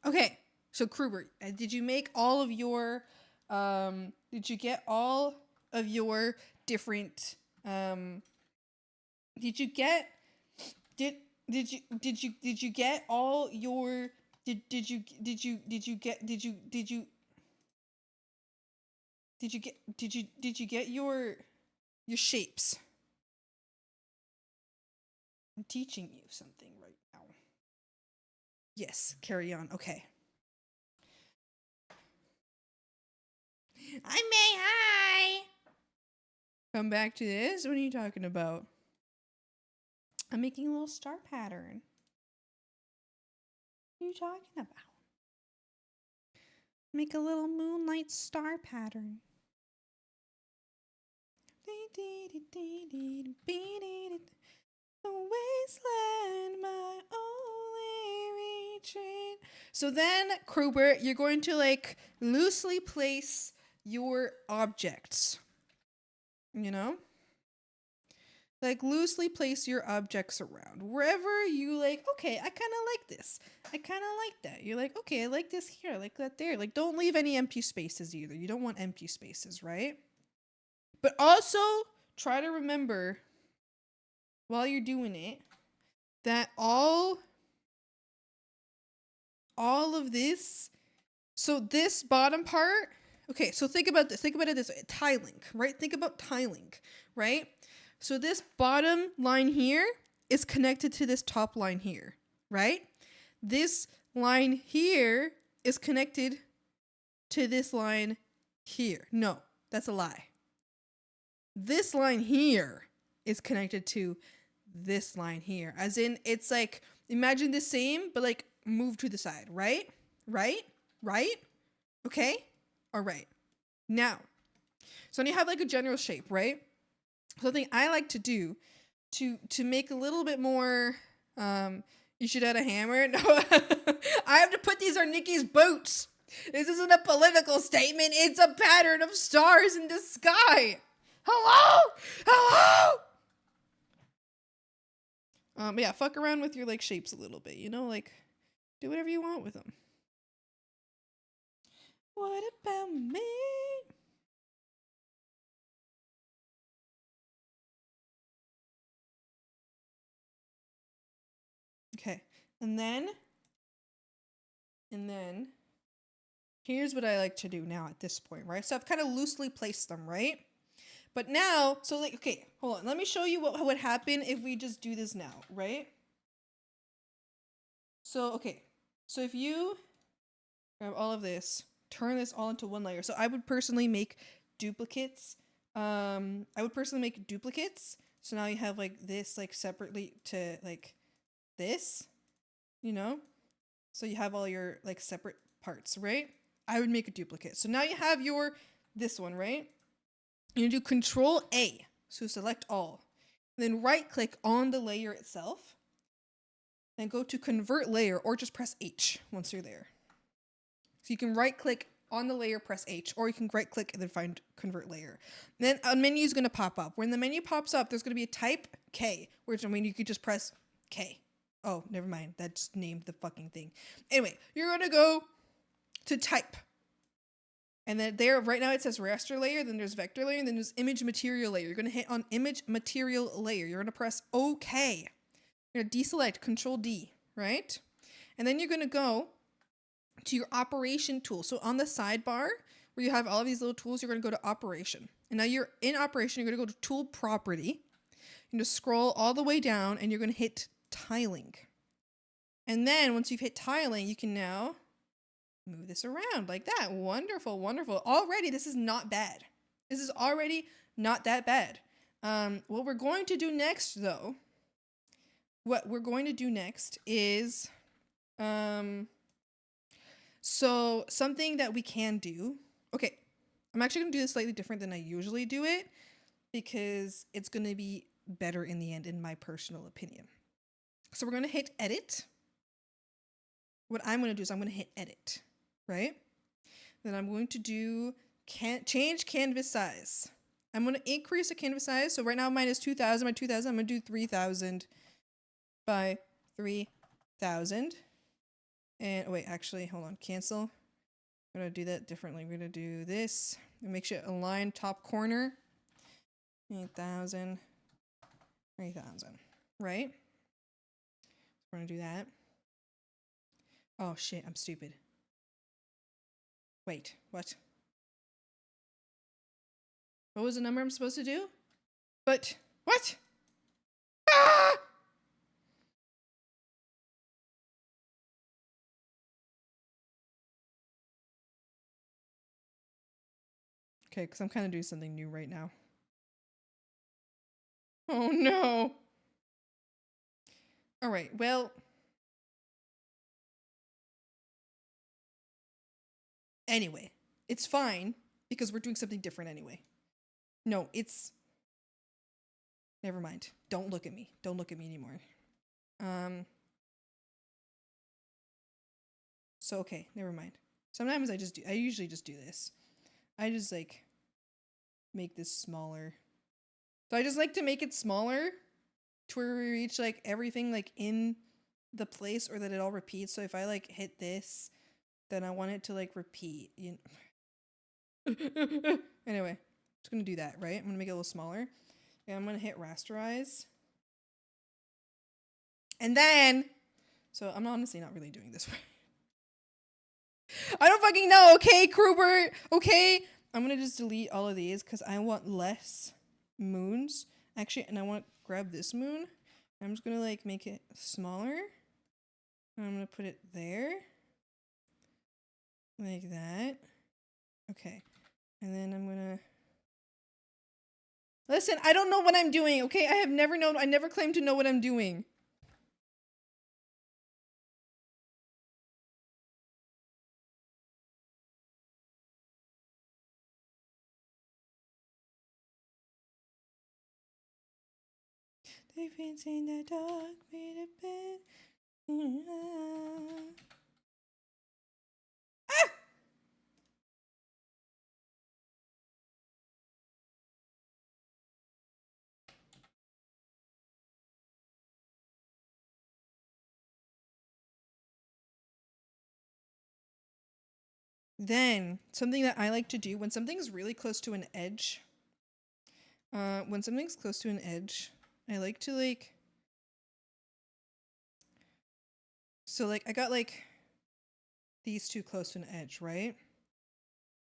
Okay, so Kruber, did you make all of your did you get all of your different did you get did you get all your did you get did you get your shapes? I'm teaching you something right now. Yes, carry on. Okay. I may hi. Come back to this. What are you talking about? I'm making a little star pattern. What are you talking about? Make a little moonlight star pattern. The wasteland, my only retreat. So then, Kruber, you're going to like loosely place your objects. You know? Like loosely place your objects around. Wherever you like, okay, I kind of like this. I kind of like that. You're like, okay, I like this here. I like that there. Like, don't leave any empty spaces either. You don't want empty spaces, right? But also, try to remember while you're doing it that all of this, so this bottom part, okay, so think about this. Think about it this way. Tiling, right? Think about tiling, right? So this bottom line here is connected to this top line here. right? This line here is connected to this line here. No, that's a lie. This line here is connected to this line here. As in, it's like, imagine the same, but like move to the side, right? Right? Right? Okay? All right. Now, so when you have like a general shape, right? Something I like to do to make a little bit more, you should add a hammer. No, I have to put these on Nikki's boots. This isn't a political statement. It's a pattern of stars in the sky. Hello? Hello? But yeah, fuck around with your like shapes a little bit, you know, like do whatever you want with them. What about me? Okay, and then here's what I like to do now at this point, right? So I've kind of loosely placed them, right? But now, so like, okay, hold on. Let me show you what would happen if we just do this now, right? So, okay. So if you grab all of this, turn this all into one layer. So I would personally make duplicates. So now you have like this like separately to like this, you know? So you have all your like separate parts, right? I would make a duplicate. So now you have your, this one, right? You do Control A, so select all. Then right click on the layer itself. Then go to convert layer or just press H once you're there. So you can right click on the layer, press H, or you can right click and then find convert layer. Then a menu is going to pop up. When the menu pops up, there's going to be a type K, which I mean, you could just press K. Oh, never mind. That just named the fucking thing. Anyway, you're going to go to type. And then there, right now it says raster layer, then there's vector layer, and then there's image material layer. You're going to hit on image material layer. You're going to press OK. You're going to deselect, Control D, right? And then you're going to go to your operation tool. So on the sidebar, where you have all of these little tools, you're going to go to operation. And now you're in operation, you're going to go to tool property. You're going to scroll all the way down, and you're going to hit tiling. And then once you've hit tiling, you can now move this around like that. Wonderful, wonderful. Already, this is not bad. This is already not that bad. What we're going to do next, though, is, so something that we can do. Okay, I'm actually going to do this slightly different than I usually do it because it's going to be better in the end, in my personal opinion. So we're going to hit edit. What I'm going to do is I'm going to hit edit. Right? Then I'm going to do change canvas size. I'm going to increase the canvas size. So right now mine is 2,000 by 2,000. I'm going to do 3,000 by 3,000. And wait, actually, hold on. Cancel. I'm going to do that differently. We're going to do this. And make sure align top corner. 8,000. 3,000. Right? We're going to do that. Oh shit, I'm stupid. Wait, what? What was the number I'm supposed to do? But, what? Ah! Okay, because I'm kind of doing something new right now. Oh no. All right, well. Anyway, it's fine because we're doing something different anyway. No, it's... Never mind. Don't look at me. Don't look at me anymore. So, okay, never mind. Sometimes I usually just do this. I just, like, make this smaller. So I just like to make it smaller to where we reach, like, everything, like, in the place or that it all repeats. So if I, like, hit this, then I want it to, like, repeat. You know? Anyway, just gonna do that, right? I'm gonna make it a little smaller. And I'm gonna hit rasterize. And then, so I'm honestly not really doing this right. I don't fucking know, okay, Krubert? Okay? I'm gonna just delete all of these because I want less moons. Actually, and I want to grab this moon. I'm just gonna, like, make it smaller. I'm gonna put it there. Like that. Okay. And then I'm gonna... Listen, I don't know what I'm doing, okay? I never claimed to know what I'm doing. They've been saying that dog made a bed. Ah! Then, something that I like to do when something's really close to an edge, I like to like, so like I got like these two close to an edge, right?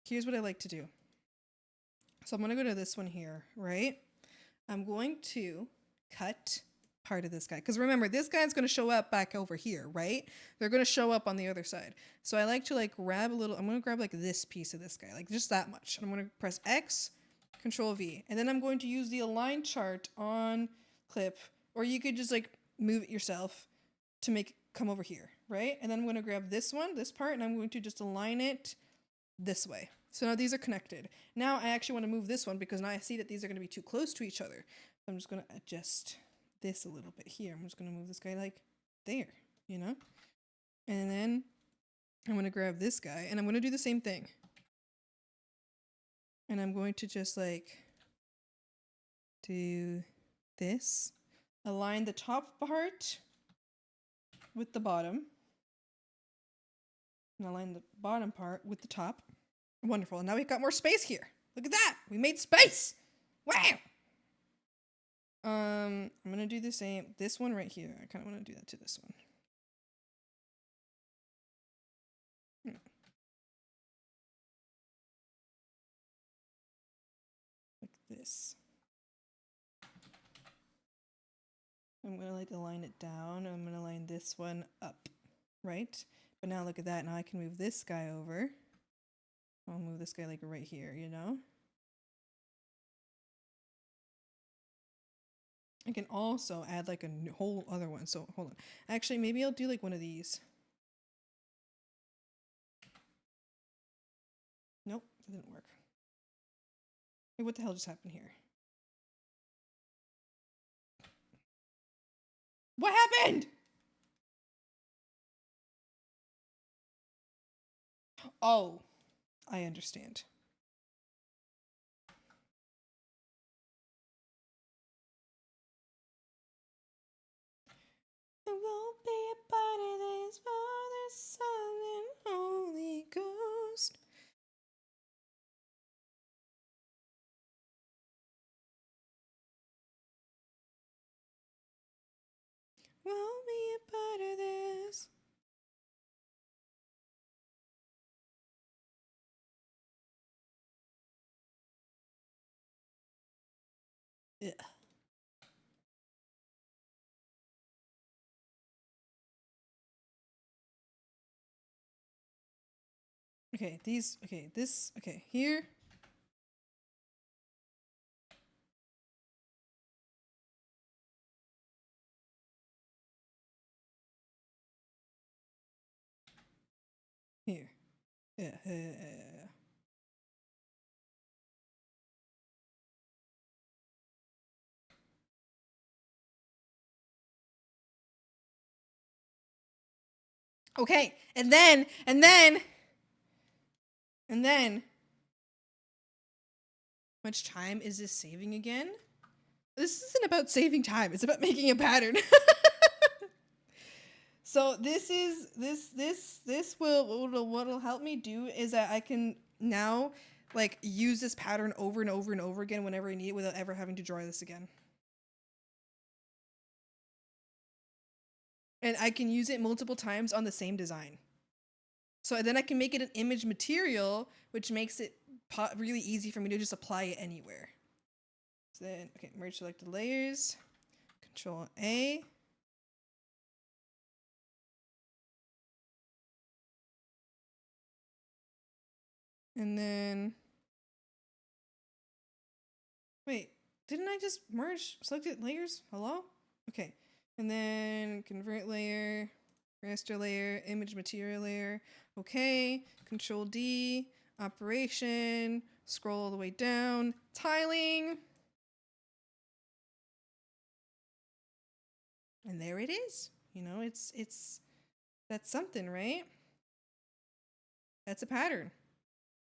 Here's what I like to do. So I'm gonna go to this one here, right? I'm going to cut part of this guy. Because remember, this guy's going to show up back over here, right? They're going to show up on the other side. So I like to like grab a little, I'm going to grab like this piece of this guy, like just that much. And I'm going to press X, Control V. And then I'm going to use the align chart on clip, or you could just like move it yourself to make it come over here, right? And then I'm going to grab this one, this part, and I'm going to just align it this way. So now these are connected. Now I actually want to move this one because now I see that these are going to be too close to each other. So I'm just going to adjust this a little bit here. I'm just going to move this guy like there, you know? And then I'm going to grab this guy and I'm going to do the same thing. And I'm going to just like do this. Align the top part with the bottom. And align the bottom part with the top. Wonderful. And now we've got more space here. Look at that. We made space. Wow. I'm going to do the same. This one right here. I kind of want to do that to this one. Like this. I'm going to like align it down. I'm going to line this one up. Right? But now look at that. Now I can move this guy over. I'll move this guy like right here, you know? I can also add like a whole other one. So hold on. Actually, maybe I'll do like one of these. Nope, that didn't work. Hey, what the hell just happened here? What happened? Oh, I understand. It won't be a part of this Father, Son, and Holy Ghost. Won't be a part of this. Yeah. Okay, these, okay, this, okay, here. Here. Yeah. Okay, and then, how much time is this saving again? This isn't about saving time, it's about making a pattern. So this what'll help me do is that I can now like use this pattern over and over and over again whenever I need it without ever having to draw this again. And I can use it multiple times on the same design. So then I can make it an image material, which makes it really easy for me to just apply it anywhere. So then, okay, merge selected layers, Control A. And then, wait, didn't I just merge selected layers? Hello? Okay. And then convert layer, raster layer, image material layer. Okay. Control D, operation, scroll all the way down, tiling. And there it is. You know, that's something, right? That's a pattern.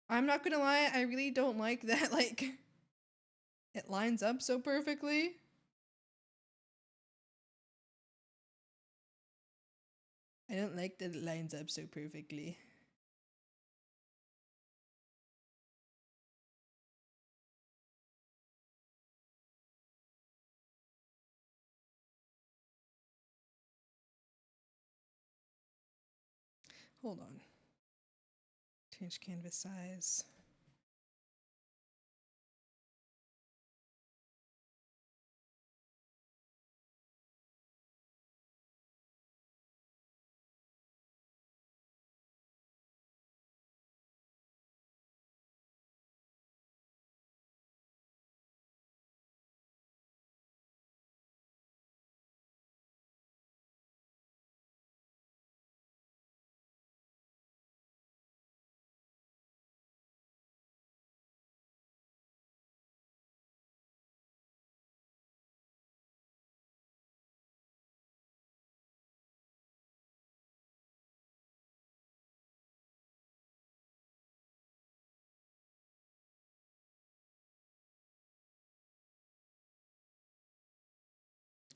I'm not gonna lie, I really don't like that, like, it lines up so perfectly. I don't like that it lines up so perfectly. Hold on. Change canvas size.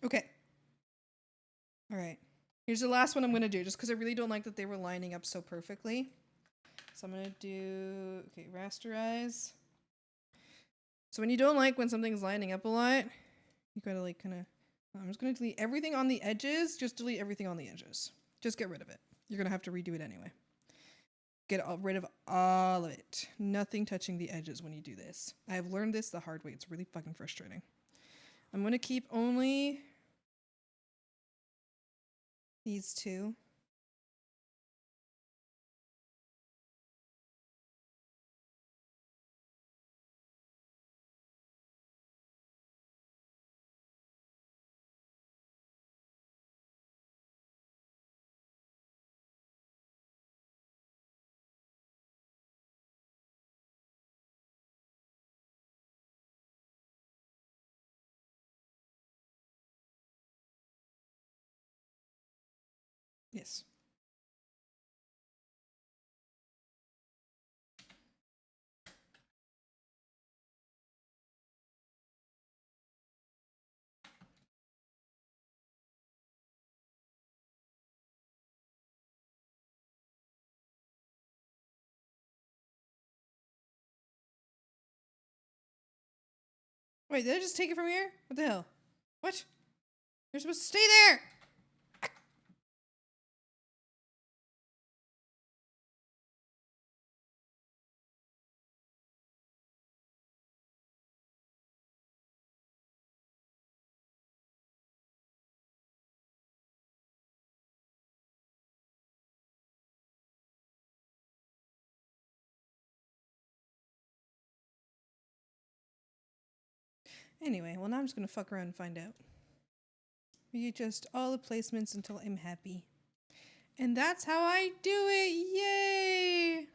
Okay. All right. Here's the last one I'm going to do, just because I really don't like that they were lining up so perfectly. So I'm going to do, okay, rasterize. So when you don't like when something's lining up a lot, you got to like kind of, I'm just going to delete everything on the edges. Just delete everything on the edges. Just get rid of it. You're going to have to redo it anyway. Get rid of all of it. Nothing touching the edges when you do this. I have learned this the hard way. It's really fucking frustrating. I'm going to keep only these two. Yes. Wait, did I just take it from here? What the hell? What? You're supposed to stay there! Anyway, well now I'm just gonna fuck around and find out. Readjust all the placements until I'm happy. And that's how I do it! Yay!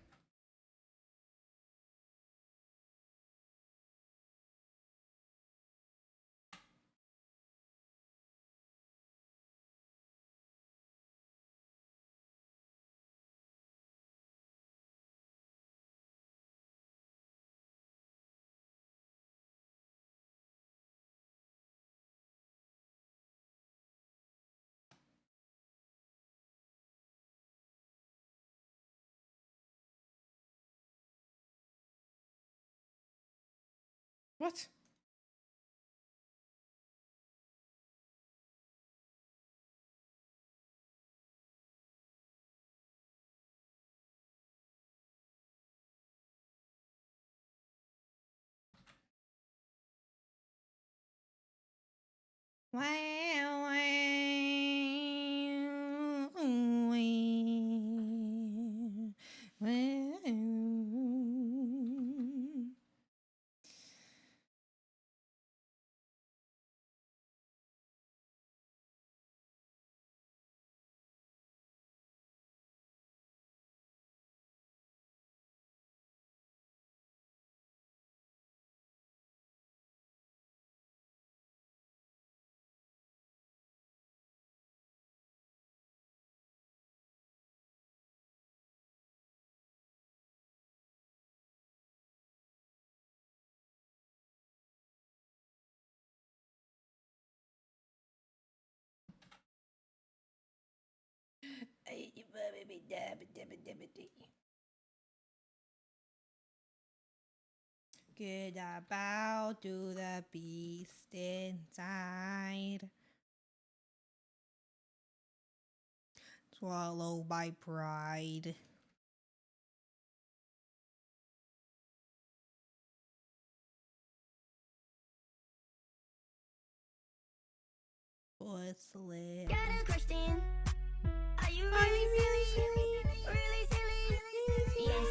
What? Get about to the beast inside. Swallow by pride. Porcelain. Got a question. Are you really silly? Yes.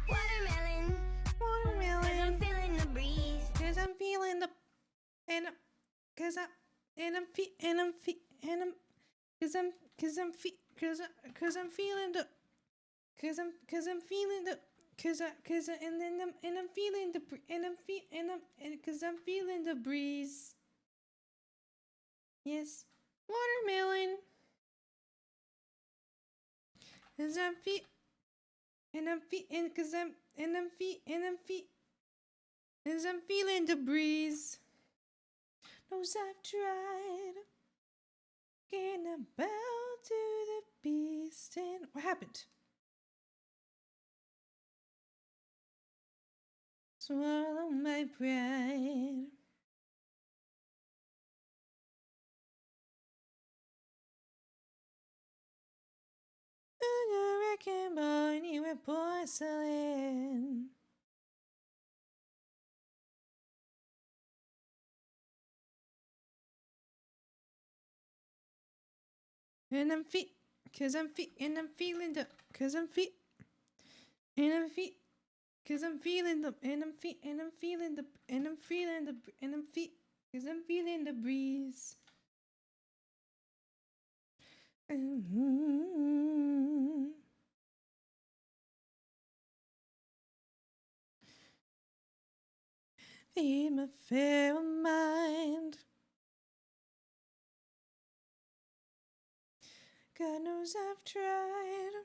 Watermelon. Cause I'm feeling the breeze. Cause I'm feeling the and cause I'm and I'm fe and I'm fe and I'm cause I'm feeling the cause I'm feeling the cause I and then I'm feeling the and I'm fe and cause I'm feeling the breeze. Yes, watermelon. Cause I'm fe and I'm fe and cause I'm and I'm fe and I'm fe cause I'm feeling the breeze. Knows I've tried getting about to the beast and what happened? Swallow my pride. A wrecking ball near porcelain. And I'm cause I'm and I'm feeling the, cause I'm and I'm cause I'm feeling the, and I'm and I'm feeling the, and I'm feeling the, and I'm cause I'm feeling the breeze. Feed my fair mind. God knows I've tried.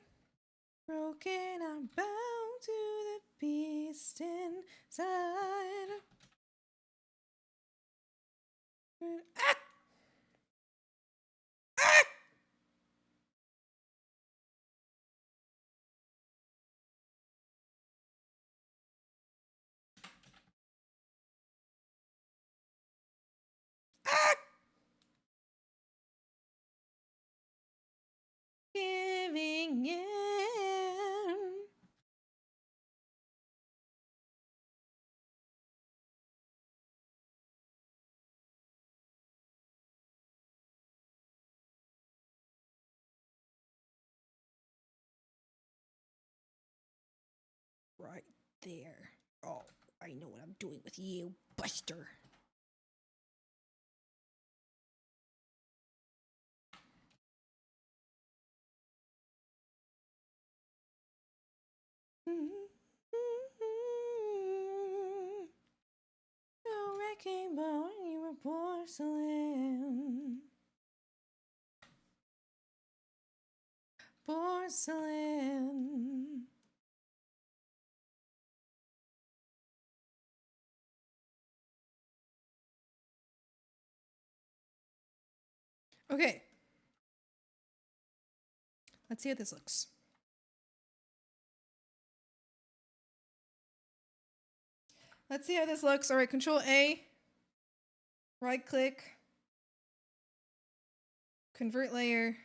Broken, I'm bound to the beast inside. Ah! Ah! Ah! Giving in. Right there. Oh, I know what I'm doing with you, Buster. No wrecking ball, you were porcelain. Porcelain. Okay. Let's see how this looks. Let's see how this looks. All right, Control A. Right click. Convert layer.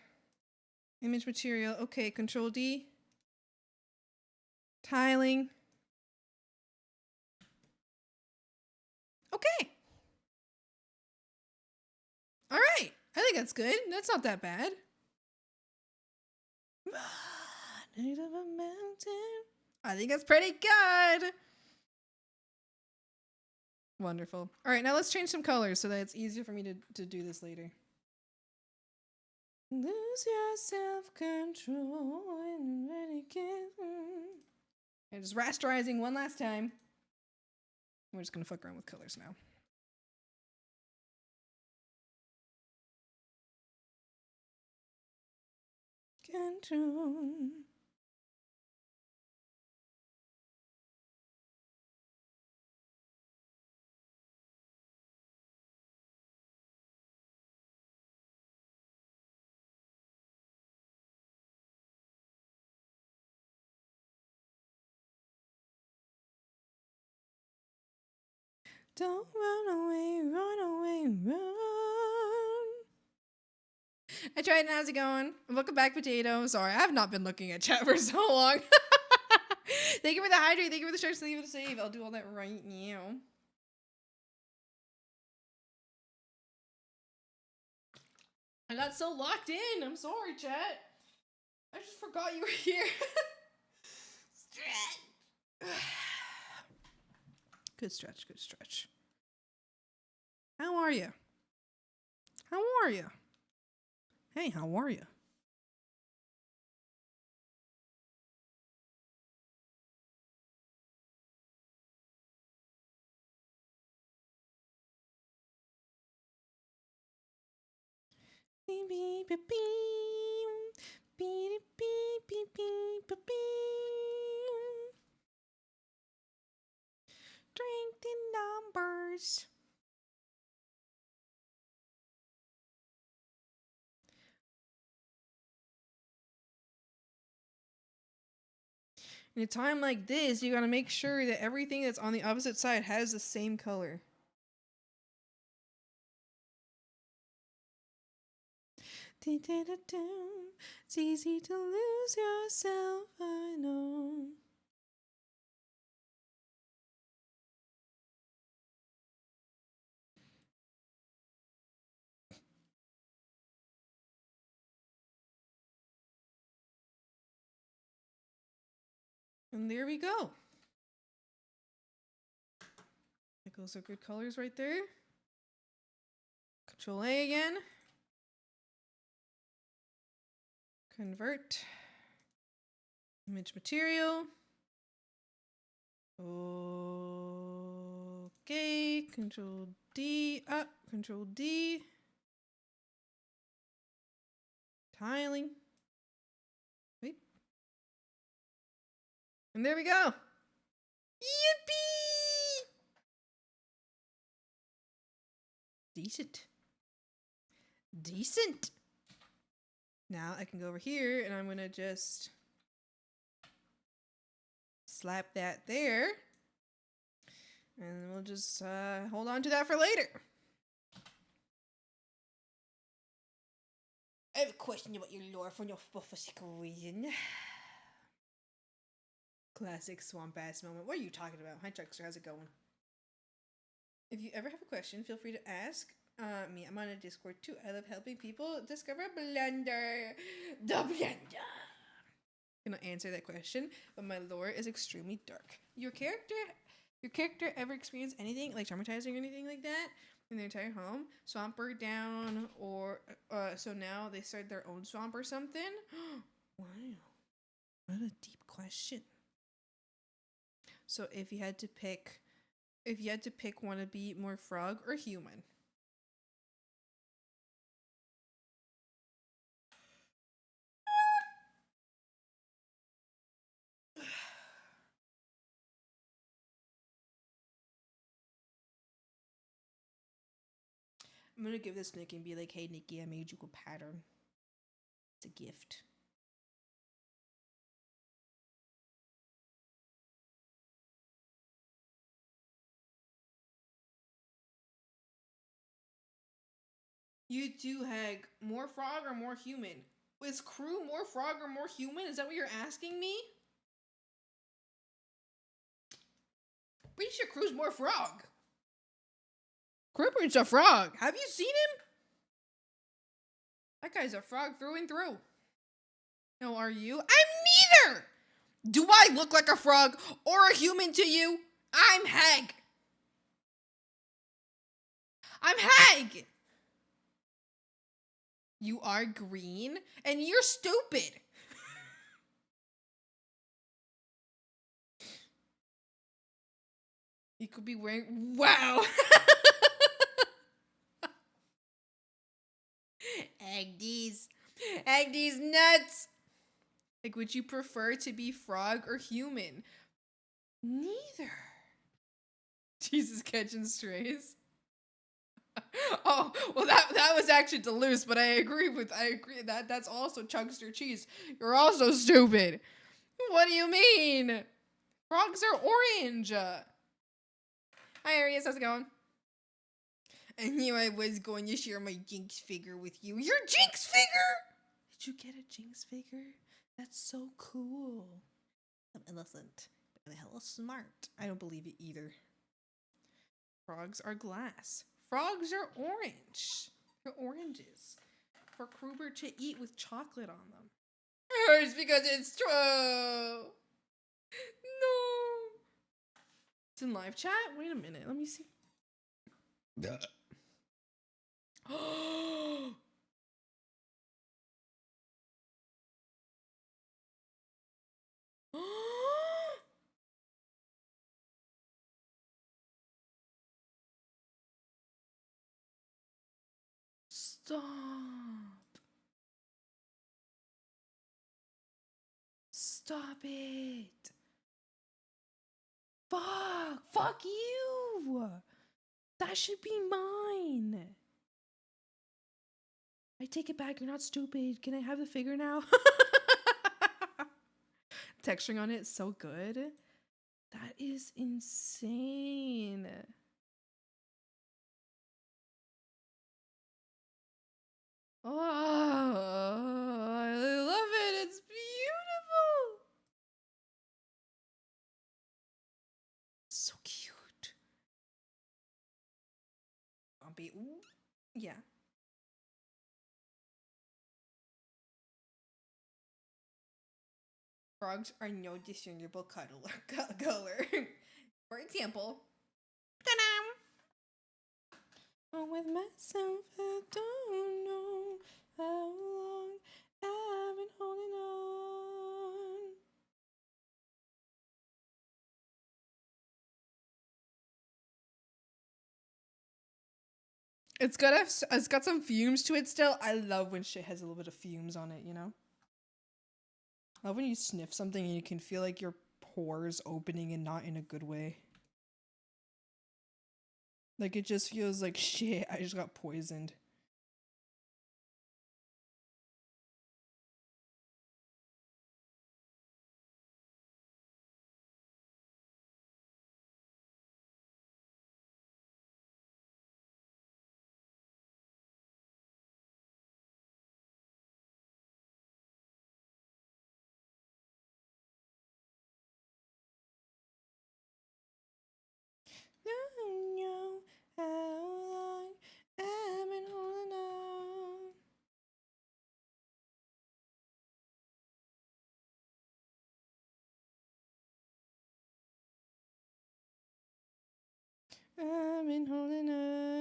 Image material. Okay, Control D. Tiling. Okay. All right. I think that's good. That's not that bad. Night of a mountain. I think that's pretty good. Wonderful. All right, now let's change some colors so that it's easier for me to do this later. Lose your self-control and ready get. And just rasterizing one last time. We're just gonna fuck around with colors now. Control. Don't run away, run. I tried. How's it going? Welcome back, Potato. Sorry, I have not been looking at chat for so long. Thank you for the hydrate. Thank you for the stretch. Thank you for the save. I'll do all that right now. I got so locked in. I'm sorry, chat. I just forgot you were here. Stretch. Good stretch. Good stretch. How are you? How are you? Hey, how are you? Beep, beep, beep, beep. Beep, beep, beep, beep, beep, beep. Drink the numbers. In a time like this, you gotta make sure that everything that's on the opposite side has the same color. It's easy to lose yourself, I know. And there we go. Like those are good colors right there. Control A again. Convert. Image material. Okay. Control D up. Control D. Tiling. Wait. And there we go. Yippee! Decent. Decent. Now I can go over here and I'm going to just slap that there. And we'll just hold on to that for later. I have a question about your lore for no specific reason. Classic swamp ass moment. What are you talking about? Hi, Chuckster. How's it going? If you ever have a question, feel free to ask me. I'm on a Discord too. I love helping people discover Blender. The Blender. I'm gonna answer that question, but my lore is extremely dark. Your character ever experienced anything like traumatizing or anything like that in their entire home? Swamp burned down, or so now they started their own swamp or something? Wow, what a deep question. So if you had to pick want to be more frog or human? I'm gonna give this Nikki and be like, hey Nikki, I made you a pattern. It's a gift. You do, Hag. More frog or more human? Is crew more frog or more human? Is that what you're asking me? Pretty sure crew's more frog. Creeper's a frog. Have you seen him? That guy's a frog through and through. No, are you? I'm neither! Do I look like a frog or a human to you? I'm Hag. I'm Hag. You are green and you're stupid. You could be wearing, wow. Agnes nuts. Like, would you prefer to be frog or human? Neither. Jesus, catching strays. Oh, well, that was actually Deleuze, but I agree that that's also Chunkster cheese. You're also stupid. What do you mean? Frogs are orange. Hi, Arius. How's it going? And here I was going to share my Jinx figure with you. Your Jinx figure? Did you get a Jinx figure? That's so cool. I'm innocent, but I'm hella smart. I don't believe it either. Frogs are glass. Frogs are orange. They're oranges for Kruber to eat with chocolate on them. It hurts because it's true. No. It's in live chat? Wait a minute. Let me see. Stop. Stop it. Fuck. Fuck you. That should be mine. I take it back. You're not stupid. Can I have the figure now? Texturing on it is so good. That is insane. Oh, I love it. It's beautiful. So cute. Bumpy. Ooh. Yeah. Frogs are no discernible color. For example, I'm with myself, I don't know how long I've been holding on. It's got some fumes to it still. I love when shit has a little bit of fumes on it, you know? I love when you sniff something and you can feel like your pores opening and not in a good way. Like it just feels like shit, I just got poisoned. Don't know how long I've been holding on. I've been holding on.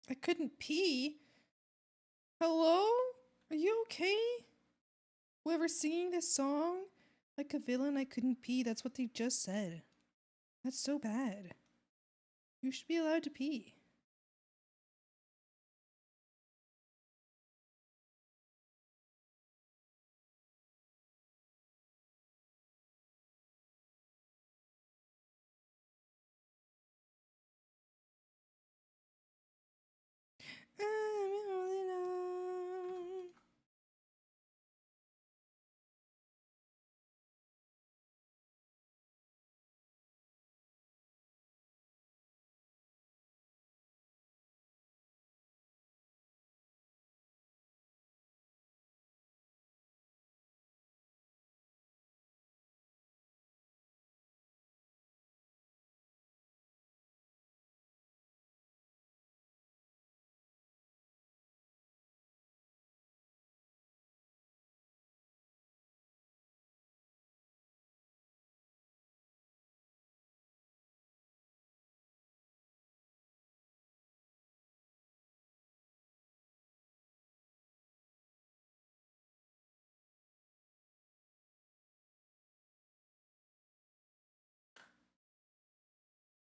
I couldn't pee. Hello? Are you okay? Whoever's singing this song? Like a villain, I couldn't pee. That's what they just said. That's so bad. You should be allowed to pee. I've been holding on.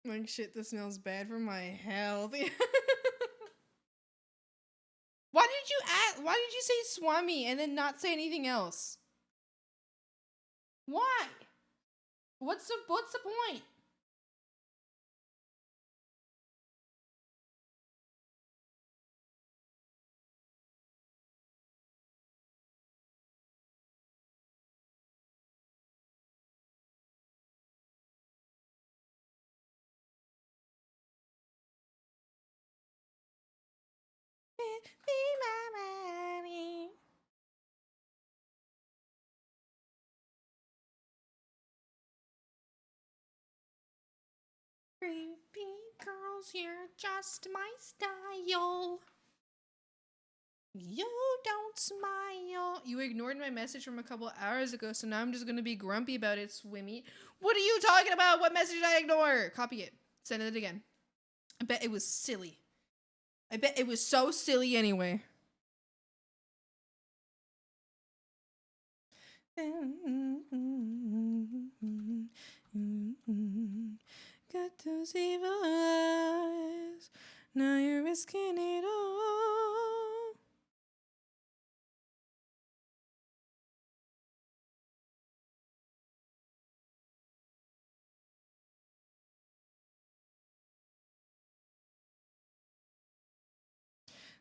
Like shit, this smells bad for my health. Why did you say Swami and then not say anything else? Why? What's the point? Creepy girls, you're just my style. You don't smile. You ignored my message from a couple hours ago, so now I'm just gonna be grumpy about it, Swimmy. What are you talking about? What message did I ignore? Copy it. Send it again. I bet it was silly. I bet it was so silly anyway. Got those evil eyes. Now you're risking it all.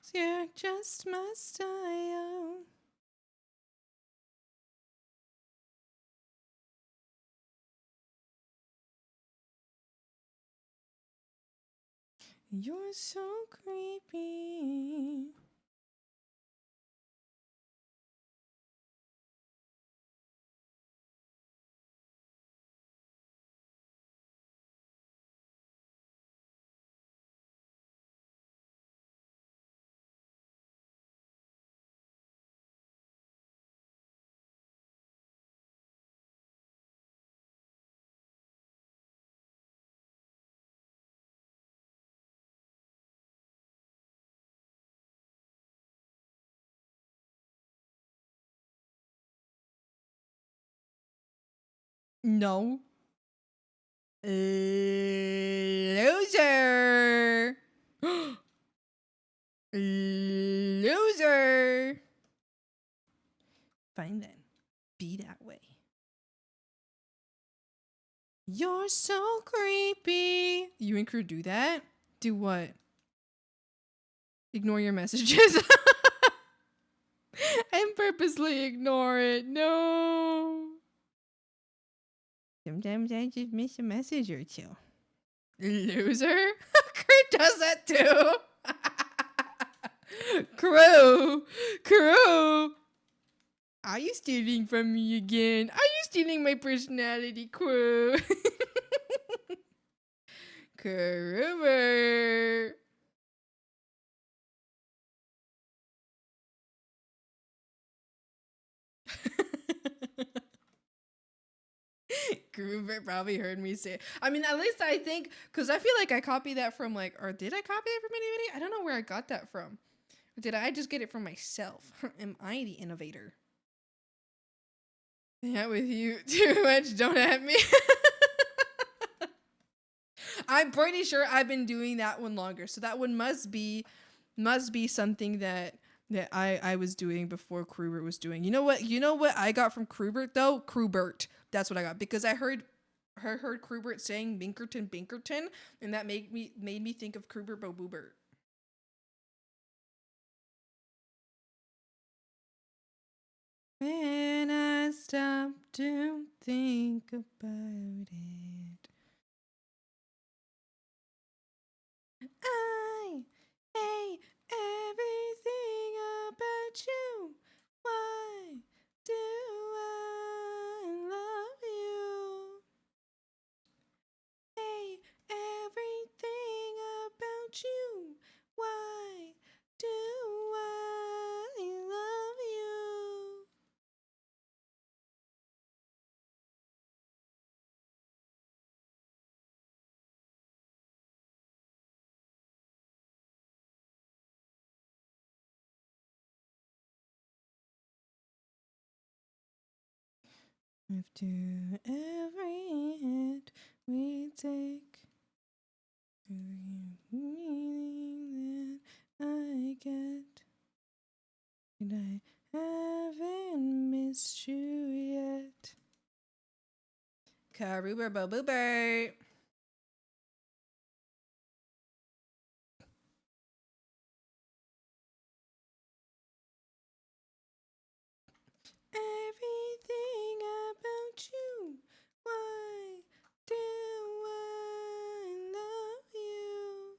So you're just my style. You're so creepy. No. Loser. Loser. Fine then. Be that way. You're so creepy. You and crew do that? Do what? Ignore your messages. And purposely ignore it. No. Sometimes I just miss a message or two. Loser? Crew does that too. Crew. Are you stealing from me again? Are you stealing my personality, Crew? Crew. Groover probably heard me say it. I mean, at least I think, because I feel like I copied that from like, or did I copy it from anybody? I don't know where I got that from. Or did I just get it from myself? Am I the innovator? Yeah, with you too much. Don't at me. I'm pretty sure I've been doing that one longer. So that one must be something that I was doing before Krubert was doing. You know what I got from Krubert though? Krubert. That's what I got because I heard Krubert saying Binkerton, and that made me think of Krubert Boobert. When I stop to think about it, I hate everything about you. Why do I love you? Hate everything about you. Why do I love you? After every hit we take, Feeling that I get, and I haven't missed you yet. Karuba Boober. Everything about you. Why do I love you?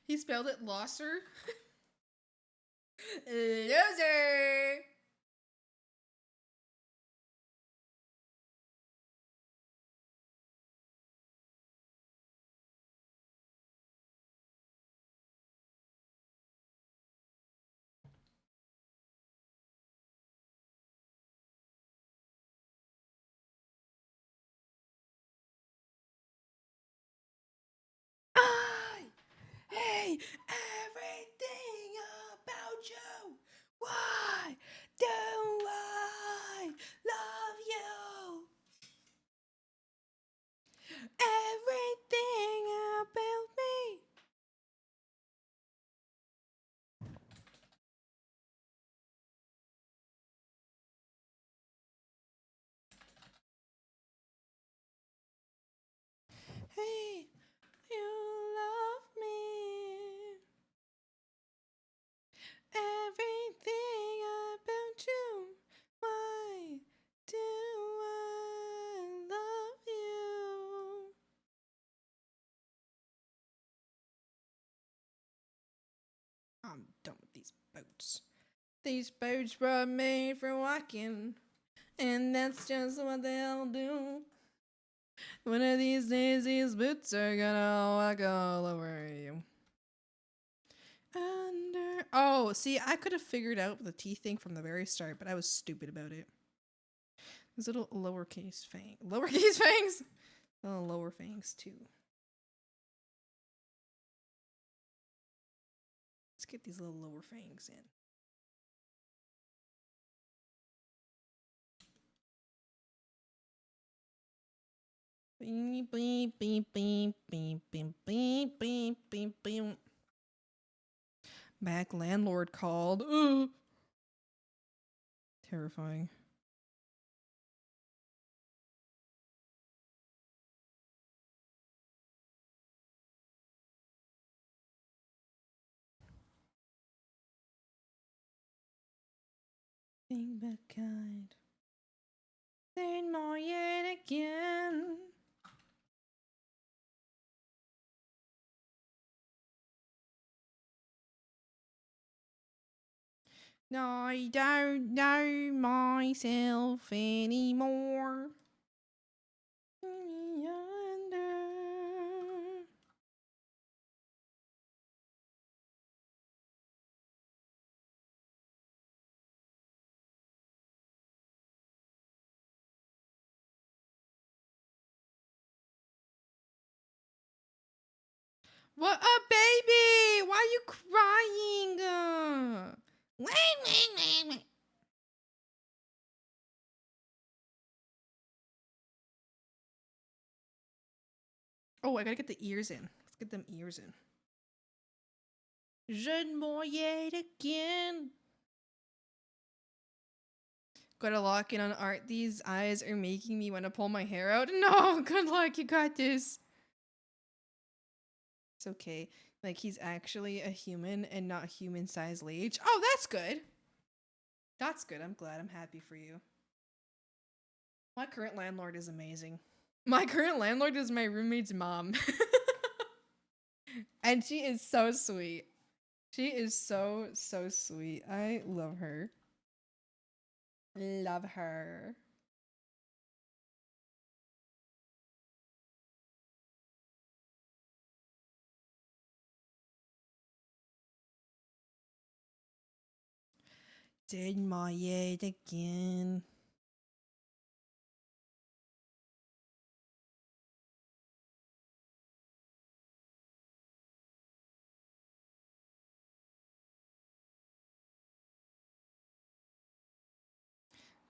He spelled it Losser. Loser. I hate everything about you. Why do I love you? Everything about me. Hey, you love me. Everything about you. Why do I love you? I'm done with these boats. These boats were made for walking, and that's just what they'll do. One of these days, these boots are gonna walk all over you. Oh, see, I could have figured out the T thing from the very start, but I was stupid about it. These little lowercase fangs. Lowercase fangs? Little lower fangs, too. Let's get these little lower fangs in. Beep, beep, beep, beep, beep, beep, beep, beep, beep, beep. MacLeod called. Ugh. Terrifying. Think back kind. Say more yet again. No, I don't know myself anymore. Yonder. What a baby! Why are you crying? Oh, I gotta get the ears in. Let's get them ears in. Je ne mourrai again. Gotta lock in on art. These eyes are making me want to pull my hair out. No, good luck. You got this. It's okay. Like, he's actually a human and not human-sized Lage. Oh, that's good. That's good. I'm glad. I'm happy for you. My current landlord is amazing. My current landlord is my roommate's mom. And she is so sweet. She is so, so sweet. I love her. Love her. Did my yet again.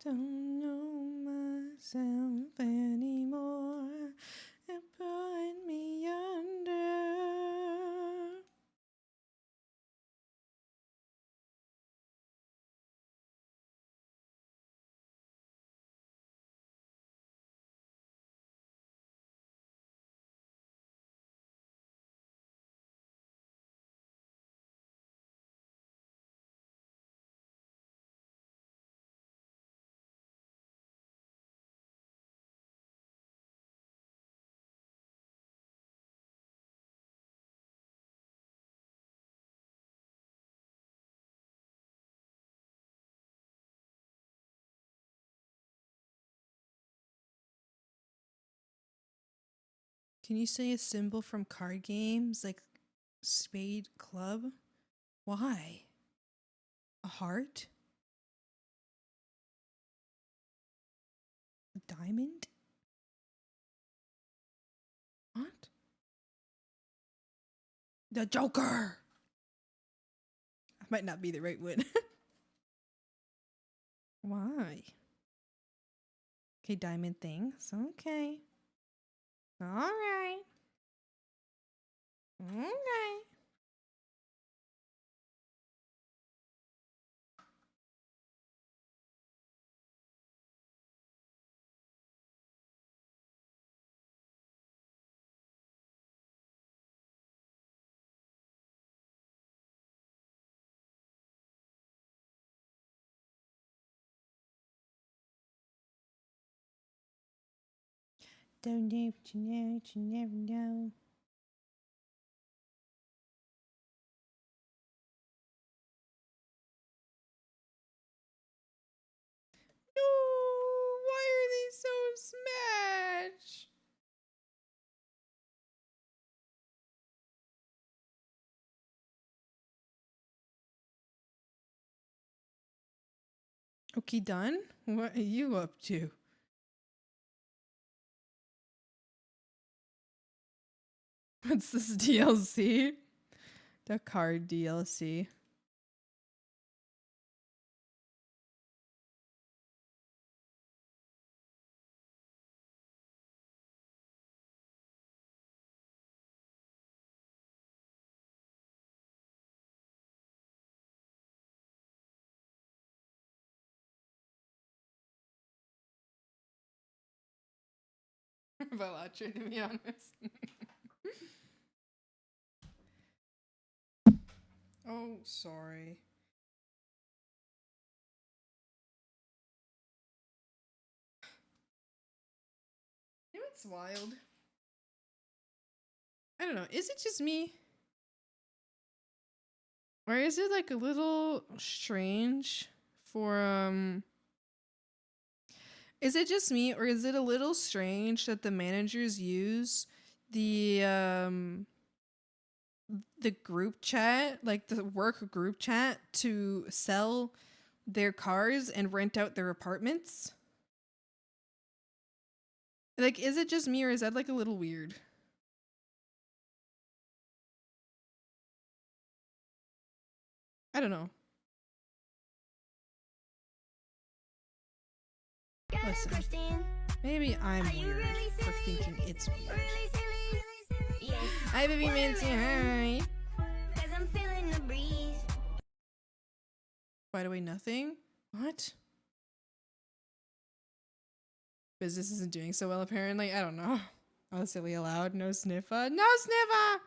Don't know myself anymore. It put me under. Can you say a symbol from card games like Spade Club? Why? A heart? A diamond? What? The Joker! That might not be the right one. Why? Okay, diamond things. Okay. Alright. Okay. Don't know what you know, you never know. No, why are they so smashed? Okay, done. What are you up to? What's this DLC? The card DLC. Valache, to be honest. Oh, sorry. You know what's wild? I don't know. Is it just me? Or is it like a little strange for is it just me or is it a little strange that the managers use the group chat, like the work group chat to sell their cars and rent out their apartments? Like, is it just me or is that like a little weird? I don't know. Listen, maybe I'm weird for thinking it's weird. Hi, baby Mincy, hi. By the way, nothing? What? Business isn't doing so well, apparently. I don't know. Oh, silly aloud. No sniffer. No sniffer!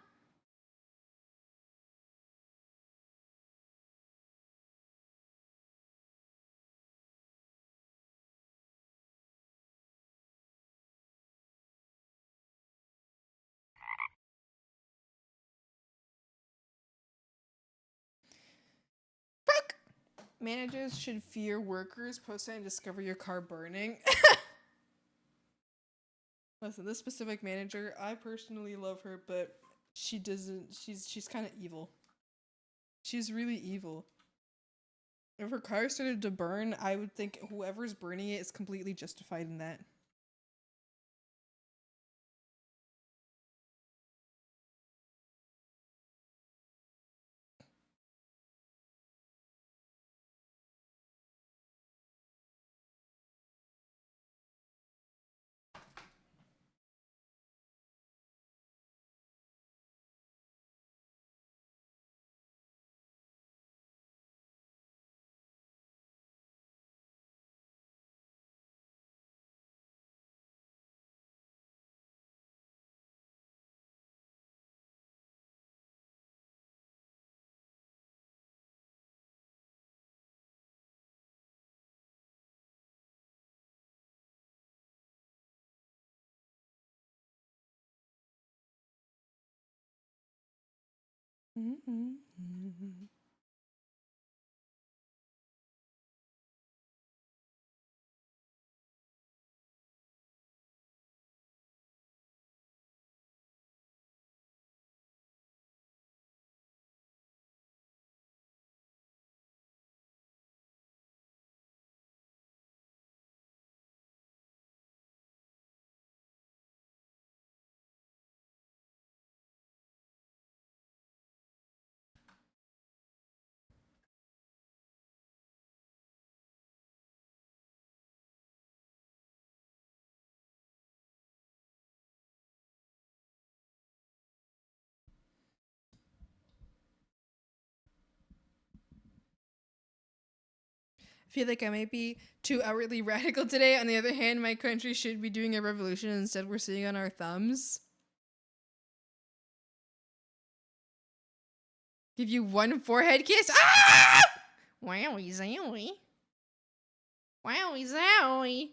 Fuck! Managers should fear workers. Post it and discover your car burning. Listen, this specific manager, I personally love her, but she doesn't. She's kind of evil. She's really evil. If her car started to burn, I would think whoever's burning it is completely justified in that. I feel like I might be too outwardly radical today. On the other hand, my country should be doing a revolution. Instead, we're sitting on our thumbs. Give you one forehead kiss. Ah! Wowie zowie. Wowie zowie.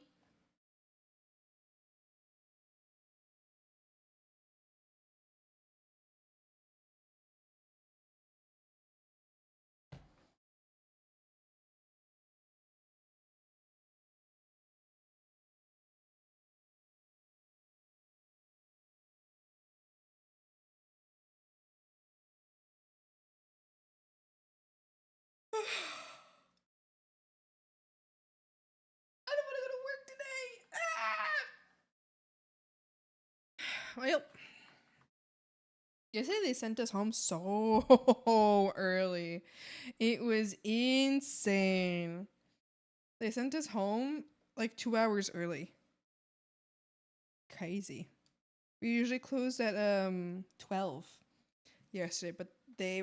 I don't want to go to work today. Ah! Well, yesterday they sent us home so early. It was insane. They sent us home like 2 hours early. Crazy. We usually closed at 12 yesterday, but they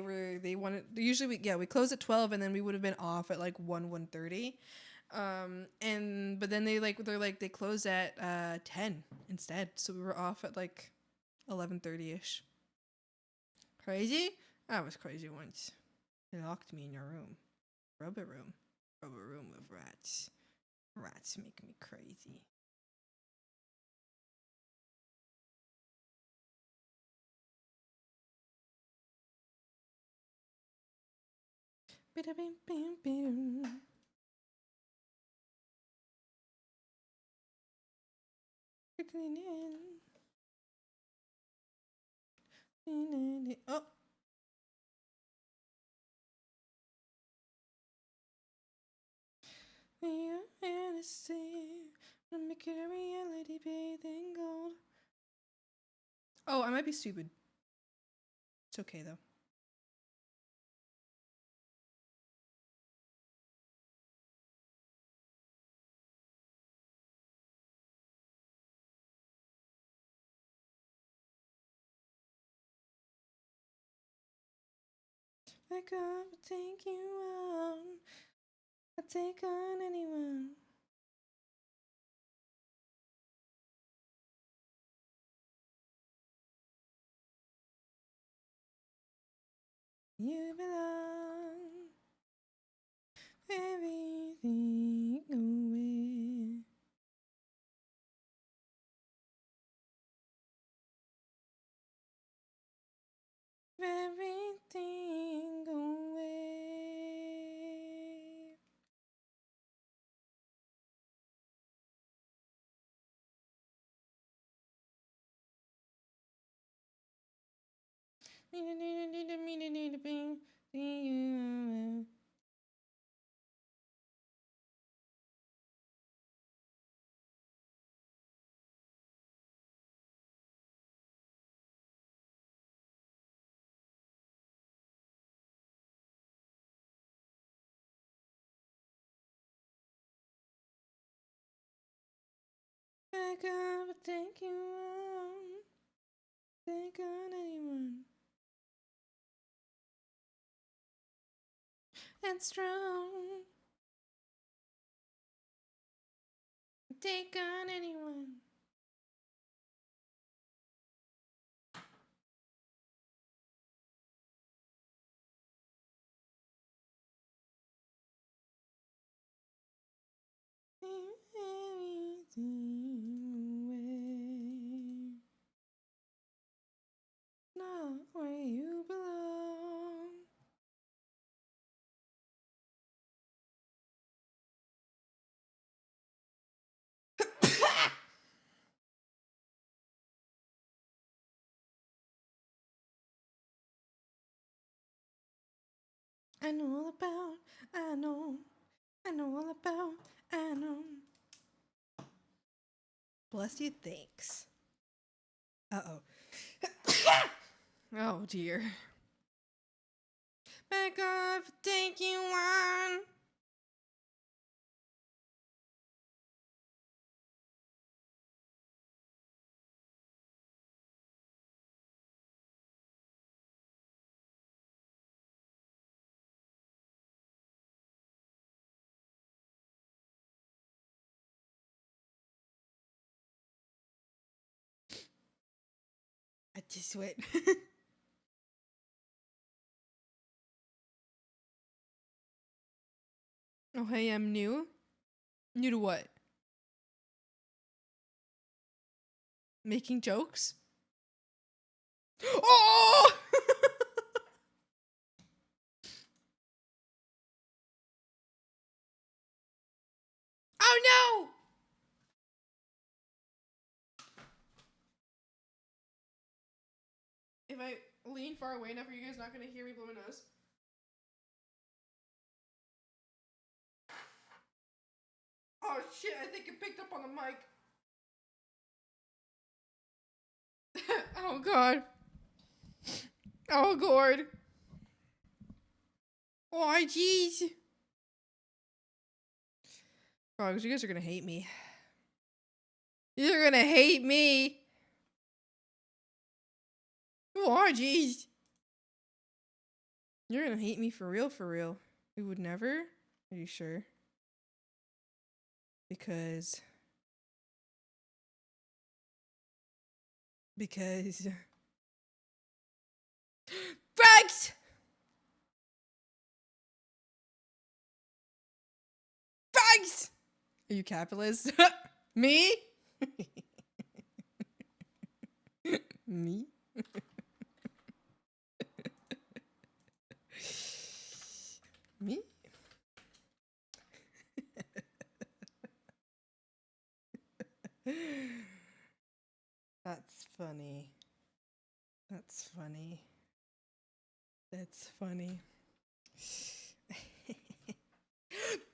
wanted usually we closed at 12 and then we would have been off at like 1:30. But then they closed at 10 instead. So we were off at like 11:30ish. Crazy? That was crazy once. They locked me in your room. Rubber room. Rubber room with rats. Rats make me crazy. Bida-bim-bim-bim. Trickling in. Oh. Make it a reality bathed in gold. Oh, I might be stupid. It's okay though. I come to take you on. I take on anyone. You belong. Everything away. Everything away. I come to take you on. Take on anyone. And strong. Take on anyone. Everything away. Not where you belong. I know all about, I know all about, I know. Bless you, thanks. Uh-oh. Oh, dear. Back off, take you on. I just went. Oh, hey, I'm new. New to what? Making jokes? Oh! Oh no! If I lean far away enough, are you guys not gonna hear me blow my nose? Oh shit, I think it picked up on the mic. Oh god. Oh god. Oh jeez. Frogs, you guys are gonna hate me. You're gonna hate me. Oh jeez. You're gonna hate me for real, for real. We would never? Are you sure? Because Frogs! Frogs! Are you capitalist? Me? Me? Me? That's funny. That's funny. That's funny.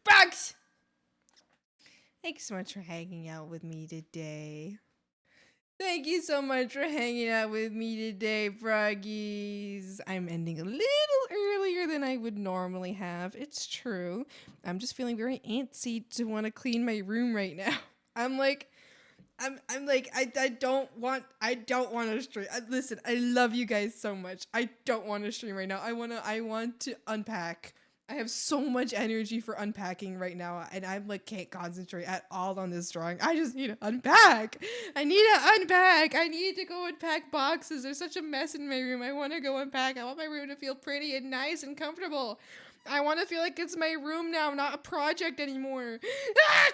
Bugs! Thanks so much for hanging out with me today. Thank you so much for hanging out with me today, froggies. I'm ending a little earlier than I would normally have. It's true. I'm just feeling very antsy to want to clean my room right now. I don't want to stream. Listen, I love you guys so much. I don't want to stream right now. I want to unpack. I have so much energy for unpacking right now, and I'm like can't concentrate at all on this drawing. I just need to unpack. I need to go unpack boxes. There's such a mess in my room. I want to go unpack. I want my room to feel pretty and nice and comfortable. I want to feel like it's my room now, not a project anymore. Ah!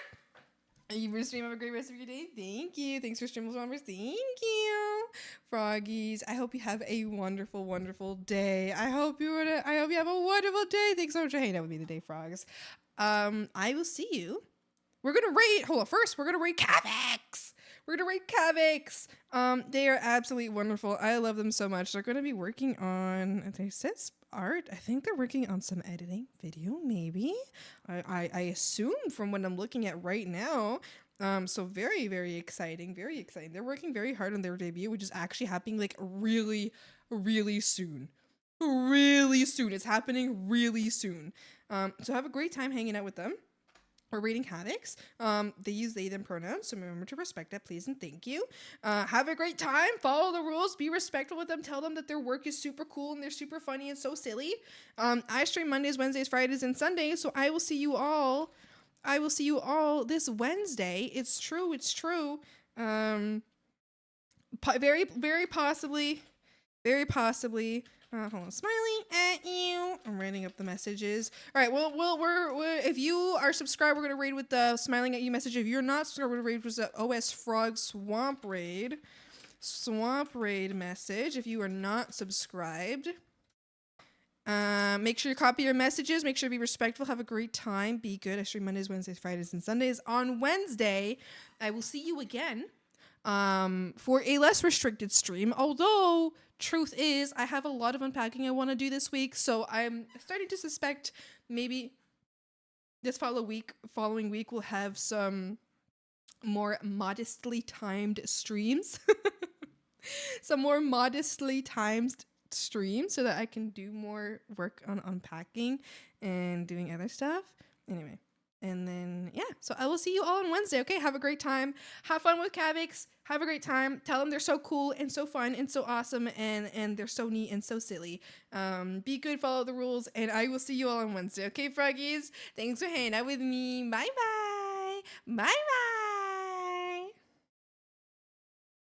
You for stream. Have a great rest of your day. Thank you. Thanks for streaming, members. Thank you, froggies. I hope you have a wonderful, wonderful day. I hope you have a wonderful day. Thanks so much for hanging out with me today, frogs. I will see you. We're gonna rate. Hold on. First, we're gonna rate Cavex. They are absolutely wonderful. I love them so much. They're gonna be working on. They says art. I think they're working on some editing video, maybe. I assume from what I'm looking at right now. So very, very exciting. Very exciting. They're working very hard on their debut, which is actually happening like really, really soon. Really soon. It's happening really soon. So have a great time hanging out with them. We're reading Havix. They use they, them pronouns, so remember to respect that, please and thank you. Have a great time. Follow the rules. Be respectful with them. Tell them that their work is super cool and they're super funny and so silly. I stream Mondays, Wednesdays, Fridays, and Sundays, so I will see you all this Wednesday. It's true. Very possibly. Hold on, smiling at you. I'm writing up the messages. All right. We're if you are subscribed, we're gonna raid with the smiling at you message. If you're not subscribed, we're gonna raid with the OS Frog Swamp Raid message. If you are not subscribed, make sure you copy your messages. Make sure to be respectful. Have a great time. Be good. I stream Mondays, Wednesdays, Fridays, and Sundays. On Wednesday, I will see you again. for a less restricted stream. Although, truth is, I have a lot of unpacking I want to do this week, so I'm starting to suspect maybe this following week we'll have some more modestly timed streams. Some more modestly timed streams so that I can do more work on unpacking and doing other stuff. Anyway, and then yeah, so I will see you all on Wednesday. Okay, have a great time. Have fun with Kavix. Have a great time. Tell them they're so cool and so fun and so awesome and they're so neat and so silly. Be good, follow the rules, and I will see you all on Wednesday. Okay, froggies? Thanks for hanging out with me. Bye bye. Bye bye.